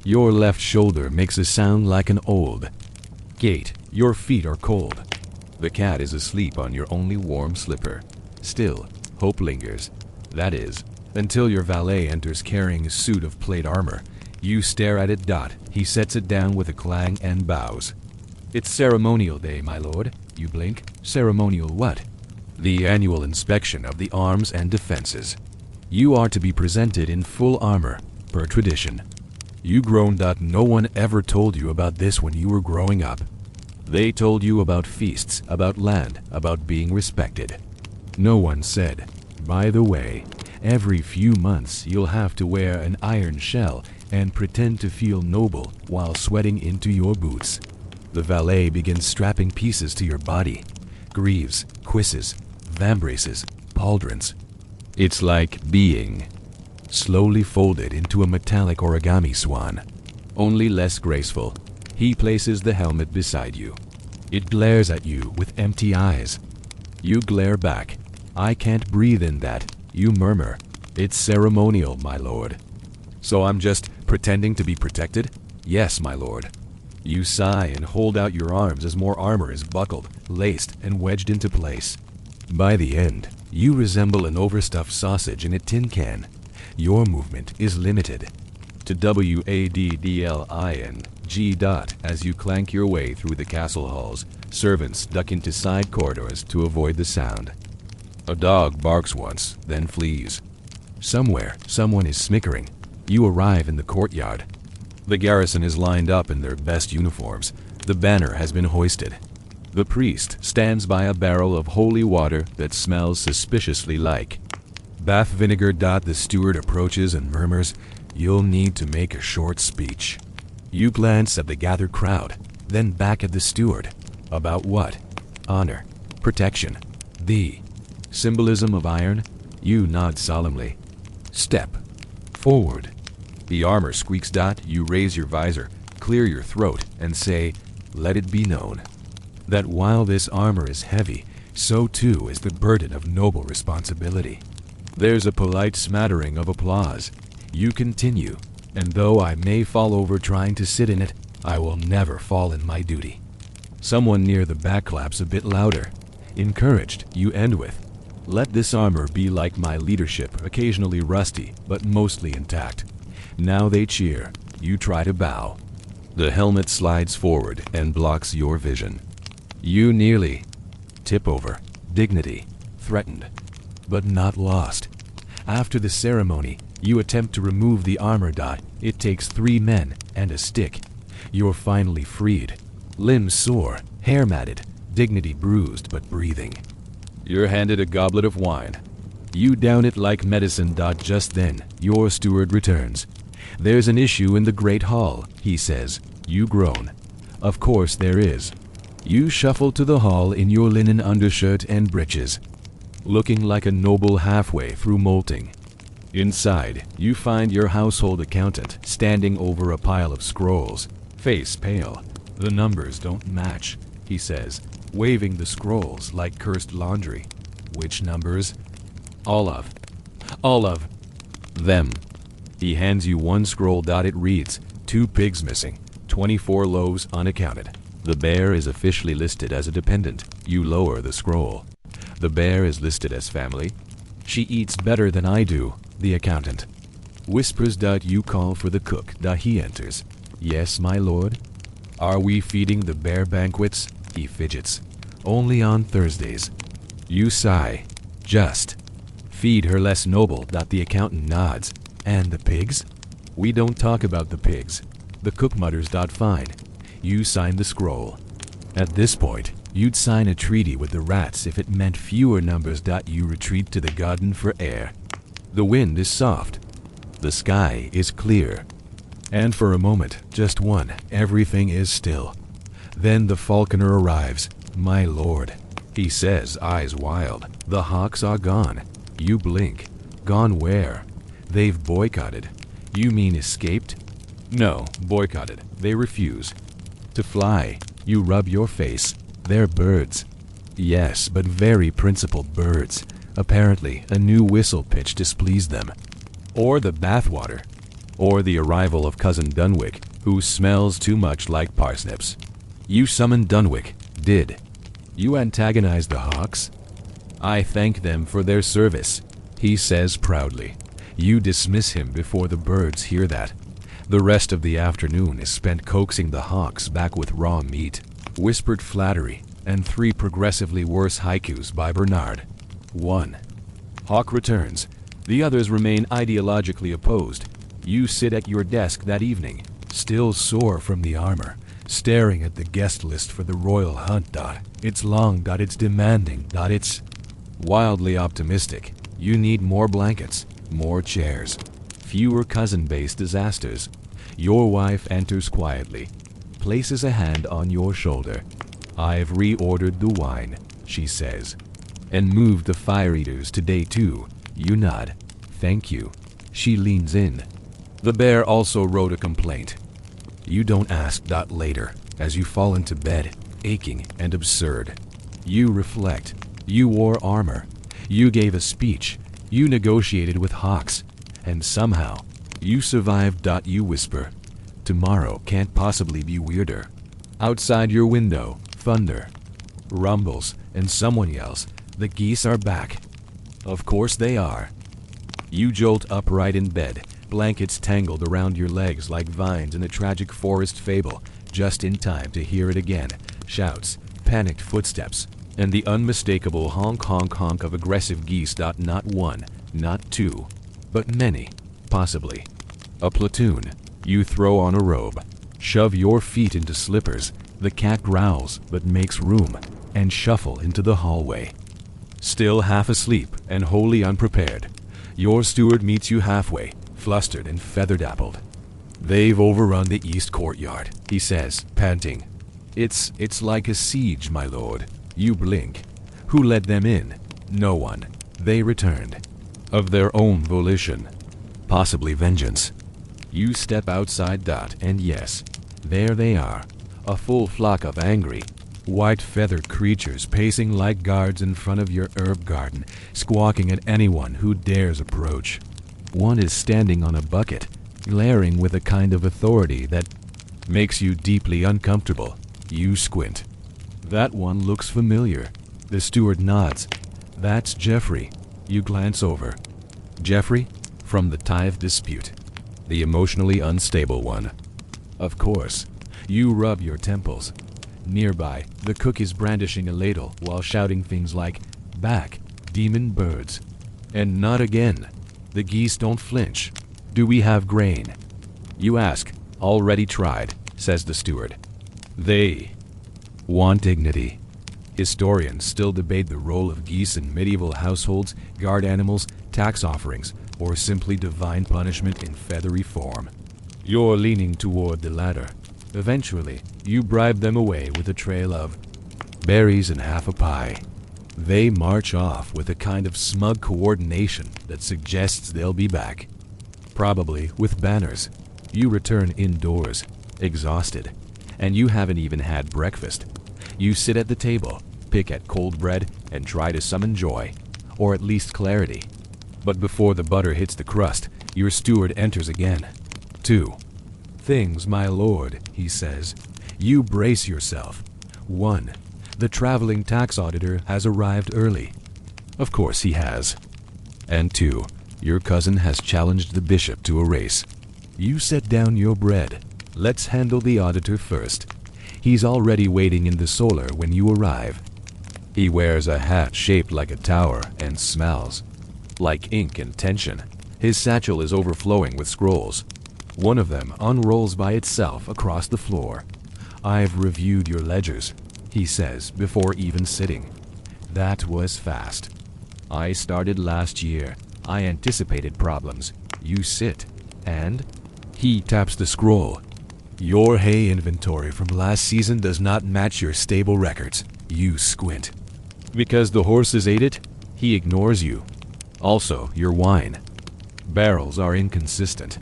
Your left shoulder makes a sound like an old gate. Your feet are cold. The cat is asleep on your only warm slipper. Still, hope lingers. That is, until your valet enters carrying a suit of plate armor. You stare at it. He sets it down with a clang and bows. It's ceremonial day, my lord. You blink. Ceremonial what? The annual inspection of the arms and defenses. You are to be presented in full armor, per tradition. You groan. No one ever told you about this when you were growing up. They told you about feasts, about land, about being respected. No one said, by the way, Every few months you'll have to wear an iron shell and pretend to feel noble while sweating into your boots. The valet begins strapping pieces to your body. Greaves, cuisses, vambraces, pauldrons. It's like being slowly folded into a metallic origami swan, only less graceful. He places the helmet beside you. It glares at you with empty eyes. You glare back. I can't breathe in that. You murmur. It's ceremonial, my lord. So I'm just pretending to be protected? Yes, my lord. You sigh and hold out your arms as more armor is buckled, laced, and wedged into place. By the end, you resemble an overstuffed sausage in a tin can. Your movement is limited to WADDLING as you clank your way through the castle halls. Servants duck into side corridors to avoid the sound. A dog barks once, then flees. Somewhere, someone is snickering. You arrive in the courtyard. The garrison is lined up in their best uniforms. The banner has been hoisted. The priest stands by a barrel of holy water that smells suspiciously like bath vinegar. The steward approaches and murmurs, "You'll need to make a short speech." You glance at the gathered crowd, then back at the steward. About what? Honor, protection, the symbolism of iron. You nod solemnly. Step forward. The armor squeaks. You raise your visor, clear your throat, and say, "Let it be known that while this armor is heavy, so too is the burden of noble responsibility." There's a polite smattering of applause. You continue, "And though I may fall over trying to sit in it, I will never fall in my duty." Someone near the back claps a bit louder. Encouraged, you end with, "Let this armor be like my leadership, occasionally rusty, but mostly intact." Now they cheer. You try to bow. The helmet slides forward and blocks your vision. You nearly tip over. Dignity threatened, but not lost. After the ceremony, you attempt to remove the armor. It takes 3 men and a stick. You're finally freed. Limbs sore, hair matted, dignity bruised but breathing. You're handed a goblet of wine. You down it like medicine. Just then, your steward returns. "There's an issue in the Great Hall," he says. You groan. "Of course there is." You shuffle to the hall in your linen undershirt and breeches, looking like a noble halfway through molting. Inside, you find your household accountant standing over a pile of scrolls, face pale. "The numbers don't match," he says, waving the scrolls like cursed laundry. "Which numbers?" All of them." He hands you one scroll. It reads, 2 pigs missing, 24 loaves unaccounted. The bear is officially listed as a dependent. You lower the scroll. "The bear is listed as family. She eats better than I do," the accountant whispers. You call for the cook. He enters. "Yes, my lord." "Are we feeding the bear banquets?" He fidgets. "Only on Thursdays." You sigh. "Just feed her less noble." The accountant nods. "And the pigs?" "We don't talk about the pigs." The cook mutters. "Fine." You sign the scroll. At this point, you'd sign a treaty with the rats if it meant fewer numbers. You retreat to the garden for air. The wind is soft. The sky is clear. And for a moment, just one, everything is still. Then the falconer arrives. "My lord," he says, eyes wild. "The hawks are gone." You blink. "Gone where?" "They've boycotted." "You mean escaped?" "No, boycotted. They refuse to fly." You rub your face. "They're birds." "Yes, but very principled birds. Apparently, a new whistle pitch displeased them. Or the bathwater. Or the arrival of Cousin Dunwick, who smells too much like parsnips." You summon Dunwick. "Did you antagonize the hawks?" "I thank them for their service," he says proudly. You dismiss him before the birds hear that. The rest of the afternoon is spent coaxing the hawks back with raw meat, whispered flattery, and 3 progressively worse haikus by Bernard. 1. Hawk returns. The others remain ideologically opposed. You sit at your desk that evening, still sore from the armor, staring at the guest list for the royal hunt. It's long. It's demanding. It's wildly optimistic. You need more blankets, more chairs, fewer cousin-based disasters. Your wife enters quietly, places a hand on your shoulder. "I've reordered the wine," she says, "and moved the fire eaters to day 2. You nod. "Thank you." She leans in. The bear also wrote a complaint. You don't ask. Later, as you fall into bed, aching and absurd. You reflect. You wore armor. You gave a speech. You negotiated with hawks. And somehow, you survived. You whisper. Tomorrow can't possibly be weirder. Outside your window, thunder rumbles, and someone yells, "The geese are back." Of course they are. You jolt upright in bed, blankets tangled around your legs like vines in a tragic forest fable, just in time to hear it again. Shouts, panicked footsteps, and the unmistakable honk honk honk of aggressive geese. Not one, not two, but many, possibly. A platoon. You throw on a robe, shove your feet into slippers. The cat growls but makes room, and shuffle into the hallway. Still half asleep and wholly unprepared, your steward meets you halfway, flustered and feather-dappled. "They've overrun the east courtyard," he says, panting. It's like a siege, my lord." You blink. Who let them in? No one. They returned. Of their own volition. Possibly vengeance. You step outside. And yes, there they are. A full flock of angry, white-feathered creatures pacing like guards in front of your herb garden, squawking at anyone who dares approach. One is standing on a bucket, glaring with a kind of authority that makes you deeply uncomfortable. You squint. That one looks familiar. The steward nods. That's Jeffrey. You glance over. Jeffrey? From the tithe dispute. The emotionally unstable one. Of course. You rub your temples. Nearby, the cook is brandishing a ladle while shouting things like, "Back, demon birds." And not again. The geese don't flinch. "Do we have grain?" You ask. "Already tried," says the steward. They want dignity. Historians still debate the role of geese in medieval households, guard animals, tax offerings, or simply divine punishment in feathery form. You're leaning toward the latter. Eventually, you bribe them away with a trail of berries and half a pie. They march off with a kind of smug coordination that suggests they'll be back. Probably with banners. You return indoors, exhausted, and you haven't even had breakfast. You sit at the table, pick at cold bread, and try to summon joy, or at least clarity. But before the butter hits the crust, your steward enters again. 2. "Things, my lord," he says. You brace yourself. 1. The traveling tax auditor has arrived early. Of course he has. And 2. Your cousin has challenged the bishop to a race. You set down your bread. Let's handle the auditor first. He's already waiting in the solar when you arrive. He wears a hat shaped like a tower and smells like ink and tension. His satchel is overflowing with scrolls. One of them unrolls by itself across the floor. "I've reviewed your ledgers," he says before even sitting. "That was fast. I started last year. I anticipated problems." You sit, and he taps the scroll. "Your hay inventory from last season does not match your stable records." You squint. "Because the horses ate it?" He ignores you. "Also, your wine. Barrels are inconsistent.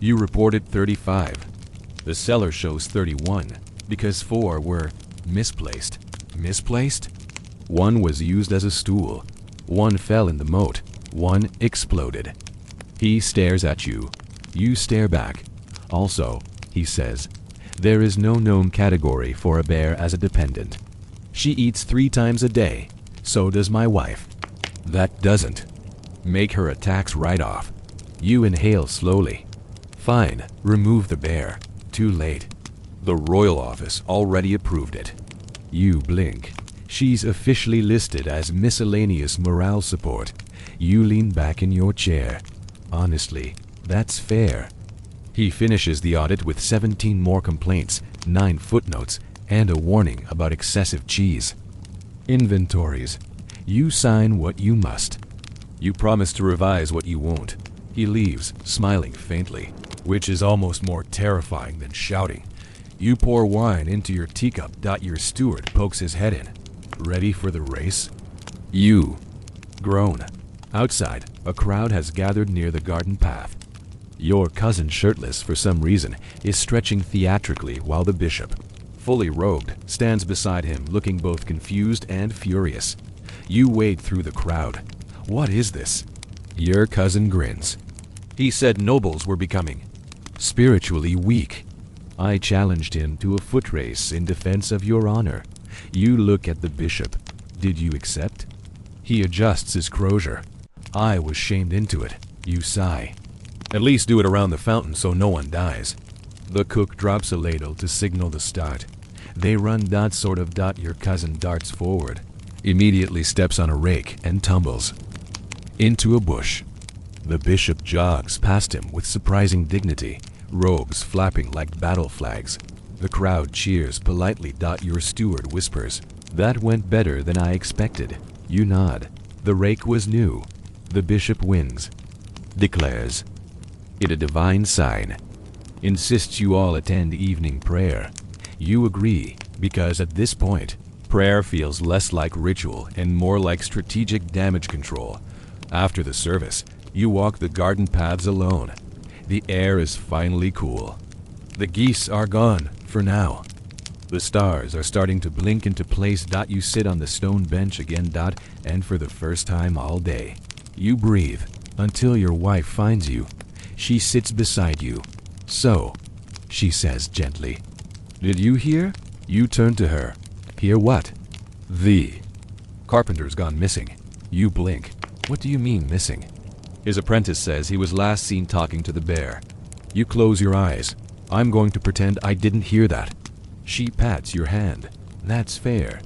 You reported 35. The cellar shows 31, because 4 were misplaced." Misplaced? One was used as a stool. One fell in the moat. One exploded. He stares at you. You stare back. "Also," he says, "there is no known category for a bear as a dependent. She eats 3 times a day. So does my wife. That doesn't make her a tax write-off." You inhale slowly. "Fine, remove the bear." Too late. The royal office already approved it. You blink. She's officially listed as miscellaneous morale support. You lean back in your chair. Honestly, that's fair. He finishes the audit with 17 more complaints, 9 footnotes, and a warning about excessive cheese. Inventories. You sign what you must. You promise to revise what you won't. He leaves, smiling faintly, which is almost more terrifying than shouting. You pour wine into your teacup. Your steward pokes his head in. Ready for the race? You groan. Outside, a crowd has gathered near the garden path. Your cousin, shirtless for some reason, is stretching theatrically while the bishop, fully robed, stands beside him looking both confused and furious. You wade through the crowd. What is this? Your cousin grins. He said nobles were becoming spiritually weak. I challenged him to a foot race in defense of your honor. You look at the bishop. Did you accept? He adjusts his crozier. I was shamed into it. You sigh. At least do it around the fountain so no one dies. The cook drops a ladle to signal the start. They run. Your cousin darts forward, immediately steps on a rake and tumbles into a bush. The bishop jogs past him with surprising dignity, robes flapping like battle flags. The crowd cheers politely. Your steward whispers, "That went better than I expected." You nod. The rake was new. The bishop wins. Declares it a divine sign. Insists you all attend evening prayer. You agree, because at this point, prayer feels less like ritual and more like strategic damage control. After the service, you walk the garden paths alone. The air is finally cool. The geese are gone, for now. The stars are starting to blink into place. You sit on the stone bench again. And for the first time all day, you breathe until your wife finds you. She sits beside you. "So," she says gently. "Did you hear?" You turn to her. "Hear what?" "The carpenter's gone missing." You blink. "What do you mean missing?" "His apprentice says he was last seen talking to the bear." You close your eyes. "I'm going to pretend I didn't hear that." She pats your hand. "That's fair."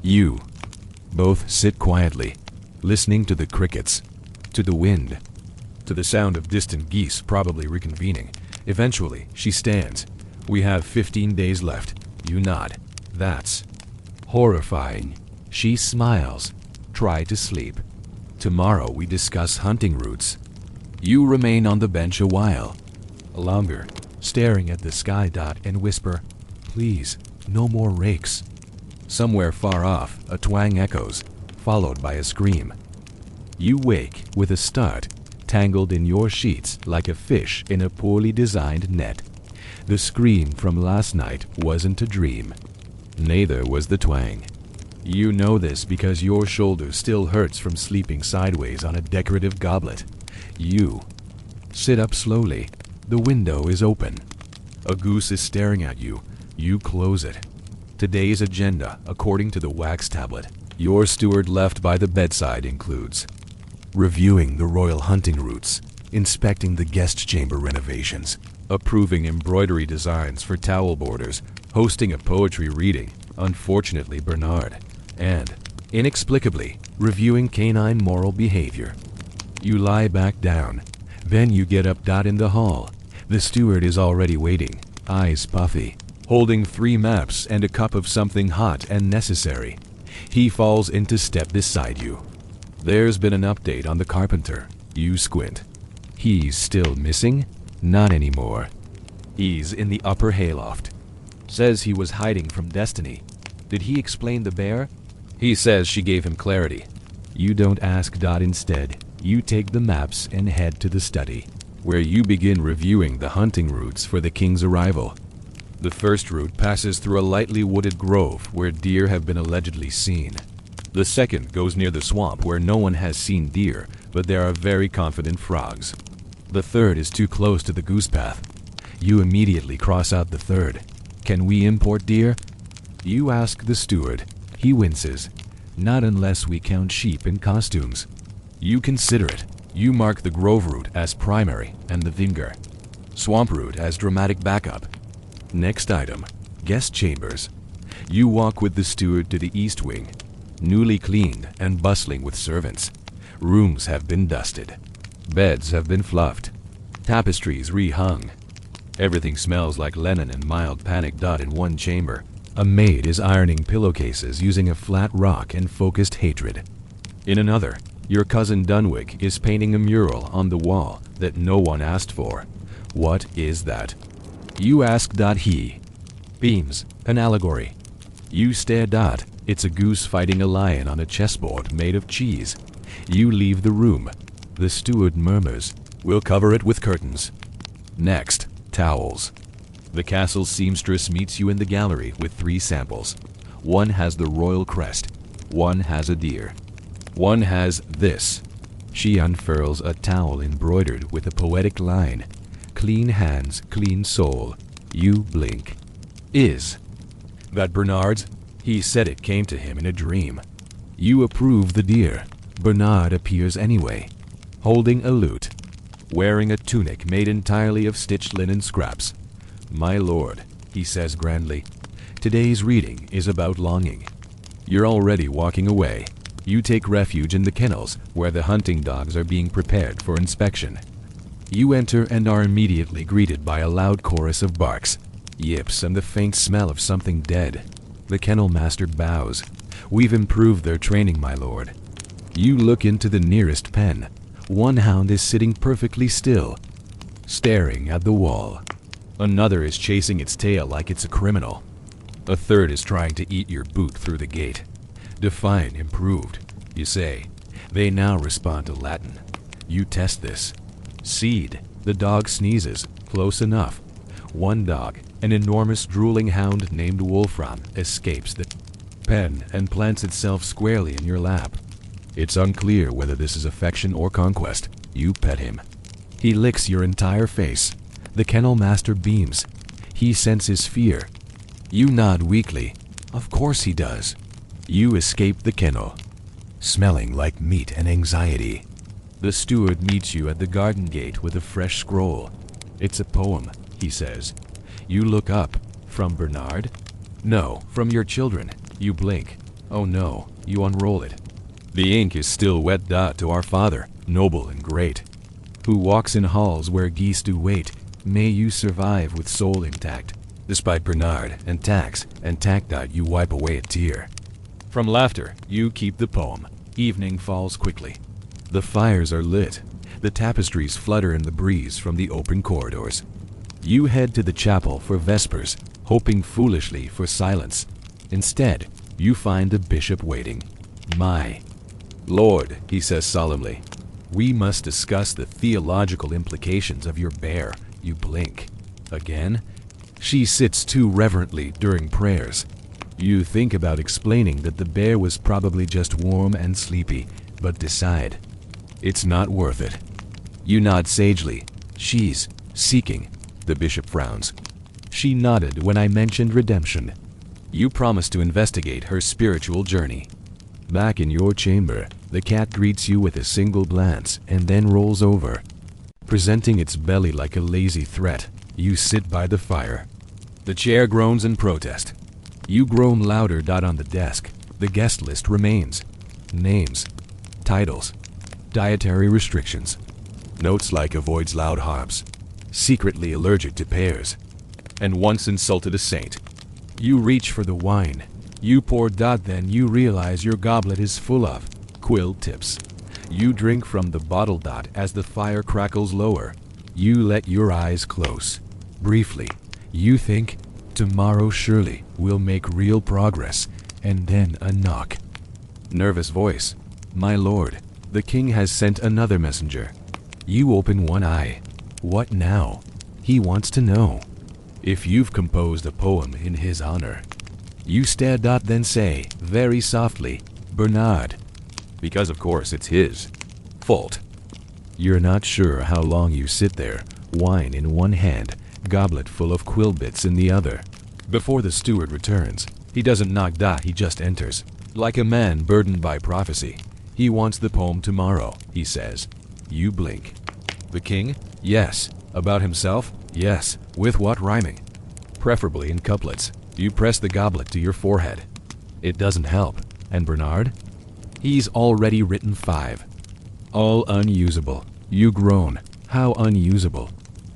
You both sit quietly, listening to the crickets, to the wind, to the sound of distant geese probably reconvening. Eventually, she stands. "We have 15 days left." You nod. "That's horrifying." She smiles. "Try to sleep. Tomorrow we discuss hunting routes." You remain on the bench a while, longer, staring at the sky. And whisper, "Please, no more rakes." Somewhere far off, a twang echoes, followed by a scream. You wake with a start, tangled in your sheets like a fish in a poorly designed net. The scream from last night wasn't a dream. Neither was the twang. You know this because your shoulder still hurts from sleeping sideways on a decorative goblet. You sit up slowly. The window is open. A goose is staring at you. You close it. Today's agenda, according to the wax tablet your steward left by the bedside, includes reviewing the royal hunting routes, inspecting the guest chamber renovations, approving embroidery designs for towel borders, hosting a poetry reading, unfortunately Bernard, and, inexplicably, reviewing canine moral behavior. You lie back down. Then you get up. In the hall, the steward is already waiting, eyes puffy, holding 3 maps and a cup of something hot and necessary. He falls into step beside you. There's been an update on the carpenter. You squint. He's still missing? Not anymore. He's in the upper hayloft. Says he was hiding from Destiny. Did he explain the bear? He says she gave him clarity. You don't ask. Instead, you take the maps and head to the study, where you begin reviewing the hunting routes for the king's arrival. The first route passes through a lightly wooded grove where deer have been allegedly seen. The second goes near the swamp where no one has seen deer, but there are very confident frogs. The third is too close to the goose path. You immediately cross out the third. Can we import deer? You ask the steward. He winces. Not unless we count sheep in costumes. You consider it. You mark the grove route as primary and the vinger swamp route as dramatic backup. Next item, guest chambers. You walk with the steward to the east wing, newly cleaned and bustling with servants. Rooms have been dusted. Beds have been fluffed. Tapestries rehung. Everything smells like linen and mild panic. In one chamber, a maid is ironing pillowcases using a flat rock and focused hatred. In another, Your cousin Dunwich is painting a mural on the wall that no one asked for. What is that? You ask. He beams. An allegory. You stare. It's a goose fighting a lion on a chessboard made of cheese. You leave the room. The steward murmurs, "We'll cover it with curtains." Next, towels. The castle seamstress meets you in the gallery with 3 samples. One has the royal crest. One has a deer. One has this. She unfurls a towel embroidered with a poetic line. Clean hands, clean soul. You blink. Is that Bernard's? He said it came to him in a dream. You approve the deer. Bernard appears anyway, holding a lute, wearing a tunic made entirely of stitched linen scraps. "My lord," he says grandly, "today's reading is about longing." You're already walking away. You take refuge in the kennels where the hunting dogs are being prepared for inspection. You enter and are immediately greeted by a loud chorus of barks, yips, and the faint smell of something dead. The kennel master bows. "We've improved their training, my lord." You look into the nearest pen. One hound is sitting perfectly still, staring at the wall. Another is chasing its tail like it's a criminal. A third is trying to eat your boot through the gate. Define improved, you say. They now respond to Latin. You test this. Seed. The dog sneezes. Close enough. One dog, an enormous drooling hound named Wolfram, escapes the pen and plants itself squarely in your lap. It's unclear whether this is affection or conquest. You pet him. He licks your entire face. The kennel master beams. He senses fear. You nod weakly. Of course he does. You escape the kennel, smelling like meat and anxiety. The steward meets you at the garden gate with a fresh scroll. It's a poem, he says. You look up. From Bernard? No, from your children. You blink. Oh no, you unroll it. The ink is still wet. To our father, noble and great, who walks in halls where geese do wait. May you survive with soul intact. Despite Bernard and tax. You wipe away a tear. From laughter, you keep the poem. Evening falls quickly. The fires are lit. The tapestries flutter in the breeze from the open corridors. You head to the chapel for vespers, hoping foolishly for silence. Instead, you find the bishop waiting. My lord, he says solemnly, we must discuss the theological implications of your bear. You blink. Again? She sits too reverently during prayers. You think about explaining that the bear was probably just warm and sleepy, but decide it's not worth it. You nod sagely. She's seeking. The bishop frowns. She nodded when I mentioned redemption. You promise to investigate her spiritual journey. Back in your chamber, the cat greets you with a single glance and then rolls over, presenting its belly like a lazy threat. You sit by the fire. The chair groans in protest. You groan louder. On the desk, the guest list remains. Names, titles, dietary restrictions, notes like avoids loud harps, secretly allergic to pears, and once insulted a saint. You reach for the wine. You pour. Then you realize your goblet is full of quill tips. You drink from the bottle. As the fire crackles lower, you let your eyes close. Briefly, you think, tomorrow surely we'll make real progress, and then a knock. Nervous voice. My lord, the king has sent another messenger. You open one eye. What now? He wants to know if you've composed a poem in his honor. You stare. Then say, very softly, Bernard. Because of course it's his fault. You're not sure how long you sit there, wine in one hand, goblet full of quill bits in the other. Before the steward returns, he doesn't knock. He just enters. Like a man burdened by prophecy. He wants the poem tomorrow, he says. You blink. The king? Yes. About himself? Yes. With what rhyming? Preferably in couplets. You press the goblet to your forehead. It doesn't help. And Bernard? He's already written 5. All unusable. You groan. How unusable.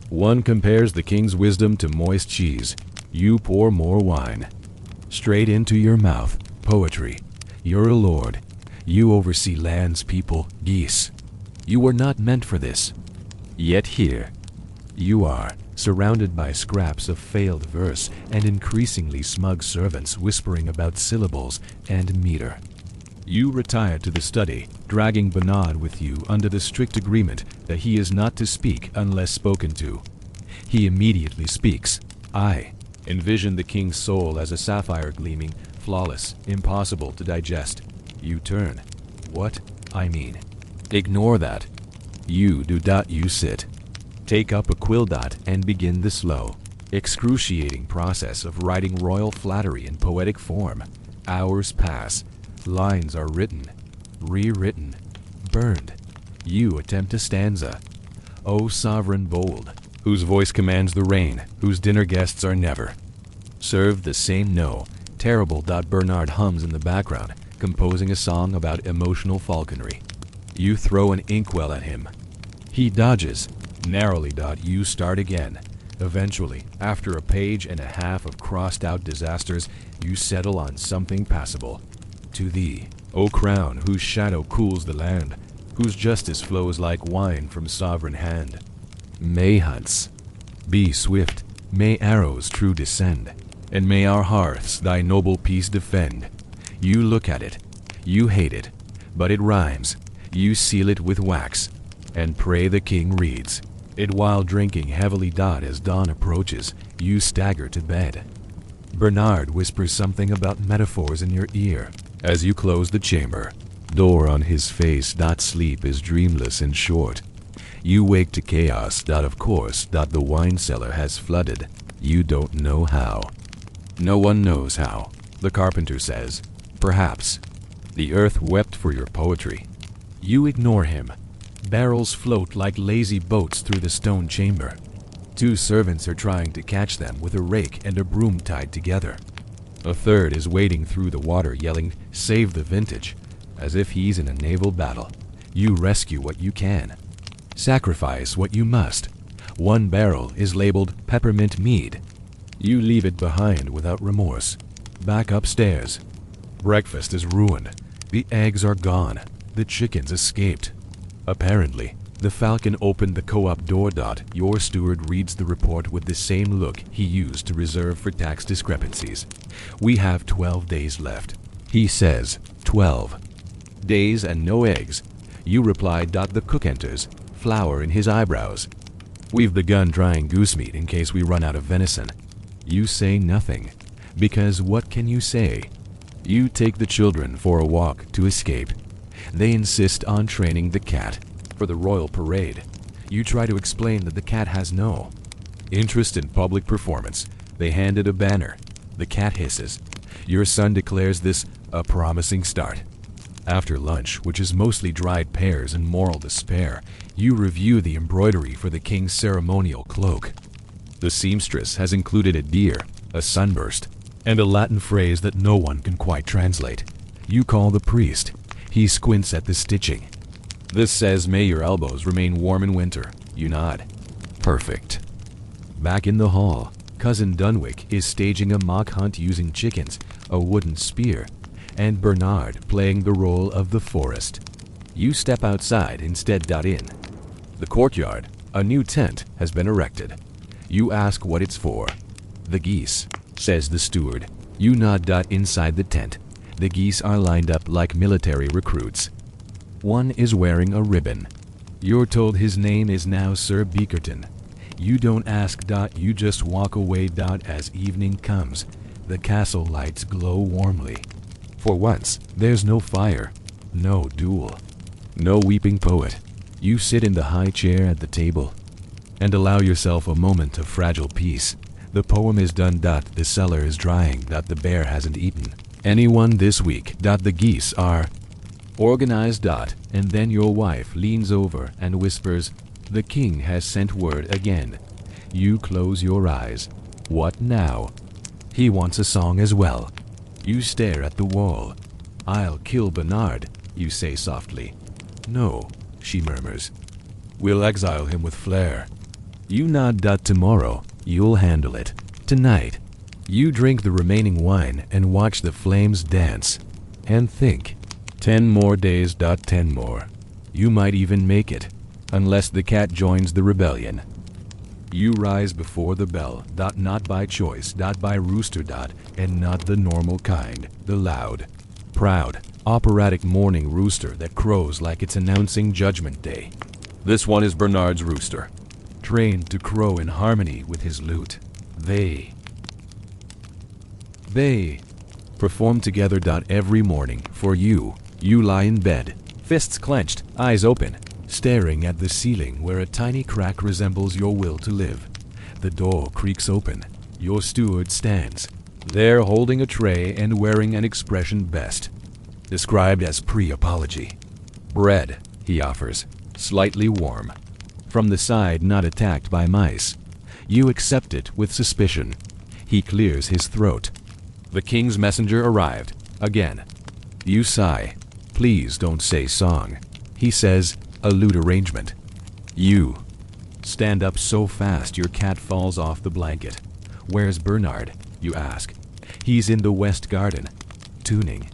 One compares the king's wisdom to moist cheese. You pour more wine. Straight into your mouth. Poetry. You're a lord. You oversee lands, people, geese. You were not meant for this. Yet here, you are, surrounded by scraps of failed verse and increasingly smug servants whispering about syllables and meter. You retire to the study, dragging Bernard with you under the strict agreement that he is not to speak unless spoken to. He immediately speaks. I envision the king's soul as a sapphire gleaming, flawless, impossible to digest. You turn. What? I mean. Ignore that. You do. You sit. Take up a quill dot and begin the slow, excruciating process of writing royal flattery in poetic form. Hours pass. Lines are written, rewritten, burned. You attempt a stanza. O sovereign bold, whose voice commands the reign, whose dinner guests are never served the same. No, terrible. Bernard hums in the background, composing a song about emotional falconry. You throw an inkwell at him. He dodges. Narrowly. You start again. Eventually, after a page and a half of crossed-out disasters, you settle on something passable. To thee, O crown, whose shadow cools the land, whose justice flows like wine from sovereign hand. May hunts be swift, may arrows true descend, and may our hearths thy noble peace defend. You look at it, you hate it, but it rhymes. You seal it with wax, and pray the king reads it while drinking heavily. As dawn approaches, you stagger to bed. Bernard whispers something about metaphors in your ear as you close the chamber door on his face. Sleep is dreamless and short. You wake to chaos. Of course. The wine cellar has flooded. You don't know how. No one knows how. The carpenter says, perhaps. The earth wept for your poetry. You ignore him. Barrels float like lazy boats through the stone chamber. Two servants are trying to catch them with a rake and a broom tied together. A third is wading through the water yelling, "Save the vintage," as if he's in a naval battle. You rescue what you can. Sacrifice what you must. One barrel is labeled peppermint mead. You leave it behind without remorse. Back upstairs. Breakfast is ruined. The eggs are gone. The chickens escaped. Apparently, the falcon opened the co-op door. Your steward reads the report with the same look he used to reserve for tax discrepancies. We have 12 days left. He says, 12 days and no eggs. You reply. The cook enters, flour in his eyebrows. We've begun drying goose meat in case we run out of venison. You say nothing, because what can you say? You take the children for a walk to escape. They insist on training the cat for the royal parade. You try to explain that the cat has no interest in public performance. They hand it a banner. The cat hisses. Your son declares this a promising start. After lunch, which is mostly dried pears and moral despair, you review the embroidery for the king's ceremonial cloak. The seamstress has included a deer, a sunburst, and a Latin phrase that no one can quite translate. You call the priest. He squints at the stitching. This says, "May your elbows remain warm in winter." You nod. Perfect. Back in the hall, Cousin Dunwick is staging a mock hunt using chickens, a wooden spear, and Bernard playing the role of the forest. You step outside instead. In the courtyard, a new tent has been erected. You ask what it's for. The geese, says the steward. You nod. Inside the tent, the geese are lined up like military recruits. One is wearing a ribbon. You're told his name is now Sir Beakerton. You don't ask. You just walk away. As evening comes, the castle lights glow warmly. For once, there's no fire, no duel, no weeping poet. You sit in the high chair at the table and allow yourself a moment of fragile peace. The poem is done. The cellar is drying. The bear hasn't eaten anyone this week. The geese are organized. And then your wife leans over and whispers, "The king has sent word again." You close your eyes. What now? He wants a song as well. You stare at the wall. "I'll kill Bernard," you say softly. "No," she murmurs. "We'll exile him with flair." You nod. Tomorrow, you'll handle it. Tonight, you drink the remaining wine and watch the flames dance. And think. 10 more days. 10 more. You might even make it, unless the cat joins the rebellion. You rise before the bell. Not by choice. By rooster. And not the normal kind. The loud, proud, operatic morning rooster that crows like it's announcing Judgment Day. This one is Bernard's rooster, trained to crow in harmony with his lute. They perform together. Every morning for you. You lie in bed, fists clenched, eyes open, staring at the ceiling where a tiny crack resembles your will to live. The door creaks open. Your steward stands there holding a tray and wearing an expression best described as pre-apology. Bread, he offers, slightly warm. From the side, not attacked by mice. You accept it with suspicion. He clears his throat. The king's messenger arrived. Again. You sigh. Please don't say song. He says, a lute arrangement. You stand up so fast your cat falls off the blanket. Where's Bernard? You ask. He's in the west garden, tuning.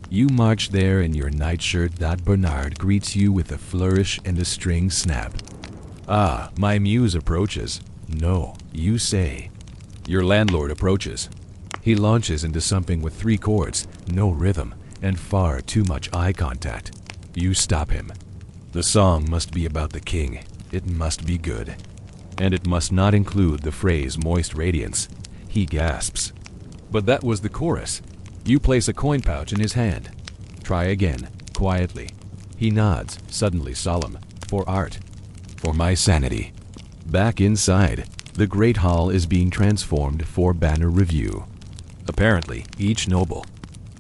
You march there in your nightshirt. Bernard greets you with a flourish and a string snap. Ah, my muse approaches. No, you say. Your landlord approaches. He launches into something with 3 chords, no rhythm, and far too much eye contact. You stop him. The song must be about the king. It must be good. And it must not include the phrase moist radiance. He gasps. But that was the chorus. You place a coin pouch in his hand. Try again, quietly. He nods, suddenly solemn. For art. For my sanity. Back inside, the great hall is being transformed for banner review. Apparently, each noble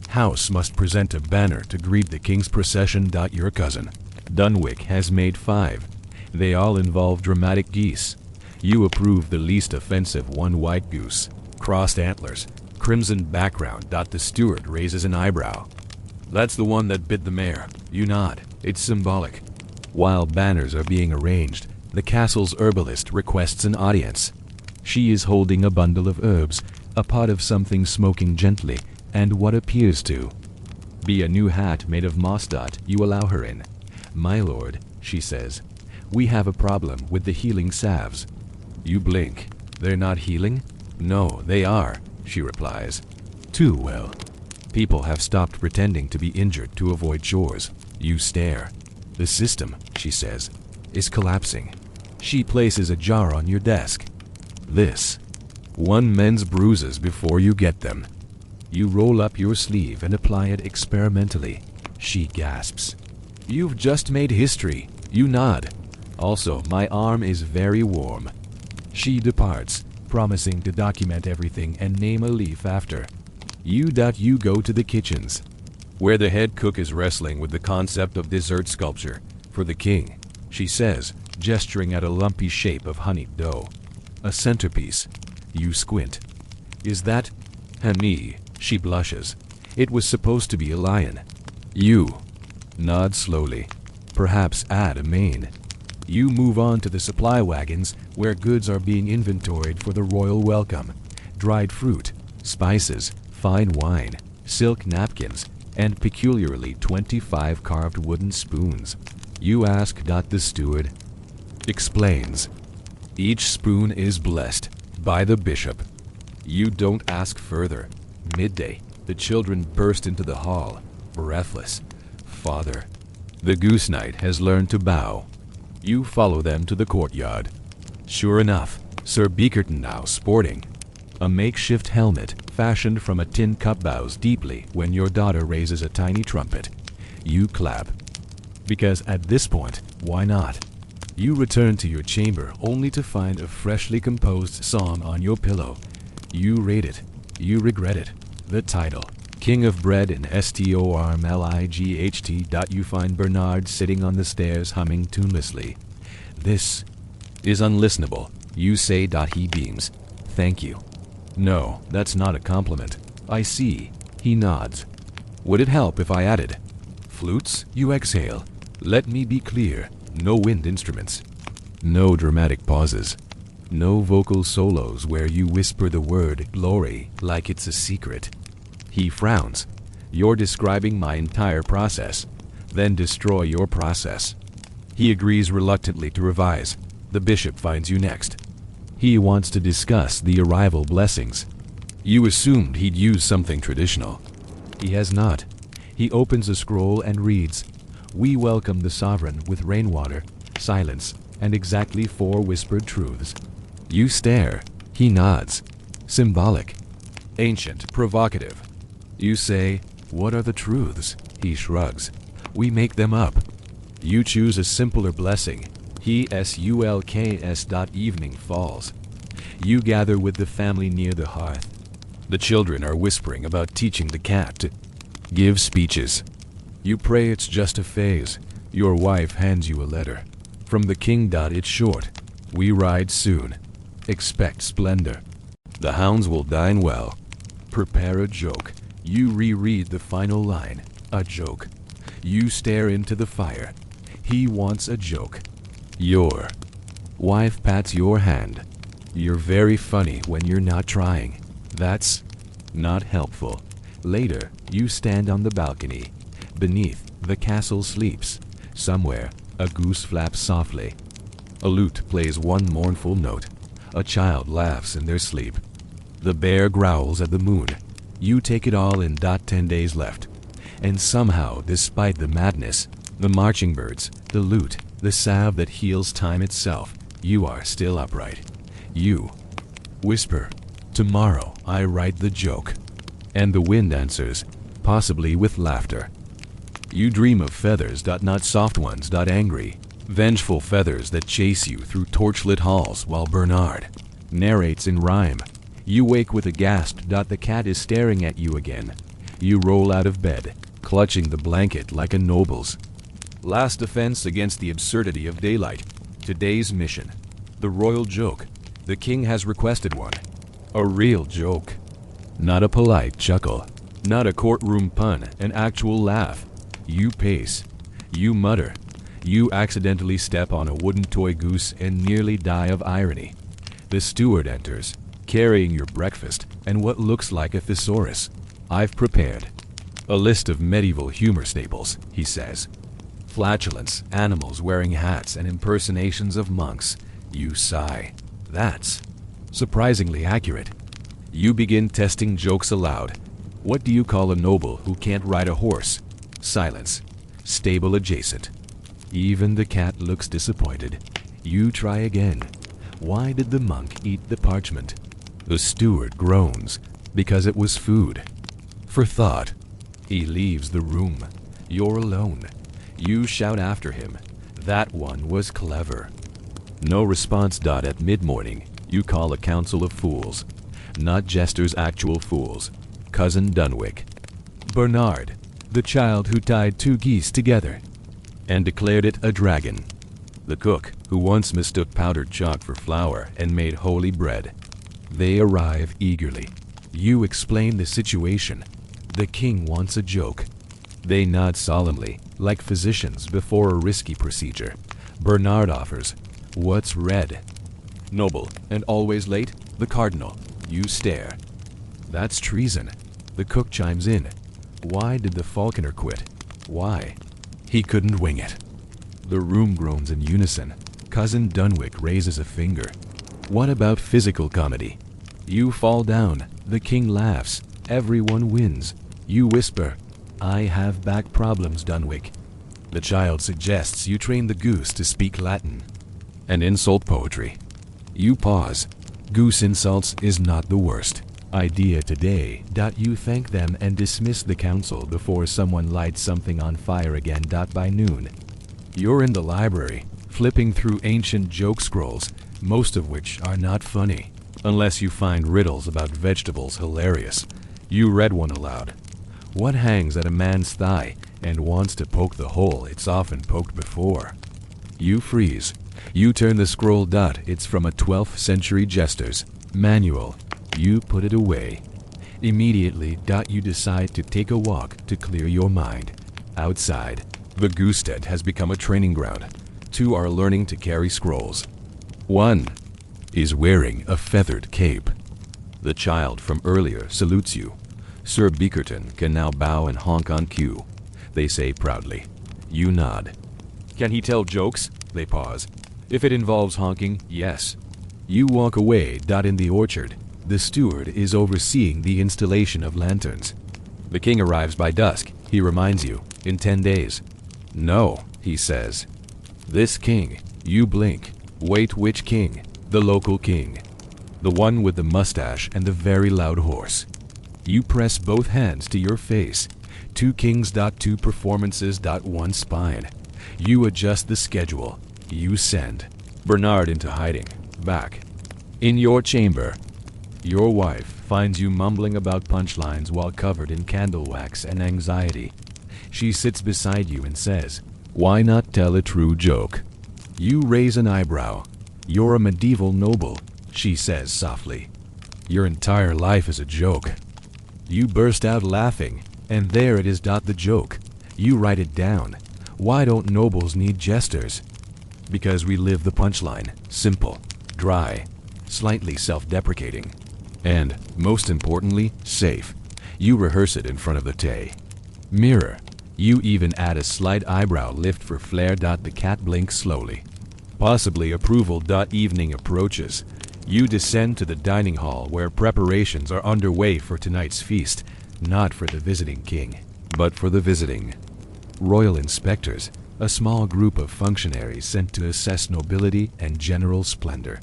house must present a banner to greet the king's procession. Your cousin Dunwick has made 5. They all involve dramatic geese. You approve the least offensive one: white goose, crossed antlers, crimson background. The steward raises an eyebrow. That's the one that bit the mayor. You nod. It's symbolic. While banners are being arranged, the castle's herbalist requests an audience. She is holding a bundle of herbs, a pot of something smoking gently, and what appears to be a new hat made of moss. You allow her in. My lord, she says, we have a problem with the healing salves. You blink. They're not healing? No, they are, she replies. Too well. People have stopped pretending to be injured to avoid chores. You stare. The system, she says, is collapsing. She places a jar on your desk. This. One mends bruises before you get them. You roll up your sleeve and apply it experimentally. She gasps. You've just made history. You nod. Also, my arm is very warm. She departs, promising to document everything and name a leaf after. You go to the kitchens, where the head cook is wrestling with the concept of dessert sculpture for the king, she says, gesturing at a lumpy shape of honeyed dough. A centerpiece. You squint. Is that honey? She blushes. It was supposed to be a lion. You nod slowly. Perhaps add a mane. You move on to the supply wagons where goods are being inventoried for the royal welcome. Dried fruit, spices, fine wine, silk napkins, and peculiarly 25 carved wooden spoons. You ask. The steward explains. Each spoon is blessed by the bishop. You don't ask further. Midday, the children burst into the hall, breathless. Father. The goose knight has learned to bow. You follow them to the courtyard. Sure enough, Sir Beakerton now sporting a makeshift helmet fashioned from a tin cup bows deeply when your daughter raises a tiny trumpet. You clap. Because at this point, why not? You return to your chamber only to find a freshly composed song on your pillow. You rate it. You regret it. The title, King of Bread in STORMLIGHT. You find Bernard sitting on the stairs humming tunelessly. This is unlistenable. You say. He beams. Thank you. No, that's not a compliment. I see. He nods. Would it help if I added flutes? You exhale. Let me be clear. No wind instruments. No dramatic pauses. No vocal solos where you whisper the word glory like it's a secret. He frowns. You're describing my entire process. Then destroy your process. He agrees reluctantly to revise. The bishop finds you next. He wants to discuss the arrival blessings. You assumed he'd use something traditional. He has not. He opens a scroll and reads, "We welcome the sovereign with rainwater, silence, and exactly 4 whispered truths." You stare. He nods. Symbolic. Ancient, provocative. You say, "What are the truths?" He shrugs. "We make them up." You choose a simpler blessing. He sulks. Evening falls. You gather with the family near the hearth. The children are whispering about teaching the cat to give speeches. You pray it's just a phase. Your wife hands you a letter. From the king. It's short. "We ride soon. Expect splendor. The hounds will dine well. Prepare a joke." You reread the final line. A joke. You stare into the fire. He wants a joke. Your wife pats your hand. You're very funny when you're not trying. That's not helpful. Later, you stand on the balcony. Beneath, the castle sleeps. Somewhere, a goose flaps softly. A lute plays one mournful note. A child laughs in their sleep. The bear growls at the moon. You take it all in. 10 days left. And somehow, despite the madness, the marching birds, the lute, the salve that heals time itself, you are still upright. You whisper, "Tomorrow I write the joke." And the wind answers, possibly with laughter. You dream of feathers. Not soft ones. Angry, vengeful feathers that chase you through torchlit halls while Bernard narrates in rhyme. You wake with a gasp. The cat is staring at you again. You roll out of bed, clutching the blanket like a noble's. Last defense against the absurdity of daylight. Today's mission. The royal joke. The king has requested one. A real joke. Not a polite chuckle. Not a courtroom pun. An actual laugh. You pace. You mutter. You accidentally step on a wooden toy goose and nearly die of irony. The steward enters, carrying your breakfast and what looks like a thesaurus. "I've prepared a list of medieval humor staples," he says. Flatulence, animals wearing hats, and impersonations of monks. You sigh. That's surprisingly accurate. You begin testing jokes aloud. What do you call a noble who can't ride a horse? Silence. Stable adjacent. Even the cat looks disappointed. You try again. Why did the monk eat the parchment? The steward groans, because it was food. For thought, he leaves the room. You're alone. You shout after him. That one was clever. No response. At mid-morning, you call a council of fools. Not jesters, actual fools. Cousin Dunwich. Bernard, the child who tied 2 geese together and declared it a dragon. The cook, who once mistook powdered chalk for flour and made holy bread. They arrive eagerly. You explain the situation. The king wants a joke. They nod solemnly, like physicians before a risky procedure. Bernard offers, "What's red?" Noble, and always late? The cardinal. You stare. That's treason. The cook chimes in. Why did the falconer quit? Why? He couldn't wing it. The room groans in unison. Cousin Dunwich raises a finger. What about physical comedy? You fall down. The king laughs. Everyone wins. You whisper, "I have back problems, Dunwich." The child suggests you train the goose to speak Latin. And insult poetry. You pause. Goose insults is not the worst idea today. You thank them and dismiss the council before someone lights something on fire again. By noon, you're in the library, flipping through ancient joke scrolls, most of which are not funny, unless you find riddles about vegetables hilarious. You read one aloud. What hangs at a man's thigh and wants to poke the hole it's often poked before? You freeze. You turn the scroll. It's from a 12th century jester's manual. You put it away. Immediately, you decide to take a walk to clear your mind. Outside, the goose tent has become a training ground. 2 are learning to carry scrolls. 1 is wearing a feathered cape. The child from earlier salutes you. Sir Beakerton can now bow and honk on cue. They say proudly. You nod. Can he tell jokes? They pause. If it involves honking, yes. You walk away. In the orchard, the steward is overseeing the installation of lanterns. The king arrives by dusk, he reminds you, in 10 days. No, he says. This king, you blink. Wait, which king? The local king. The one with the mustache and the very loud horse. You press both hands to your face. 2 kings. 2 performances. 1 spine. You adjust the schedule. You send Bernard into hiding. Back. In your chamber. Your wife finds you mumbling about punchlines while covered in candle wax and anxiety. She sits beside you and says, "Why not tell a true joke?" You raise an eyebrow. "You're a medieval noble," she says softly. "Your entire life is a joke." You burst out laughing, and there it is. The joke. You write it down. Why don't nobles need jesters? Because we live the punchline. Simple, dry, slightly self-deprecating, and, most importantly, safe. You rehearse it in front of the mirror. You even add a slight eyebrow lift for flair. The cat blinks slowly. Possibly approval. Evening approaches. You descend to the dining hall where preparations are underway for tonight's feast, not for the visiting king, but for the visiting royal inspectors, a small group of functionaries sent to assess nobility and general splendor.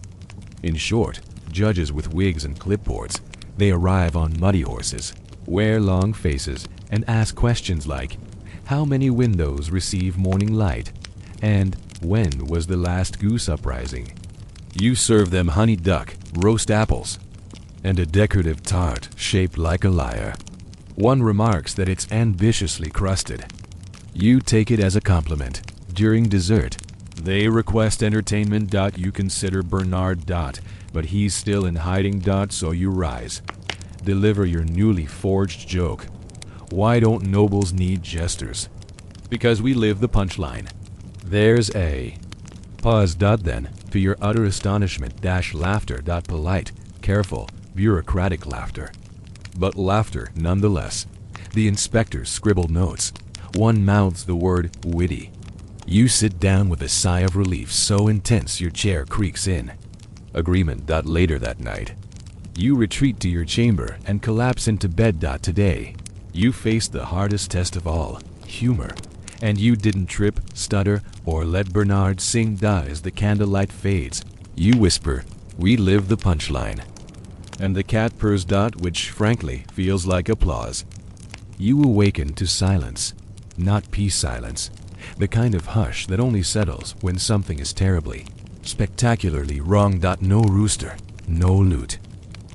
In short, judges with wigs and clipboards. They arrive on muddy horses, wear long faces, and ask questions like, how many windows receive morning light? And when was the last goose uprising? You serve them honey duck, roast apples, and a decorative tart shaped like a lyre. One remarks that it's ambitiously crusted. You take it as a compliment. During dessert, they request entertainment. You consider Bernard. But he's still in hiding. So you rise. Deliver your newly forged joke. Why don't nobles need jesters? Because we live the punchline. There's a pause. Then, to your utter astonishment, laughter. Polite, careful, bureaucratic laughter. But laughter nonetheless. The inspectors scribble notes. One mouths the word witty. You sit down with a sigh of relief so intense your chair creaks in. Agreement. Later that night, you retreat to your chamber and collapse into bed. Today, you face the hardest test of all, humor. And you didn't trip, stutter, or let Bernard sing as the candlelight fades. You whisper, "We live the punchline." And the cat purrs. Which, frankly, feels like applause. You awaken to silence. Not peace silence. The kind of hush that only settles when something is terribly, spectacularly wrong. No rooster, no lute,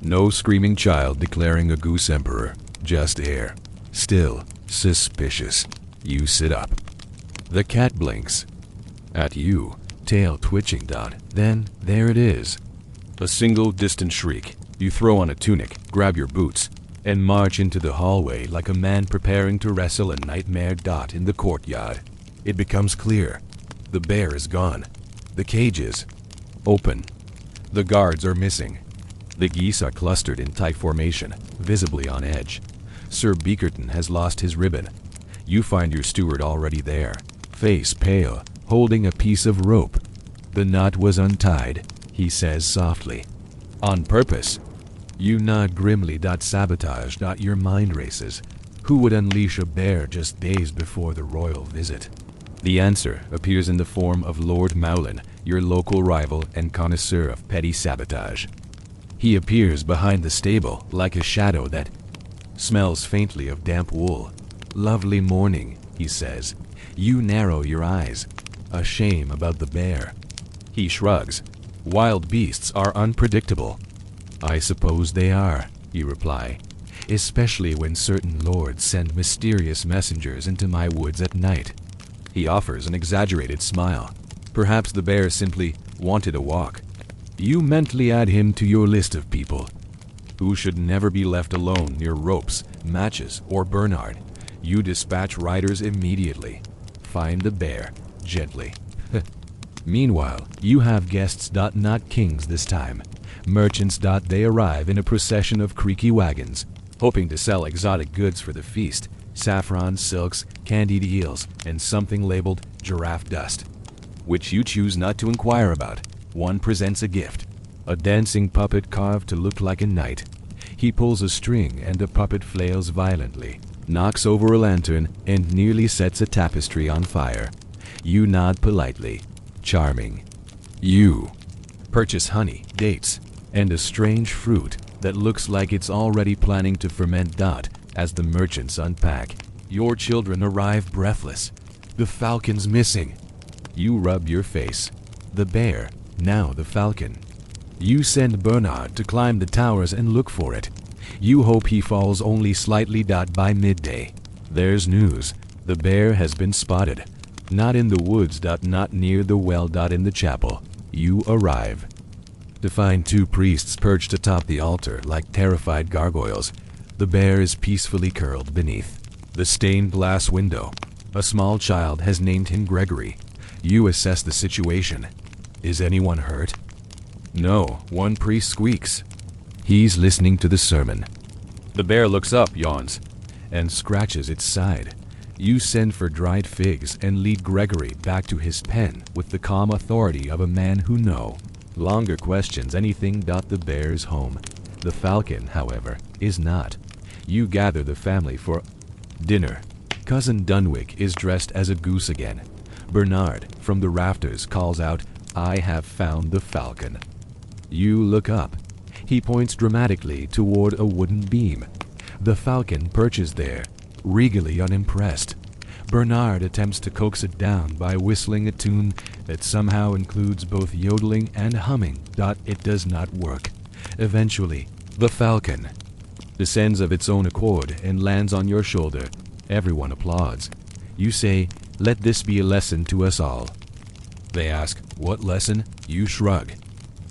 no screaming child declaring a goose emperor. Just air. Still, suspicious. You sit up. The cat blinks at you, tail twitching. Then, there it is. A single distant shriek. You throw on a tunic, grab your boots, and march into the hallway like a man preparing to wrestle a nightmare. In the courtyard, it becomes clear. The bear is gone. The cage is open. The guards are missing. The geese are clustered in tight formation, visibly on edge. Sir Beakerton has lost his ribbon. You find your steward already there, face pale, holding a piece of rope. The knot was untied, he says softly. On purpose. You nod grimly. Sabotage. Your mind races. Who would unleash a bear just days before the royal visit? The answer appears in the form of Lord Mowlin, your local rival and connoisseur of petty sabotage. He appears behind the stable like a shadow that smells faintly of damp wool. Lovely morning, he says. You narrow your eyes. A shame about the bear. He shrugs. Wild beasts are unpredictable. I suppose they are, you reply, especially when certain lords send mysterious messengers into my woods at night. He offers an exaggerated smile. Perhaps the bear simply wanted a walk. You mentally add him to your list of people who should never be left alone near ropes, matches, or Bernard. You dispatch riders immediately. Find the bear, gently. Meanwhile, you have guests. Not kings this time. Merchants. They arrive in a procession of creaky wagons. hoping to sell exotic goods for the feast, saffron, silks, candied eels, and something labeled giraffe dust, which you choose not to inquire about. One presents a gift, a dancing puppet carved to look like a knight. He pulls a string and the puppet flails violently, knocks over a lantern, and nearly sets a tapestry on fire. You nod politely. Charming. You purchase honey, dates, and a strange fruit that looks like it's already planning to ferment. As the merchants unpack, your children arrive breathless. The falcon's missing. You rub your face. The bear, now the falcon. You send Bernard to climb the towers and look for it. You hope he falls only slightly. By midday, there's news. The bear has been spotted. Not in the woods. Not near the well. In the chapel. You arrive to find two priests perched atop the altar like terrified gargoyles. The bear is peacefully curled beneath the stained glass window. A small child has named him Gregory. You assess the situation. Is anyone hurt? No, one priest squeaks. He's listening to the sermon. The bear looks up, yawns, and scratches its side. You send for dried figs and lead Gregory back to his pen with the calm authority of a man who knows. Longer questions anything. The bear's home. The falcon, however, is not. You gather the family for dinner. Cousin Dunwich is dressed as a goose again. Bernard, from the rafters, calls out, "I have found the falcon." You look up. He points dramatically toward a wooden beam. The falcon perches there, regally unimpressed. Bernard attempts to coax it down by whistling a tune that somehow includes both yodeling and humming. It does not work. Eventually, the falcon descends of its own accord and lands on your shoulder. Everyone applauds. You say, "Let this be a lesson to us all." They ask, "What lesson?" You shrug.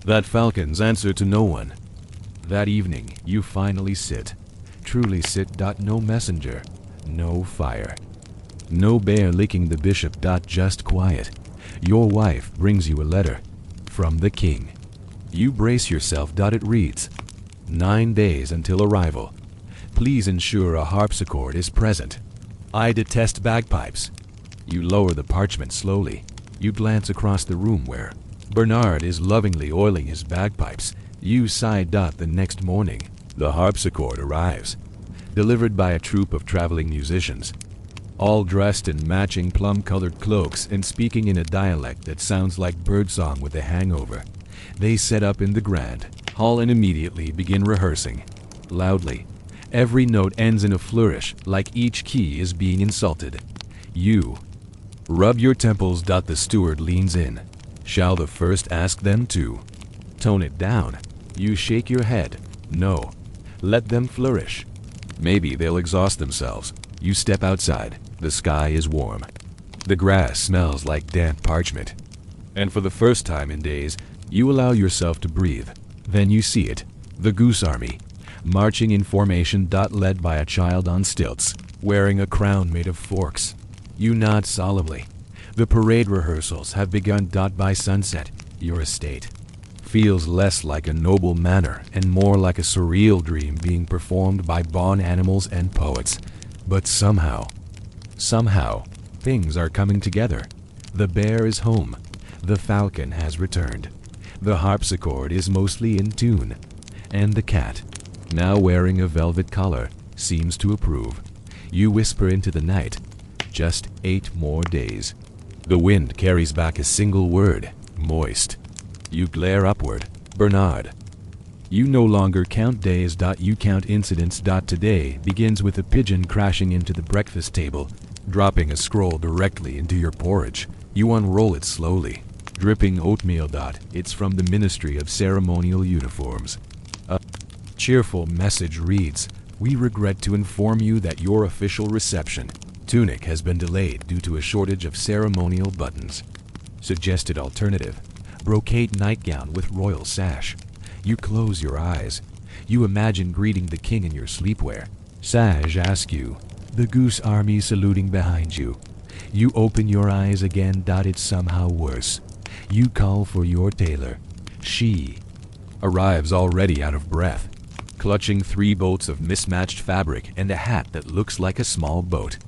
That falcon's answer to no one. That evening, you finally sit. Truly sit. No messenger. No fire. No bear licking the bishop. Just quiet. Your wife brings you a letter from the king. You brace yourself. It reads, 9 days until arrival. Please ensure a harpsichord is present. I detest bagpipes. You lower the parchment slowly. You glance across the room where Bernard is lovingly oiling his bagpipes. You sigh. The next morning, the harpsichord arrives, delivered by a troupe of traveling musicians, all dressed in matching plum-colored cloaks and speaking in a dialect that sounds like birdsong with a hangover. They set up in the grand hall and immediately begin rehearsing. Loudly. Every note ends in a flourish, like each key is being insulted. You rub your temples. The steward leans in. Shall the first ask them to tone it down? You shake your head. No. Let them flourish. Maybe they'll exhaust themselves. You step outside. The sky is warm. The grass smells like damp parchment. And for the first time in days, you allow yourself to breathe. Then you see it. The goose army, marching in formation. Led by a child on stilts, wearing a crown made of forks. You nod solemnly. The parade rehearsals have begun. By sunset, your estate feels less like a noble manor and more like a surreal dream being performed by barn animals and poets. But somehow, things are coming together. The bear is home. The falcon has returned. The harpsichord is mostly in tune. And the cat, now wearing a velvet collar, seems to approve. You whisper into the night, just 8 more days. The wind carries back a single word, moist. You glare upward. Bernard. You no longer count days. You count incidents. Today begins with a pigeon crashing into the breakfast table, dropping a scroll directly into your porridge. You unroll it slowly, dripping oatmeal. It's from the Ministry of Ceremonial Uniforms. A cheerful message reads, "We regret to inform you that your official reception tunic has been delayed due to a shortage of ceremonial buttons. Suggested alternative, brocade nightgown with royal sash." You close your eyes. You imagine greeting the king in your sleepwear. Sage asks you, the goose army saluting behind you. You open your eyes again. It's somehow worse. You call for your tailor. She arrives already out of breath. clutching 3 bolts of mismatched fabric and a hat that looks like a small boat.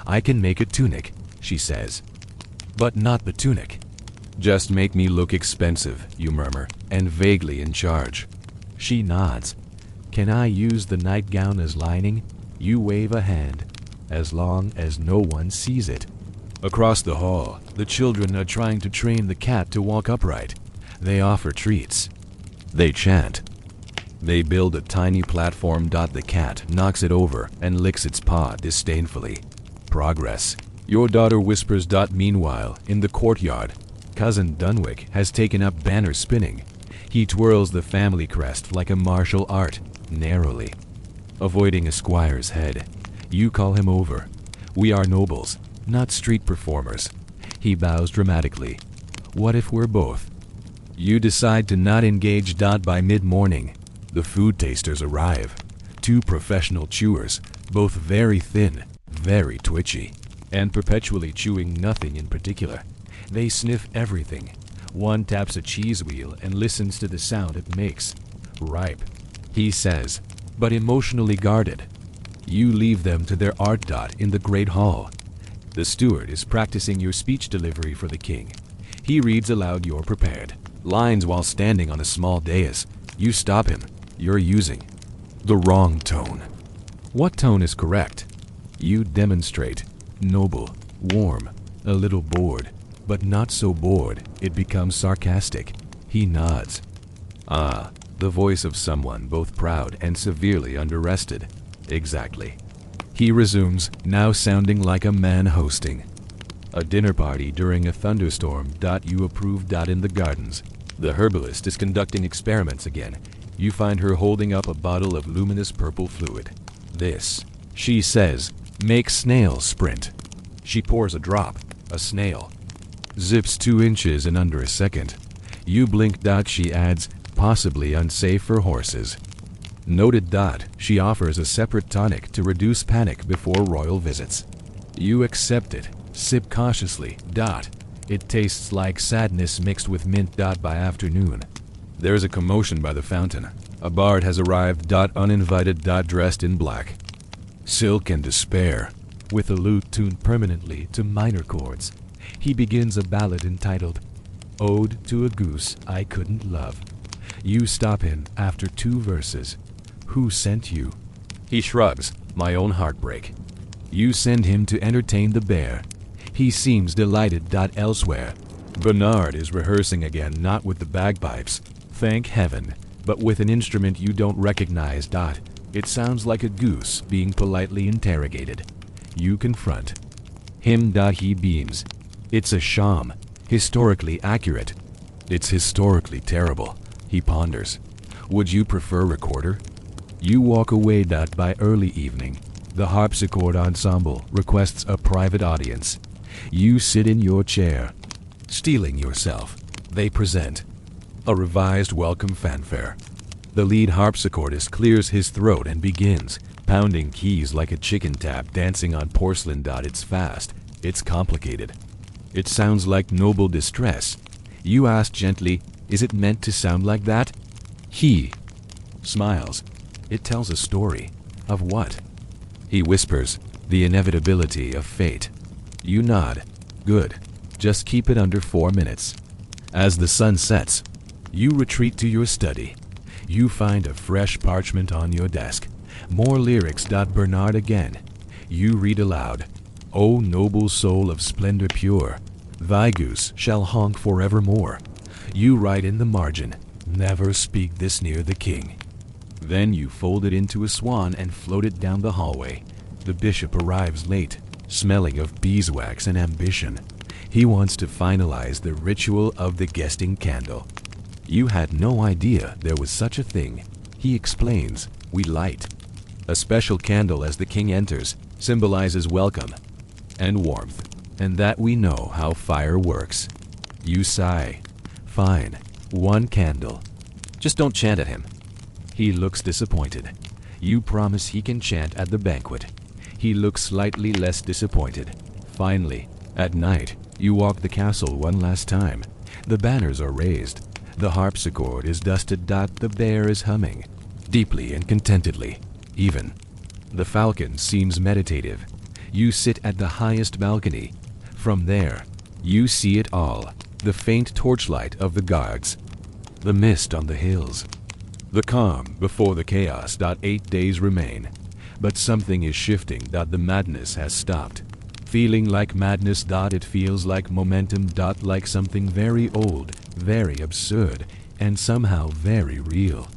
"I can make a tunic," she says. "But not the tunic." "Just make me look expensive," you murmur, "and vaguely in charge." She nods. "Can I use the nightgown as lining?" You wave a hand, "as long as no one sees it." Across the hall, the children are trying to train the cat to walk upright. They offer treats. They chant. They build a tiny platform. The cat knocks it over and licks its paw disdainfully. Progress. Your daughter whispers. Meanwhile, in the courtyard, Cousin Dunwick has taken up banner spinning. He twirls the family crest like a martial art, narrowly, avoiding a squire's head. You call him over. "We are nobles, not street performers." He bows dramatically. "What if we're both?" You decide to not engage. By mid-morning, the food tasters arrive. 2 professional chewers, both very thin, very twitchy, and perpetually chewing nothing in particular. They sniff everything. One taps a cheese wheel and listens to the sound it makes. "Ripe," he says, but emotionally guarded. You leave them to their art. In the great hall, the steward is practicing your speech delivery for the king. He reads aloud your prepared lines while standing on a small dais. You stop him. You're using the wrong tone. What tone is correct? You demonstrate. Noble, warm, a little bored, but not so bored it becomes sarcastic. He nods. Ah, the voice of someone both proud and severely underrested. Exactly. He resumes, now sounding like a man hosting. A dinner party during a thunderstorm. You approve. In the gardens, the herbalist is conducting experiments again. You find her holding up a bottle of luminous purple fluid. "This," she says, "makes snails sprint." She pours a drop. A snail zips 2 inches in under a second. You blink. She adds, "possibly unsafe for horses." Noted. She offers a separate tonic to reduce panic before royal visits. You accept it. Sip cautiously. It tastes like sadness mixed with mint. By afternoon, there's a commotion by the fountain. A bard has arrived. Uninvited. Dressed in black, silk and despair, with a lute tuned permanently to minor chords. He begins a ballad entitled "Ode to a Goose I Couldn't Love." You stop him after 2 verses. "Who sent you?" He shrugs. "My own heartbreak." You send him to entertain the bear. He seems delighted. Elsewhere, Bernard is rehearsing again, not with the bagpipes, thank heaven, but with an instrument you don't recognize. It sounds like a goose being politely interrogated. You confront him. He beams. "It's a sham, historically accurate." "It's historically terrible," he ponders. "Would you prefer recorder?" You walk away. By early evening, the harpsichord ensemble requests a private audience. You sit in your chair, steeling yourself. They present a revised welcome fanfare. The lead harpsichordist clears his throat and begins, pounding keys like a chicken tap dancing on porcelain. It's fast. It's complicated. It sounds like noble distress. You ask gently, "Is it meant to sound like that?" He smiles. "It tells a story." "Of what?" He whispers, "The inevitability of fate." You nod. "Good. Just keep it under 4 minutes." As the sun sets, you retreat to your study. You find a fresh parchment on your desk. More lyrics. Bernard again. You read aloud. "O noble soul of splendor pure, thy goose shall honk forevermore." You write in the margin, "Never speak this near the king." Then you fold it into a swan and float it down the hallway. The bishop arrives late, smelling of beeswax and ambition. He wants to finalize the ritual of the guesting candle. You had no idea there was such a thing. He explains, "We light a special candle as the king enters, symbolizes welcome and warmth, and that we know how fire works." You sigh. "Fine, 1 candle. Just don't chant at him." He looks disappointed. You promise he can chant at the banquet. He looks slightly less disappointed. Finally, at night, you walk the castle one last time. The banners are raised. The harpsichord is dusted. The bear is humming. deeply and contentedly, even. The falcon seems meditative. You sit at the highest balcony. From there, you see it all, the faint torchlight of the guards, the mist on the hills, the calm before the chaos. 8 days remain, but something is shifting. The madness has stopped. Feeling like madness. It feels like momentum. Like something very old, very absurd, and somehow very real.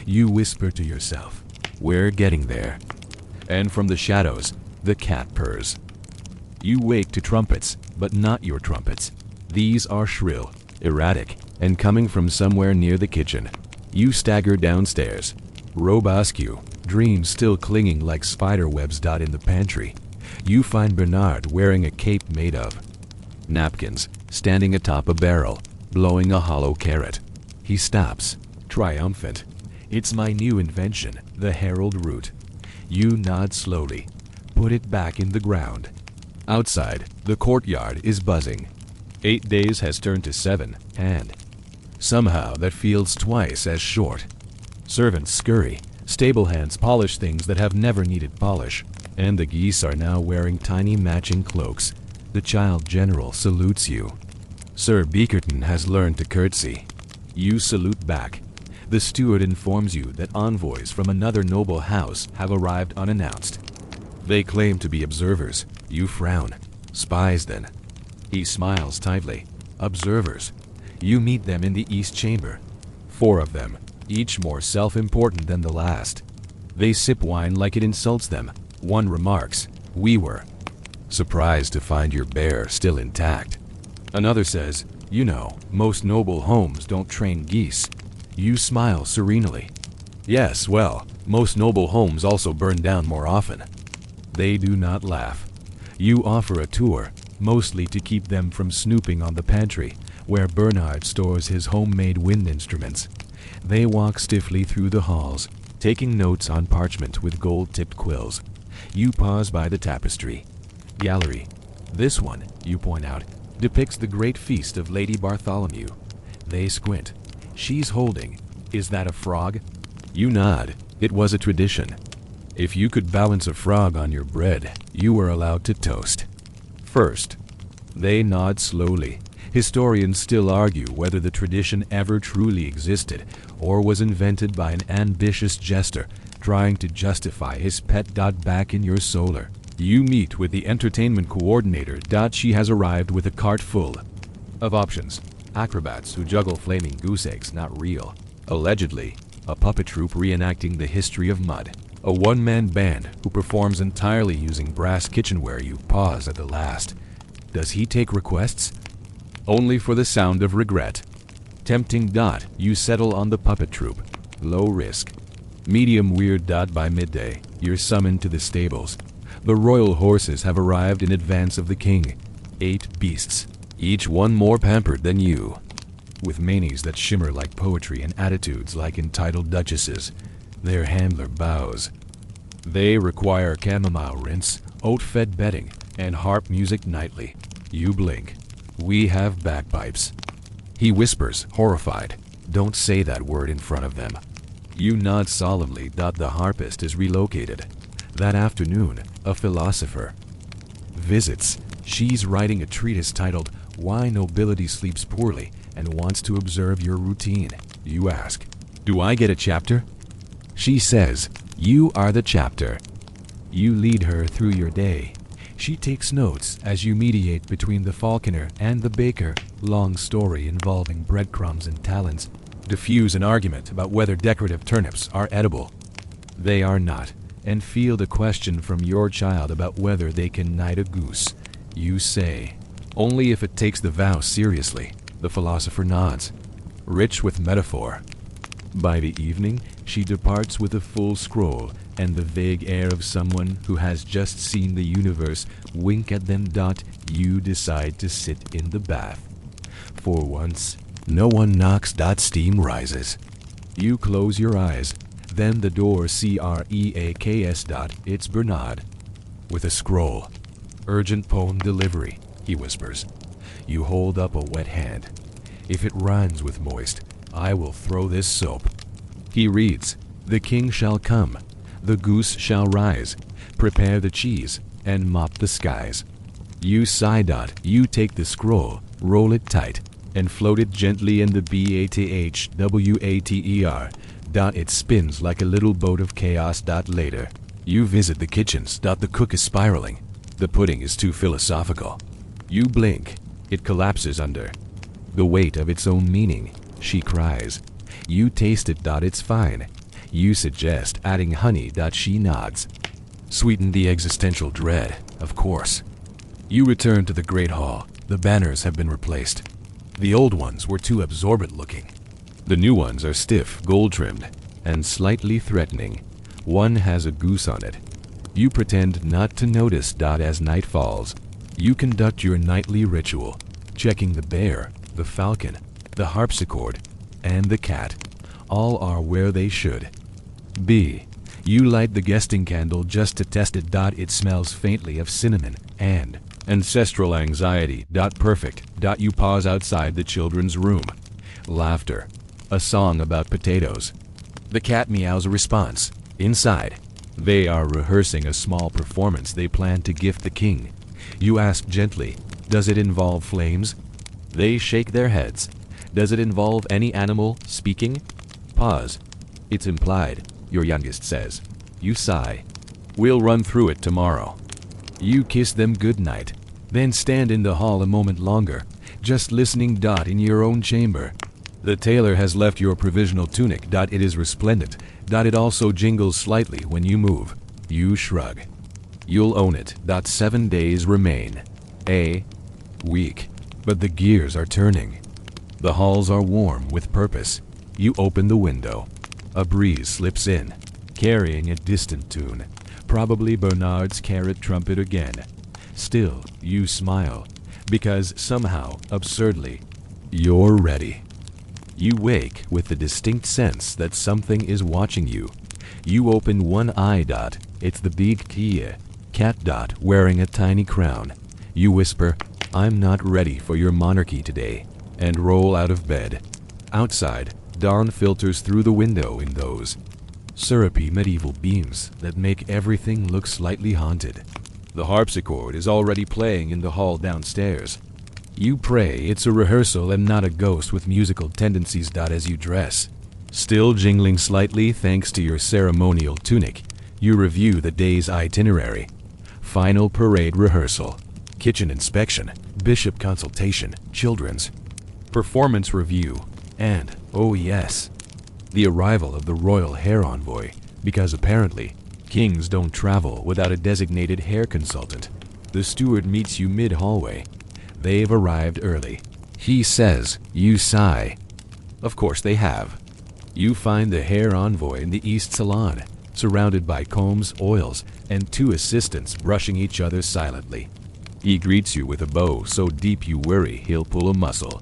You whisper to yourself, "We're getting there." And from the shadows, the cat purrs. You wake to trumpets, but not your trumpets. These are shrill, erratic, and coming from somewhere near the kitchen. You stagger downstairs. Robe askew, dreams still clinging like spider webs. In the pantry, you find Bernard wearing a cape made of napkins, standing atop a barrel, blowing a hollow carrot. He stops, triumphant. "It's my new invention, the Herald root." You nod slowly, put it back in the ground. Outside, the courtyard is buzzing. 8 days has turned to 7, and somehow that feels twice as short. Servants scurry, stable hands polish things that have never needed polish, and the geese are now wearing tiny matching cloaks. The child general salutes you. Sir Beakerton has learned to curtsy. You salute back. The steward informs you that envoys from another noble house have arrived unannounced. They claim to be observers. You frown. Spies, then. He smiles tightly. Observers. You meet them in the East Chamber. 4 of them, each more self-important than the last. They sip wine like it insults them. One remarks, "We were surprised to find your bear still intact." Another says, "You know, most noble homes don't train geese." You smile serenely. "Yes, well, most noble homes also burn down more often." They do not laugh. You offer a tour, mostly to keep them from snooping on the pantry, where Bernard stores his homemade wind instruments. They walk stiffly through the halls, taking notes on parchment with gold-tipped quills. You pause by the tapestry. Gallery. "This one," you point out, "depicts the great feast of Lady Bartholomew." They squint. "She's holding. Is that a frog?" You nod. It was a tradition. If you could balance a frog on your bread, you were allowed to toast. First. They nod slowly. Historians still argue whether the tradition ever truly existed or was invented by an ambitious jester trying to justify his pet. Back in your solar, you meet with the entertainment coordinator. She has arrived with a cart full of options. Acrobats who juggle flaming goose eggs, not real. Allegedly, a puppet troupe reenacting the history of mud. A one-man band who performs entirely using brass kitchenware. You pause at the last. Does he take requests? Only for the sound of regret. Tempting. You settle on the puppet troupe. Low risk. Medium weird. By midday, you're summoned to the stables. The royal horses have arrived in advance of the king. 8 beasts, each one more pampered than you, with manes that shimmer like poetry and attitudes like entitled duchesses. Their handler bows. They require chamomile rinse, oat-fed bedding, and harp music nightly. You blink. We have bagpipes. He whispers, horrified. Don't say that word in front of them. You nod solemnly. The harpist is relocated. That afternoon, a philosopher visits. She's writing a treatise titled "Why Nobility Sleeps Poorly" and wants to observe your routine. You ask, "Do I get a chapter?" She says, "You are the chapter." You lead her through your day. She takes notes as you mediate between the falconer and the baker. Long story involving breadcrumbs and talons. Diffuse an argument about whether decorative turnips are edible. They are not, and field a question from your child about whether they can knight a goose. You say, "Only if it takes the vow seriously." The philosopher nods, rich with metaphor. By the evening, she departs with a full scroll and the vague air of someone who has just seen the universe wink at them. You decide to sit in the bath. For once, no one knocks. Steam rises. You close your eyes. Then the door creaks. It's Bernard. With a scroll. "Urgent poem delivery," he whispers. You hold up a wet hand. "If it rhymes with moist, I will throw this soap." He reads, The king shall come. The goose shall rise. Prepare the cheese and mop the skies. You sigh. You take the scroll, roll it tight, and float it gently in the bathwater. It spins like a little boat of chaos. Later, you visit the kitchens. The cook is spiraling. The pudding is too philosophical. You blink. It collapses under the weight of its own meaning. She cries. You taste it. It's fine. You suggest adding honey. She nods. Sweeten the existential dread, of course. You return to the great hall. The banners have been replaced. The old ones were too absorbent looking. The new ones are stiff, gold-trimmed, and slightly threatening. One has a goose on it. You pretend not to notice. As night falls, you conduct your nightly ritual, checking the bear, the falcon, the harpsichord, and the cat. All are where they should be. You light the guesting candle just to test it. It smells faintly of cinnamon and ancestral anxiety. Perfect. You pause outside the children's room. Laughter. A song about potatoes. The cat meows a response. Inside, they are rehearsing a small performance they plan to gift the king. You ask gently, does it involve flames? They shake their heads. Does it involve any animal speaking? Pause. It's implied, your youngest says. You sigh. We'll run through it tomorrow. You kiss them goodnight, then stand in the hall a moment longer, just listening. In your own chamber. The tailor has left your provisional tunic. It is resplendent. It also jingles slightly when you move. You shrug. You'll own it. 7 days remain. A week. But the gears are turning. The halls are warm with purpose. You open the window. A breeze slips in, carrying a distant tune. Probably Bernard's carrot trumpet again. Still, you smile, because somehow, absurdly, you're ready. You wake with the distinct sense that something is watching you. You open one eye. It's the big cat. Wearing a tiny crown. You whisper, I'm not ready for your monarchy today, and roll out of bed. Outside, dawn filters through the window in those syrupy medieval beams that make everything look slightly haunted. The harpsichord is already playing in the hall downstairs. You pray it's a rehearsal and not a ghost with musical tendencies. As you dress, still jingling slightly thanks to your ceremonial tunic, you review the day's itinerary. Final parade rehearsal, kitchen inspection, bishop consultation, children's performance review, and, oh yes, the arrival of the royal hair envoy, because apparently, kings don't travel without a designated hair consultant. The steward meets you mid-hallway. They've arrived early. He says, you sigh. Of course they have. You find the hair envoy in the East Salon, surrounded by combs, oils, and 2 assistants brushing each other silently. He greets you with a bow so deep you worry he'll pull a muscle.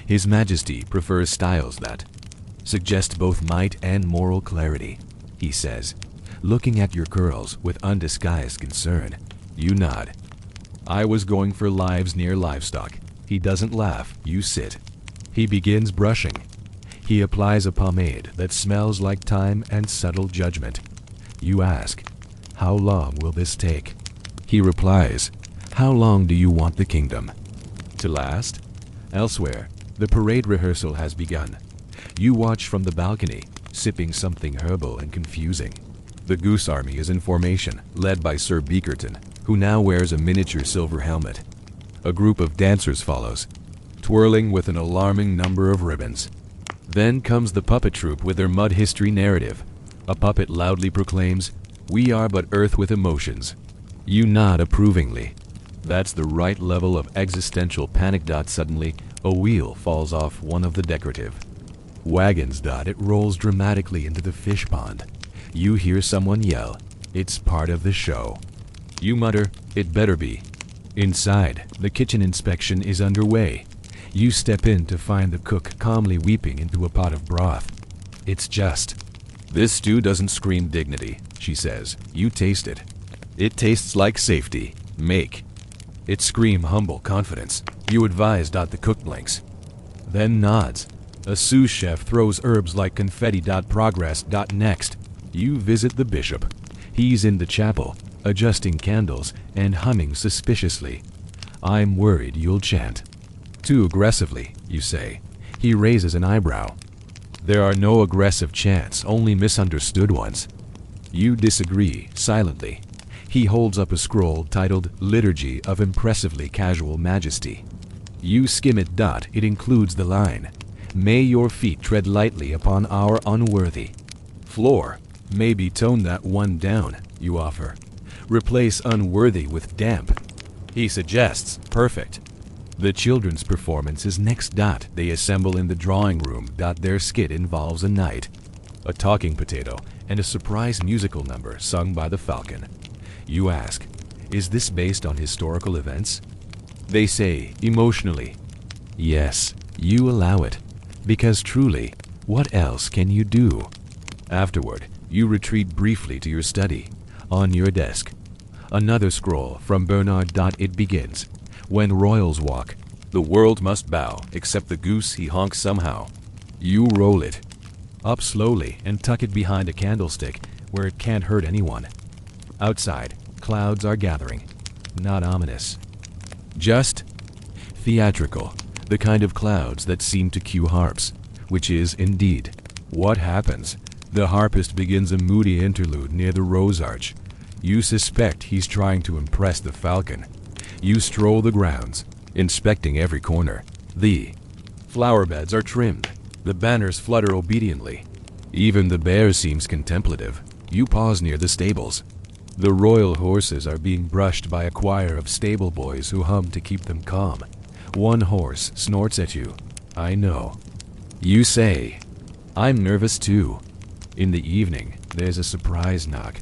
His Majesty prefers styles that suggest both might and moral clarity, he says, looking at your curls with undisguised concern. You nod. I was going for lives near livestock. He doesn't laugh. You sit. He begins brushing. He applies a pomade that smells like time and subtle judgment. You ask, how long will this take? He replies, how long do you want the kingdom to last? Elsewhere, the parade rehearsal has begun. You watch from the balcony, sipping something herbal and confusing. The Goose Army is in formation, led by Sir Beakerton, who now wears a miniature silver helmet. A group of dancers follows, twirling with an alarming number of ribbons. Then comes the puppet troupe with their mud history narrative. A puppet loudly proclaims, "We are but earth with emotions." You nod approvingly. That's the right level of existential panic. Suddenly, a wheel falls off one of the decorative wagons. It rolls dramatically into the fish pond. You hear someone yell, "It's part of the show." You mutter, "It better be." Inside, the kitchen inspection is underway. You step in to find the cook calmly weeping into a pot of broth. It's just, "This stew doesn't scream dignity," she says. You taste it. It tastes like safety. Make. It scream humble confidence. You advise. The cook blinks, then nods. A sous chef throws herbs like confetti. Progress. Next. You visit the bishop. He's in the chapel, adjusting candles and humming suspiciously. I'm worried you'll chant. Too aggressively, you say. He raises an eyebrow. There are no aggressive chants, only misunderstood ones. You disagree, silently. He holds up a scroll titled Liturgy of Impressively Casual Majesty. You skim it. It includes the line, "May your feet tread lightly upon our unworthy." Floor. Maybe tone that one down, you offer. Replace unworthy with damp. He suggests, perfect. The children's performance is next. They assemble in the drawing room. Their skit involves a knight, a talking potato, and a surprise musical number sung by the falcon. You ask, is this based on historical events? They say, emotionally, yes, you allow it. Because truly, what else can you do? Afterward, you retreat briefly to your study. On your desk, another scroll from Bernard. It begins, "When royals walk, the world must bow, except the goose he honks somehow." You roll it up slowly and tuck it behind a candlestick where it can't hurt anyone. Outside, clouds are gathering. Not ominous. Just theatrical, the kind of clouds that seem to cue harps, which is indeed what happens. The harpist begins a moody interlude near the rose arch. You suspect he's trying to impress the falcon. You stroll the grounds, inspecting every corner. The flower beds are trimmed. The banners flutter obediently. Even the bear seems contemplative. You pause near the stables. The royal horses are being brushed by a choir of stable boys who hum to keep them calm. One horse snorts at you. I know. You say, I'm nervous too. In the evening, there's a surprise knock.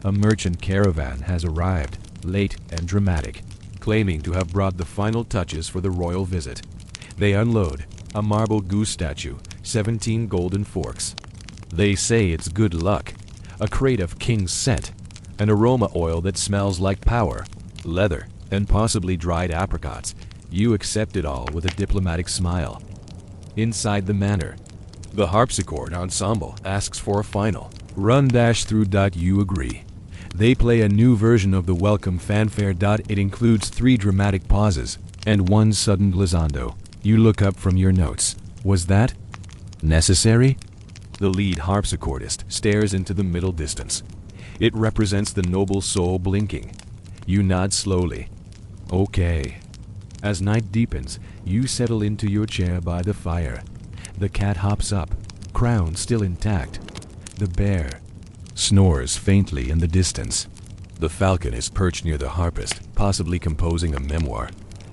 A merchant caravan has arrived, late and dramatic, claiming to have brought the final touches for the royal visit. They unload a marble goose statue, 17 golden forks. They say it's good luck, a crate of king's scent, an aroma oil that smells like power, leather, and possibly dried apricots. You accept it all with a diplomatic smile. Inside the manor, the harpsichord ensemble asks for a final run through. You agree. They play a new version of the welcome fanfare. It includes 3 dramatic pauses and 1 sudden glissando. You look up from your notes. Was that necessary? The lead harpsichordist stares into the middle distance. It represents the noble soul blinking. You nod slowly. Okay. As night deepens, you settle into your chair by the fire. The cat hops up, crown still intact. The bear snores faintly in the distance. The falcon is perched near the harpist, possibly composing a memoir.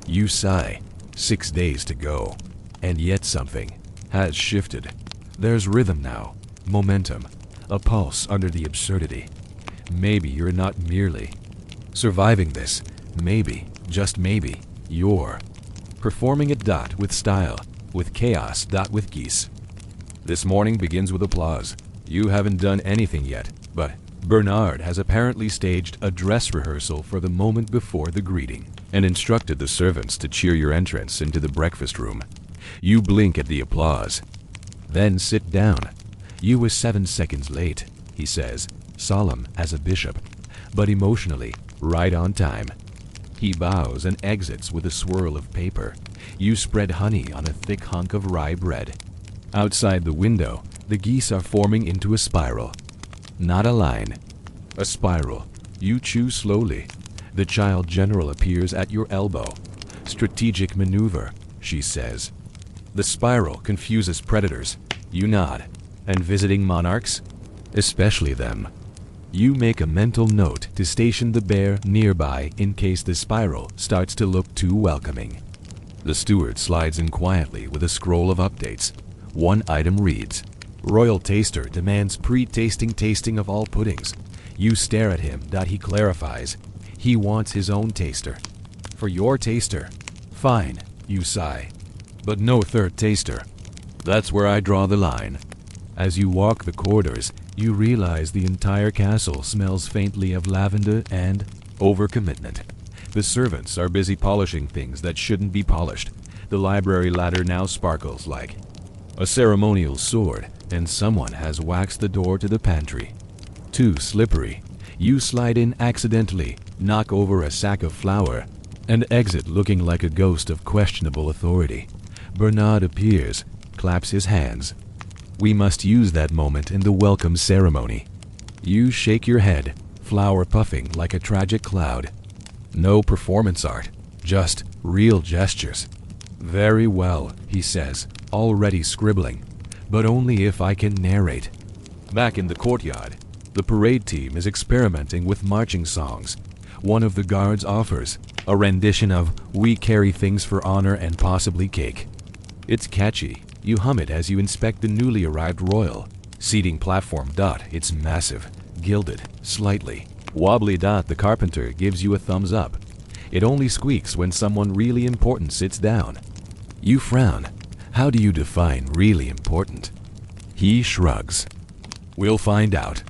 You sigh. 6 days to go. And yet something has shifted. There's rhythm now, momentum, a pulse under the absurdity. Maybe you're not merely surviving this. Maybe, just maybe, you're performing it. With style, with chaos. With geese. This morning begins with applause. You haven't done anything yet, but Bernard has apparently staged a dress rehearsal for the moment before the greeting and instructed the servants to cheer your entrance into the breakfast room. You blink at the applause, then sit down. You were 7 seconds late, he says, solemn as a bishop, but emotionally right on time. He bows and exits with a swirl of paper. You spread honey on a thick hunk of rye bread. Outside the window, the geese are forming into a spiral. Not a line, a spiral. You chew slowly. The child general appears at your elbow. Strategic maneuver, she says. The spiral confuses predators. You nod. And visiting monarchs? Especially them. You make a mental note to station the bear nearby in case the spiral starts to look too welcoming. The steward slides in quietly with a scroll of updates. One item reads, Royal Taster demands tasting of all puddings. You stare at him. He clarifies. He wants his own taster. For your taster. Fine, you sigh. But no third taster. That's where I draw the line. As you walk the corridors, you realize the entire castle smells faintly of lavender and overcommitment. The servants are busy polishing things that shouldn't be polished. The library ladder now sparkles like a ceremonial sword, and someone has waxed the door to the pantry. Too slippery. You slide in accidentally, knock over a sack of flour, and exit looking like a ghost of questionable authority. Bernard appears, claps his hands. We must use that moment in the welcome ceremony. You shake your head, flour puffing like a tragic cloud. No performance art, just real gestures. Very well, he says, already scribbling, but only if I can narrate. Back in the courtyard, the parade team is experimenting with marching songs. One of the guards offers a rendition of "We Carry Things for Honor and Possibly Cake." It's catchy. You hum it as you inspect the newly arrived royal. Seating platform. It's massive, gilded, slightly wobbly. The carpenter gives you a thumbs up. It only squeaks when someone really important sits down. You frown. How do you define really important? He shrugs. We'll find out.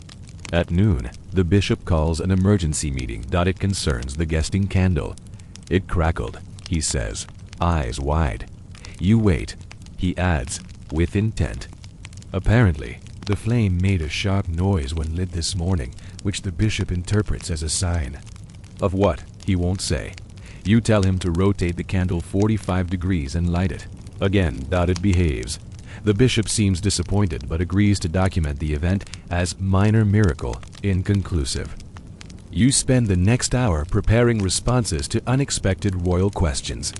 At noon, the bishop calls an emergency meeting. It concerns the guesting candle. It crackled, he says, eyes wide. You wait. He adds, with intent. Apparently, the flame made a sharp noise when lit this morning, which the bishop interprets as a sign. Of what, he won't say. You tell him to rotate the candle 45 degrees and light it. Again, it behaves. The bishop seems disappointed but agrees to document the event as minor miracle, inconclusive. You spend the next hour preparing responses to unexpected royal questions.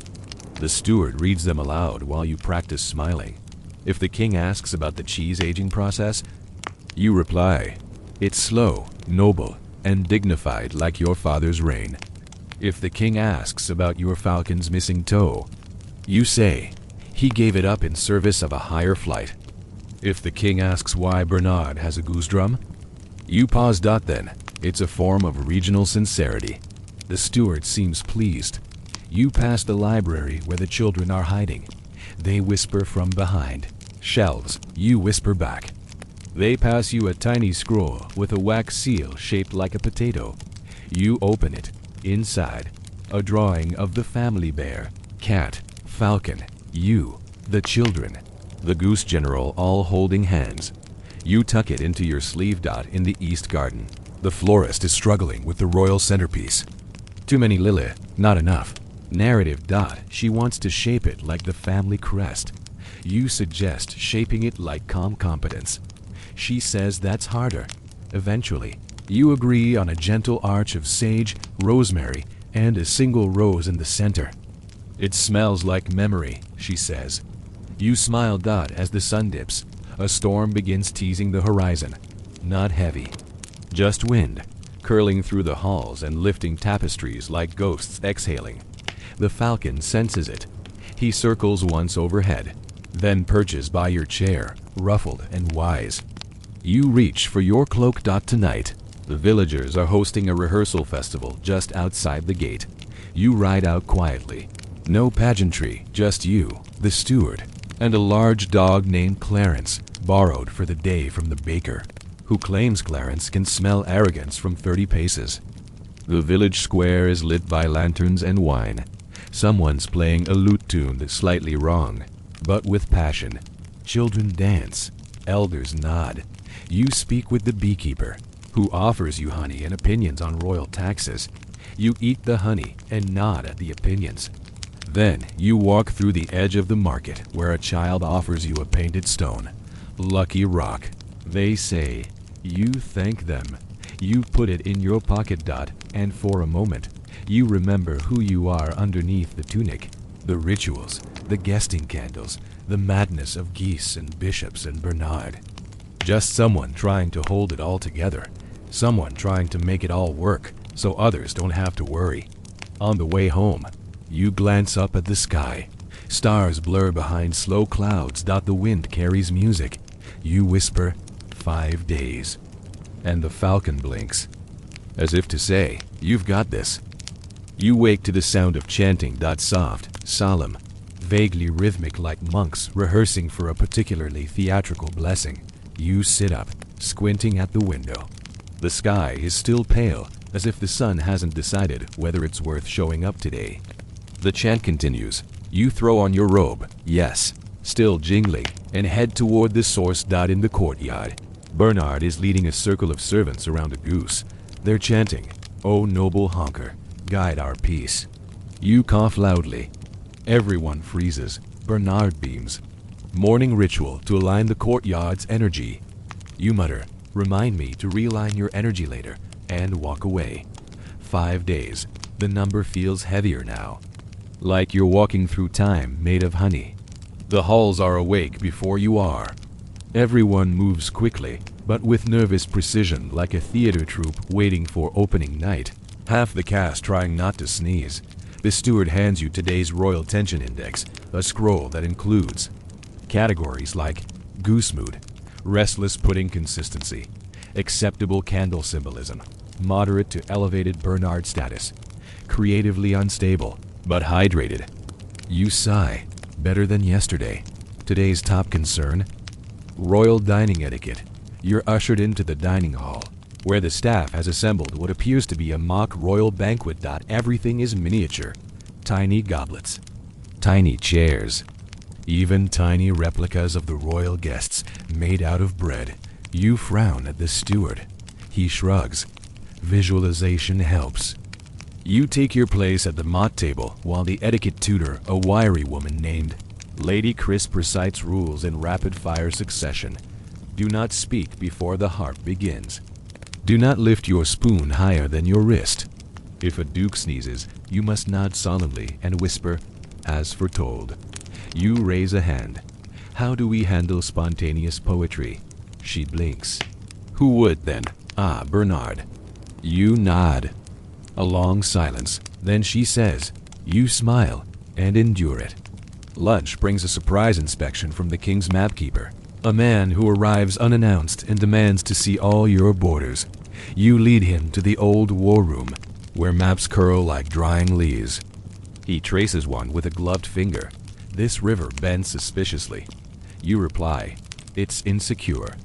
The steward reads them aloud while you practice smiling. If the king asks about the cheese aging process, you reply, "It's slow, noble, and dignified like your father's reign." If the king asks about your falcon's missing toe, you say, "He gave it up in service of a higher flight." If the king asks why Bernard has a goose drum, you pause. Then, it's a form of regional sincerity. The steward seems pleased. You pass the library where the children are hiding. They whisper from behind. Shelves, you whisper back. They pass you a tiny scroll with a wax seal shaped like a potato. You open it. Inside, a drawing of the family bear, cat, falcon, you, the children, the goose general all holding hands. You tuck it into your sleeve. In the east garden, the florist is struggling with the royal centerpiece. Too many lily, not enough. Narrative. She wants to shape it like the family crest. You suggest shaping it like calm competence. She says that's harder. Eventually, you agree on a gentle arch of sage, rosemary, and a single rose in the center. It smells like memory, she says. You smile. As the sun dips, a storm begins teasing the horizon. Not heavy, just wind, curling through the halls and lifting tapestries like ghosts exhaling. The falcon senses it. He circles once overhead, then perches by your chair, ruffled and wise. You reach for your cloak. Tonight, the villagers are hosting a rehearsal festival just outside the gate. You ride out quietly. No pageantry, just you, the steward, and a large dog named Clarence, borrowed for the day from the baker, who claims Clarence can smell arrogance from 30 paces. The village square is lit by lanterns and wine. Someone's playing a lute tune that's slightly wrong, but with passion. Children dance. Elders nod. You speak with the beekeeper, who offers you honey and opinions on royal taxes. You eat the honey and nod at the opinions. Then you walk through the edge of the market where a child offers you a painted stone. Lucky rock, they say. You thank them. You put it in your pocket. And for a moment, you remember who you are underneath the tunic. The rituals, the guesting candles, the madness of geese and bishops and Bernard. Just someone trying to hold it all together. Someone trying to make it all work so others don't have to worry. On the way home, you glance up at the sky. Stars blur behind slow clouds. The wind carries music. You whisper, 5 days. And the falcon blinks, as if to say, you've got this. You wake to the sound of chanting. Soft, solemn, vaguely rhythmic like monks rehearsing for a particularly theatrical blessing. You sit up, squinting at the window. The sky is still pale, as if the sun hasn't decided whether it's worth showing up today. The chant continues. You throw on your robe, yes, still jingling, and head toward the source. In the courtyard, Bernard is leading a circle of servants around a goose. They're chanting, "O noble honker, guide our peace." You cough loudly. Everyone freezes. Bernard beams. Morning ritual to align the courtyard's energy. You mutter, "Remind me to realign your energy later," and walk away. 5 days. The number feels heavier now. Like you're walking through time made of honey. The halls are awake before you are. Everyone moves quickly, but with nervous precision, like a theater troupe waiting for opening night. Half the cast trying not to sneeze. The steward hands you today's Royal Tension Index, a scroll that includes categories like goose mood, restless pudding consistency, acceptable candle symbolism, moderate to elevated Bernard status, creatively unstable, but hydrated. You sigh, better than yesterday. Today's top concern, royal dining etiquette. You're ushered into the dining hall, where the staff has assembled what appears to be a mock royal banquet. Everything is miniature. Tiny goblets, tiny chairs, even tiny replicas of the royal guests made out of bread. You frown at the steward. He shrugs. Visualization helps. You take your place at the mott table while the etiquette tutor, a wiry woman named Lady Crisp, recites rules in rapid-fire succession. Do not speak before the harp begins. Do not lift your spoon higher than your wrist. If a duke sneezes, you must nod solemnly and whisper, "As foretold." You raise a hand. How do we handle spontaneous poetry? She blinks. Who would then? Ah, Bernard. You nod. A long silence. Then she says, you smile and endure it. Lunch brings a surprise inspection from the king's mapkeeper, a man who arrives unannounced and demands to see all your borders. You lead him to the old war room, where maps curl like drying leaves. He traces one with a gloved finger. This river bends suspiciously. You reply, "It's insecure."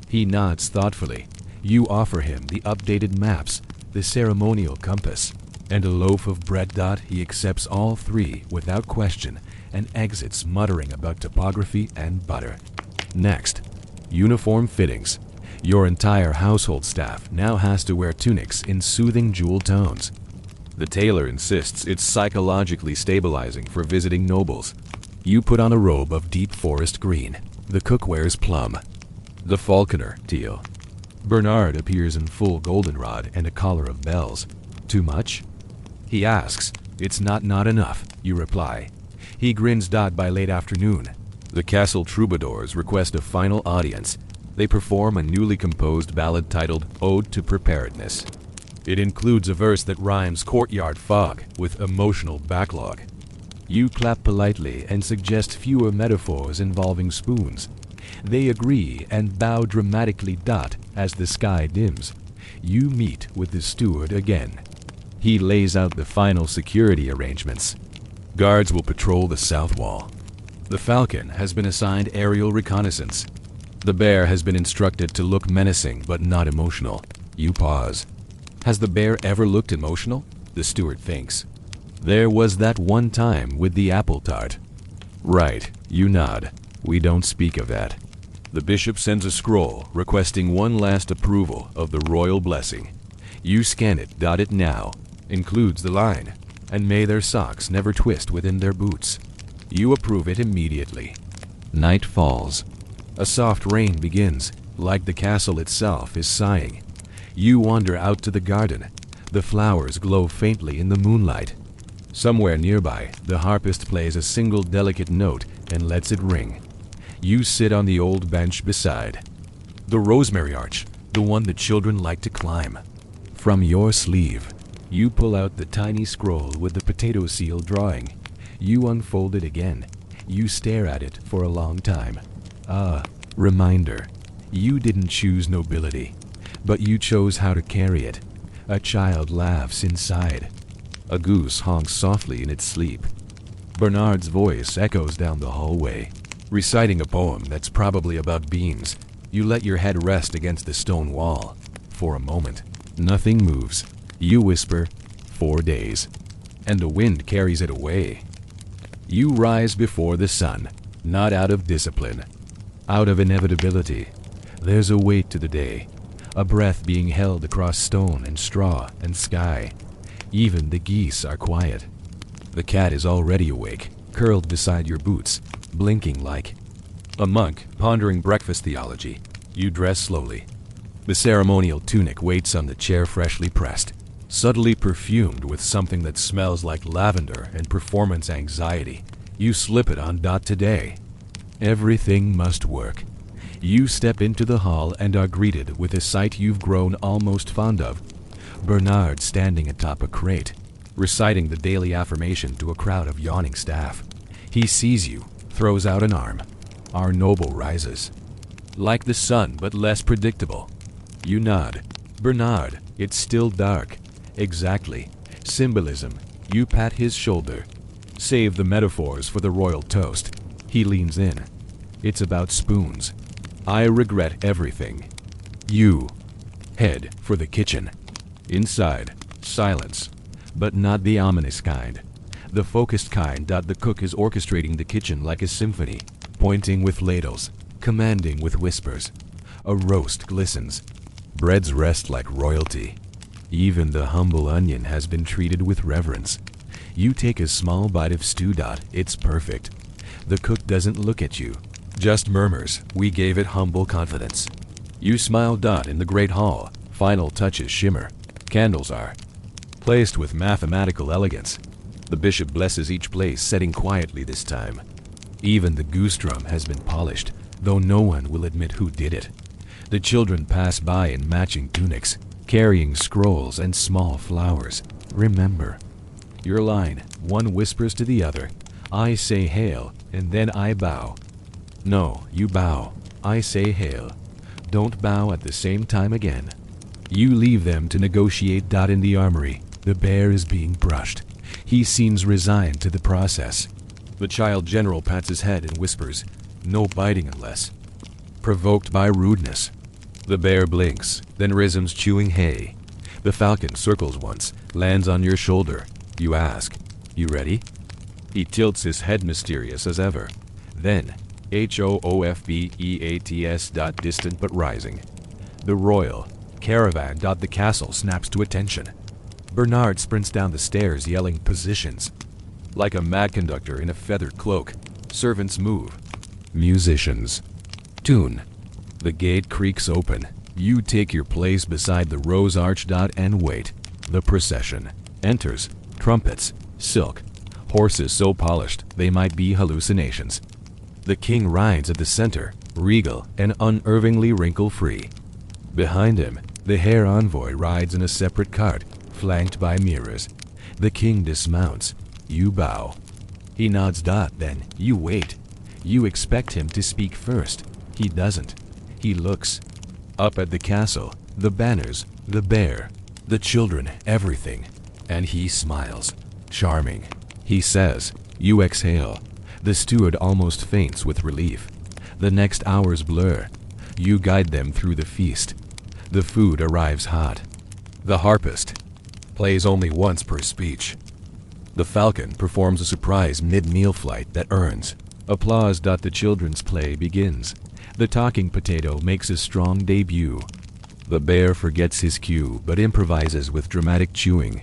He nods thoughtfully. You offer him the updated maps, the ceremonial compass, and a loaf of bread. He accepts all three without question and exits muttering about topography and butter. Next, uniform fittings. Your entire household staff now has to wear tunics in soothing jewel tones. The tailor insists it's psychologically stabilizing for visiting nobles. You put on a robe of deep forest green. The cook wears plum. The falconer, teal. Bernard appears in full goldenrod and a collar of bells. Too much? He asks. It's not enough, you reply. He grins. By late afternoon, the castle troubadours request a final audience. They perform a newly composed ballad titled Ode to Preparedness. It includes a verse that rhymes courtyard fog with emotional backlog. You clap politely and suggest fewer metaphors involving spoons. They agree and bow dramatically. As the sky dims, you meet with the steward again. He lays out the final security arrangements. Guards will patrol the south wall. The falcon has been assigned aerial reconnaissance. The bear has been instructed to look menacing but not emotional. You pause. Has the bear ever looked emotional? The steward thinks. There was that one time with the apple tart. Right, you nod. We don't speak of that. The bishop sends a scroll requesting one last approval of the royal blessing. You scan it. It now includes the line, "And may their socks never twist within their boots." You approve it immediately. Night falls. A soft rain begins, like the castle itself is sighing. You wander out to the garden. The flowers glow faintly in the moonlight. Somewhere nearby, the harpist plays a single delicate note and lets it ring. You sit on the old bench beside. The rosemary arch, the one the children like to climb. From your sleeve, you pull out the tiny scroll with the potato seal drawing. You unfold it again. You stare at it for a long time. Ah, reminder. You didn't choose nobility, but you chose how to carry it. A child laughs inside. A goose honks softly in its sleep. Bernard's voice echoes down the hallway, reciting a poem that's probably about beans. You let your head rest against the stone wall. For a moment, nothing moves. You whisper, 4 days, and the wind carries it away. You rise before the sun, not out of discipline, out of inevitability. There's a weight to the day, a breath being held across stone and straw and sky. Even the geese are quiet. The cat is already awake, curled beside your boots, blinking like a monk pondering breakfast theology. You dress slowly. The ceremonial tunic waits on the chair, freshly pressed, subtly perfumed with something that smells like lavender and performance anxiety. You slip it on. Today, everything must work. You step into the hall and are greeted with a sight you've grown almost fond of. Bernard standing atop a crate, reciting the daily affirmation to a crowd of yawning staff. He sees you, throws out an arm. Our noble rises. Like the sun, but less predictable. You nod. Bernard, it's still dark. Exactly. Symbolism. You pat his shoulder. Save the metaphors for the royal toast. He leans in. It's about spoons. I regret everything. You head for the kitchen. Inside, silence. But not the ominous kind. The focused kind. The cook is orchestrating the kitchen like a symphony, pointing with ladles, commanding with whispers. A roast glistens. Breads rest like royalty. Even the humble onion has been treated with reverence. You take a small bite of stew. It's perfect. The cook doesn't look at you, just murmurs, "We gave it humble confidence." You smile. In the great hall, final touches shimmer. Candles are placed with mathematical elegance. The bishop blesses each place, setting quietly this time. Even the goose drum has been polished, though no one will admit who did it. The children pass by in matching tunics, carrying scrolls and small flowers. Remember your line. One whispers to the other, "I say hail, and then I bow." No, you bow. I say hail. Don't bow at the same time again. You leave them to negotiate. In the armory, the bear is being brushed. He seems resigned to the process. The child general pats his head and whispers, "No biting unless provoked by rudeness." The bear blinks, then resumes chewing hay. The falcon circles once, lands on your shoulder. You ask, "You ready?" He tilts his head, mysterious as ever. Then, HOOFBEATS. Distant but rising. The royal caravan. The castle snaps to attention. Bernard sprints down the stairs, yelling positions. Like a mad conductor in a feathered cloak, servants move. Musicians tune. The gate creaks open. You take your place beside the rose arch. And wait. The procession enters. Trumpets, silk, horses so polished they might be hallucinations. The king rides at the center, regal and unervingly wrinkle-free. Behind him, the hair envoy rides in a separate cart, flanked by mirrors. The king dismounts. You bow. He nods. Then you wait. You expect him to speak first. He doesn't. He looks up at the castle, the banners, the bear, the children, everything. And he smiles. Charming. He says. You exhale. The steward almost faints with relief. The next hours blur. You guide them through the feast. The food arrives hot. The harpist plays only once per speech. The falcon performs a surprise mid-meal flight that earns applause. The children's play begins. The talking potato makes a strong debut. The bear forgets his cue but improvises with dramatic chewing.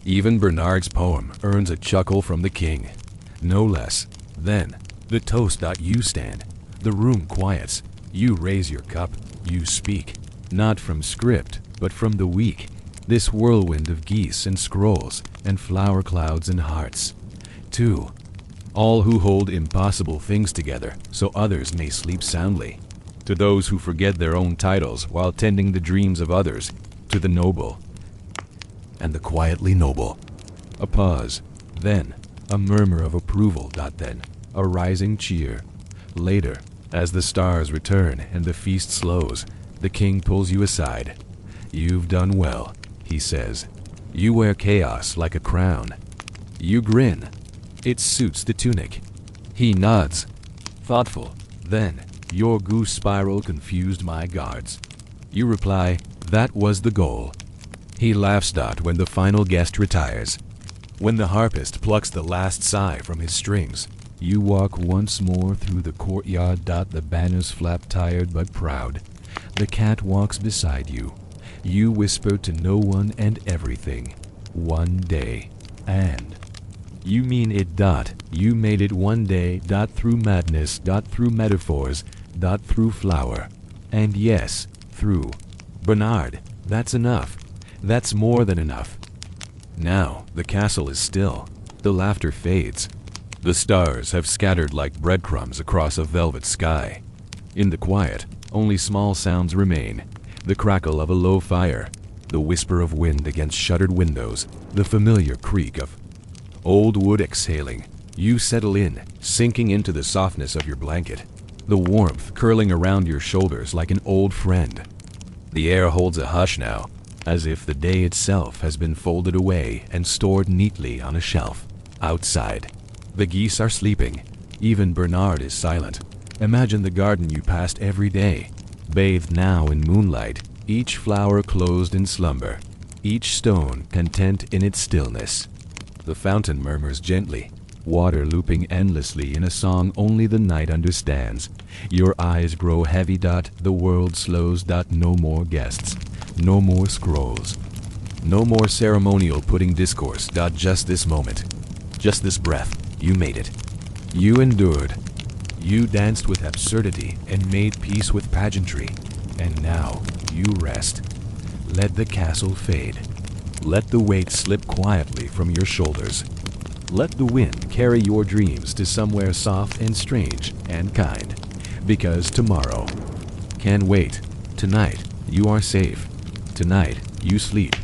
Even Bernard's poem earns a chuckle from the king. No less. Then, the toast. You stand. The room quiets. You raise your cup. You speak. Not from script, but from the week. This whirlwind of geese and scrolls and flower clouds and hearts. 2. All who hold impossible things together so others may sleep soundly. To those who forget their own titles while tending the dreams of others. To the noble and the quietly noble. A pause. Then, a murmur of approval. Then, a rising cheer. Later, as the stars return and the feast slows, the king pulls you aside. You've done well, he says. You wear chaos like a crown. You grin. It suits the tunic. He nods. Thoughtful. Then, your goose spiral confused my guards. You reply, that was the goal. He laughs. When the final guest retires. When the harpist plucks the last sigh from his strings. You walk once more through the courtyard. The banners flap tired but proud. The cat walks beside you. You whisper to no one and everything. One day. And you mean it. You made it one day. Through madness. Through metaphors. Through flower. And yes, through. Bernard, that's enough. That's more than enough. Now the castle is still. The laughter fades. The stars have scattered like breadcrumbs across a velvet sky. In the quiet, only small sounds remain. The crackle of a low fire, the whisper of wind against shuttered windows, the familiar creak of old wood exhaling. You settle in, sinking into the softness of your blanket, the warmth curling around your shoulders like an old friend. The air holds a hush now, as if the day itself has been folded away and stored neatly on a shelf. Outside, the geese are sleeping. Even Bernard is silent. Imagine the garden you passed every day, bathed now in moonlight, each flower closed in slumber, each stone content in its stillness. The fountain murmurs gently, water looping endlessly in a song only the night understands. Your eyes grow heavy. The world slows. No more guests, no more scrolls, no more ceremonial putting discourse. Just this moment, just this breath. You made it. You endured. You danced with absurdity and made peace with pageantry. And now you rest. Let the castle fade. Let the weight slip quietly from your shoulders. Let the wind carry your dreams to somewhere soft and strange and kind. Because tomorrow can wait. Tonight you are safe. Tonight you sleep.